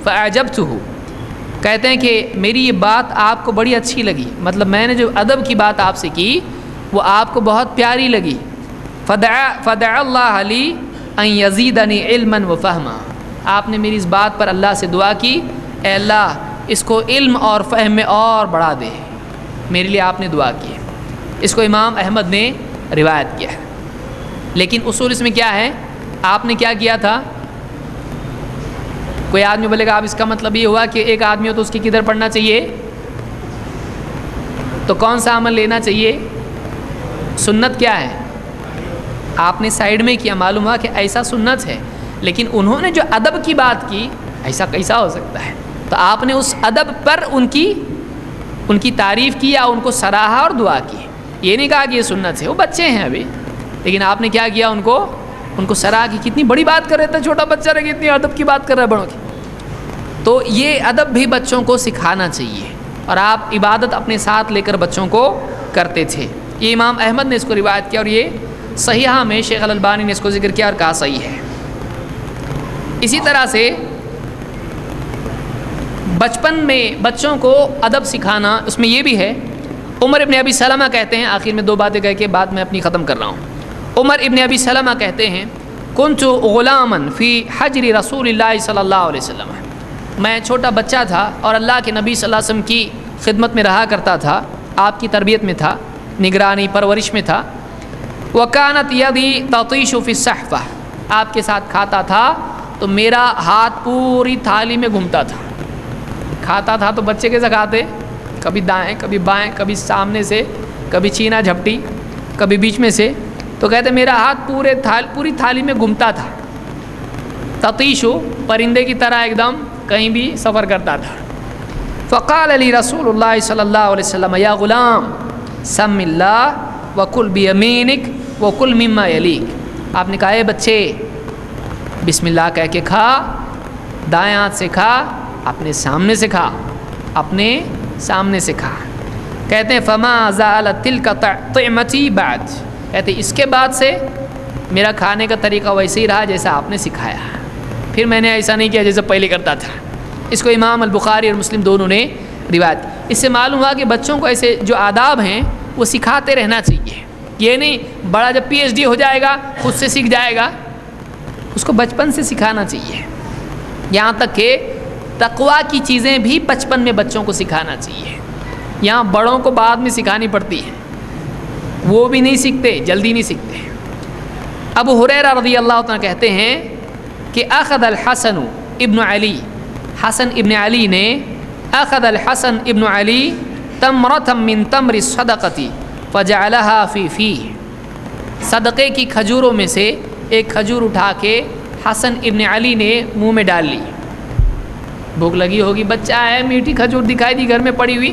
فاعجبته، کہتے ہیں کہ میری یہ بات آپ کو بڑی اچھی لگی، مطلب میں نے جو ادب کی بات آپ سے کی وہ آپ کو بہت پیاری لگی۔ فدع اللہ لی ان یزیدنی علما وفہما، آپ نے میری اس بات پر اللہ سے دعا کی اے اللہ اس کو علم اور فہم میں اور بڑھا دے، میرے لیے آپ نے دعا کی۔ اس کو امام احمد نے روایت کیا ہے، لیکن اصول اس میں کیا ہے؟ آپ نے کیا کیا تھا؟ کوئی آدمی بولے گا آپ اس کا مطلب یہ ہوا کہ ایک آدمی ہو تو اس کی کدھر پڑھنا چاہیے؟ تو کون سا عمل لینا چاہیے؟ سنت کیا ہے؟ آپ نے سائڈ میں کیا، معلوم ہوا کہ ایسا سنت ہے، لیکن انہوں نے جو ادب کی بات کی ایسا کیسا ہو سکتا ہے؟ تو آپ نے اس ادب پر ان کی تعریف کی یا ان کو سراہا اور دعا کی، یہ نہیں کہا کہ یہ سنت ہے، وہ بچے ہیں ابھی، لیکن آپ نے کیا کیا؟ ان کو سراہا کی، کتنی بڑی بات کر رہے تھے، چھوٹا بچہ رہے اتنی ادب کی بات کر رہا ہے بڑوں کی۔ تو یہ ادب بھی بچوں کو سکھانا چاہیے، اور آپ عبادت اپنے ساتھ لے کر بچوں کو کرتے تھے۔ یہ امام احمد نے اس کو روایت کیا، اور یہ صحیحہ میں شیخ الالبانی نے اس کو ذکر کیا اور کہا صحیح ہے۔ اسی طرح سے بچپن میں بچوں کو ادب سکھانا، اس میں یہ بھی ہے۔ عمر ابن ابی سلمہ کہتے ہیں، آخر میں دو باتیں کہہ کے بعد میں اپنی ختم کر رہا ہوں۔ عمر ابن ابی سلمہ کہتے ہیں کنت غلاما فی حجر رسول اللہ صلی اللہ علیہ وسلم، میں چھوٹا بچہ تھا اور اللہ کے نبی صلی اللہ علیہ وسلم کی خدمت میں رہا کرتا تھا، آپ کی تربیت میں تھا، نگرانی پرورش میں تھا۔ وکانت یدی تطیش فی الصحفہ، آپ کے ساتھ کھاتا تھا تو میرا ہاتھ پوری تھالی میں گھومتا تھا، کھاتا تھا تو بچے کیسے کھاتے؟ کبھی دائیں کبھی بائیں، کبھی سامنے سے، کبھی چینا جھپٹی، کبھی بیچ میں سے، تو کہتے میرا ہاتھ پوری تھالی میں گھومتا تھا۔ تطیشو، پرندے کی طرح ایک دم کہیں بھی سفر کرتا تھا۔ فقال علی رسول اللہ صلی اللہ علیہ وسلم یا غلام سم اللہ وکل بیمینک وکل مما یلیک، آپ نے کہا اے بچے بسم اللہ کہہ کے کھا، دائیں ہاتھ سے کھا، اپنے سامنے سے کھا، اپنے سامنے سے کھا۔ کہتے ہیں فما زالت تلک طعمتی بعد، کہتے اس کے بعد سے میرا کھانے کا طریقہ ویسے ہی رہا جیسا آپ نے سکھایا، پھر میں نے ایسا نہیں کیا جیسے پہلے کرتا تھا۔ اس کو امام البخاری اور مسلم دونوں نے روایت کی۔ اس سے معلوم ہوا کہ بچوں کو ایسے جو آداب ہیں وہ سکھاتے رہنا چاہیے، یہ نہیں بڑا جب PhD ہو جائے گا خود سے سیکھ جائے گا، اس کو بچپن سے سکھانا چاہیے۔ یہاں تک کہ تقویٰ کی چیزیں بھی بچپن میں بچوں کو سکھانا چاہیے، یہاں بڑوں کو بعد میں سکھانی پڑتی ہے، وہ بھی نہیں سیکھتے، جلدی نہیں سیکھتے۔ ابو ہریرہ رضی اللہ عنہ کہتے ہیں کہ اخذ الحسن ابن علی، حسن ابن علی نے اخذ الحسن ابن علی تمرۃ من تمر الصدقۃ فجعلها فی فیہ، صدقے کی کھجوروں میں سے ایک کھجور اٹھا کے حسن ابن علی نے منہ میں ڈال لی۔ بھوک لگی ہوگی، بچہ ہے، میٹھی کھجور دکھائی دی گھر میں پڑی ہوئی،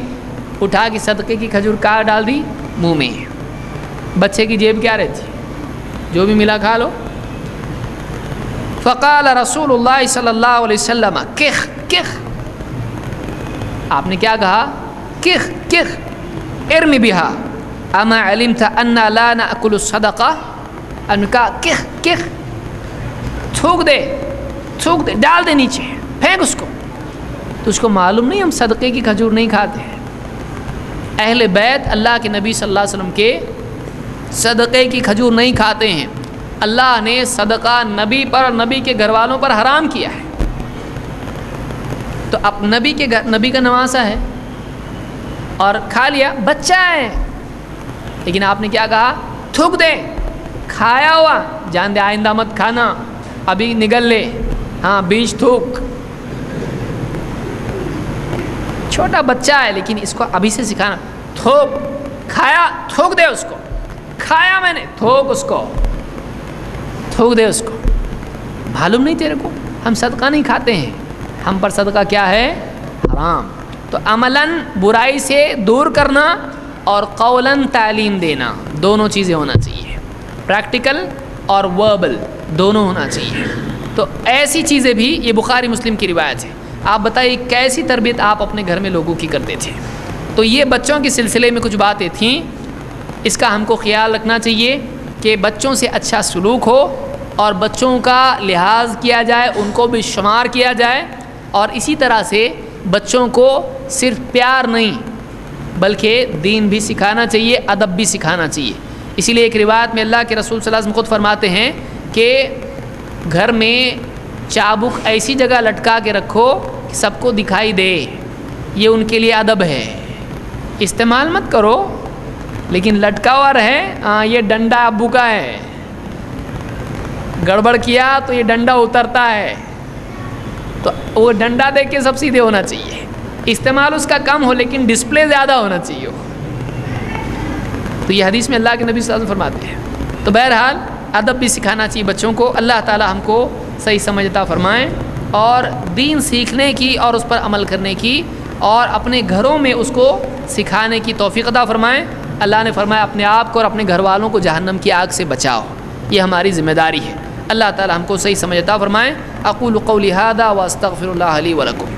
اٹھا کے صدقے کی کھجور کہاں ڈال دی؟ منہ میں۔ بچے کی جیب کیا رہتی؟ جو بھی ملا کھا لو. فقال رسول اللہ صلی اللہ علیہ وسلم کخ کخ. آپ نے کیا کہا؟ کخ کخ ارمی بہا اما علمت انا لا ناکل الصدقہ. آپ نے کہا کخ کخ، تھوک دے تھوک دے، ڈال دے نیچے، پھینک اس کو. تو اس کو معلوم نہیں ہم صدقے کی کھجور نہیں کھاتے ہیں. اہل بیت اللہ کے نبی صلی اللہ علیہ وسلم کے صدقے کی کھجور نہیں کھاتے ہیں. اللہ نے صدقہ نبی پر اور نبی کے گھر والوں پر حرام کیا ہے. تو اب نبی کا نواسا ہے اور کھا لیا، بچہ ہے. لیکن آپ نے کیا کہا؟ تھوک دے، کھایا ہوا جان دے آئندہ مت کھانا، ابھی نگل لے، ہاں بیج تھوک. چھوٹا بچہ ہے لیکن اس کو ابھی سے سکھانا. تھوک، کھایا تھوک دے اس کو، کھایا میں نے تھوک اس کو، تھوک دے اس کو. معلوم نہیں تیرے کو ہم صدقہ نہیں کھاتے ہیں، ہم پر صدقہ کیا ہے؟ حرام. تو عملاً برائی سے دور کرنا اور قولاً تعلیم دینا، دونوں چیزیں ہونا چاہیے. پریکٹیکل اور وربل دونوں ہونا چاہیے. تو ایسی چیزیں بھی، یہ بخاری مسلم کی روایت ہے. آپ بتائیے کیسی تربیت آپ اپنے گھر میں لوگوں کی کرتے تھے. تو یہ بچوں کے سلسلے میں کچھ باتیں تھیں، اس کا ہم کو خیال رکھنا چاہیے کہ بچوں سے اچھا سلوک ہو اور بچوں کا لحاظ کیا جائے، ان کو بھی شمار کیا جائے. اور اسی طرح سے بچوں کو صرف پیار نہیں بلکہ دین بھی سکھانا چاہیے، ادب بھی سکھانا چاہیے. اسی لیے ایک روایت میں اللہ کے رسول صلی اللہ علیہ وسلم خود فرماتے ہیں کہ گھر میں چابک ایسی جگہ لٹکا کے رکھو کہ سب کو دکھائی دے، یہ ان کے لیے ادب ہے. استعمال مت کرو لیکن لٹکا ہوا رہے. یہ ڈنڈا ابو کا ہے، گڑبڑ کیا تو یہ ڈنڈا اترتا ہے، تو وہ ڈنڈا دیکھ کے سب سیدھے ہونا چاہیے. استعمال اس کا کم ہو لیکن ڈسپلے زیادہ ہونا چاہیے. تو یہ حدیث میں اللہ کے نبی صلی اللہ علیہ وسلم فرماتے ہیں. تو بہرحال ادب بھی سکھانا چاہیے بچوں کو. اللہ تعالی ہم کو صحیح سمجھ عطا فرمائیں اور دین سیکھنے کی اور اس پر عمل کرنے کی اور اپنے گھروں میں اس کو سکھانے کی توفیق عطا فرمائیں. اللہ نے فرمایا اپنے آپ کو اور اپنے گھر والوں کو جہنم کی آگ سے بچاؤ، یہ ہماری ذمہ داری ہے. اللہ تعالی ہم کو صحیح سمجھ عطا فرمائیں. اقول قولی ھذا واستغفر اللہ لی ولکم.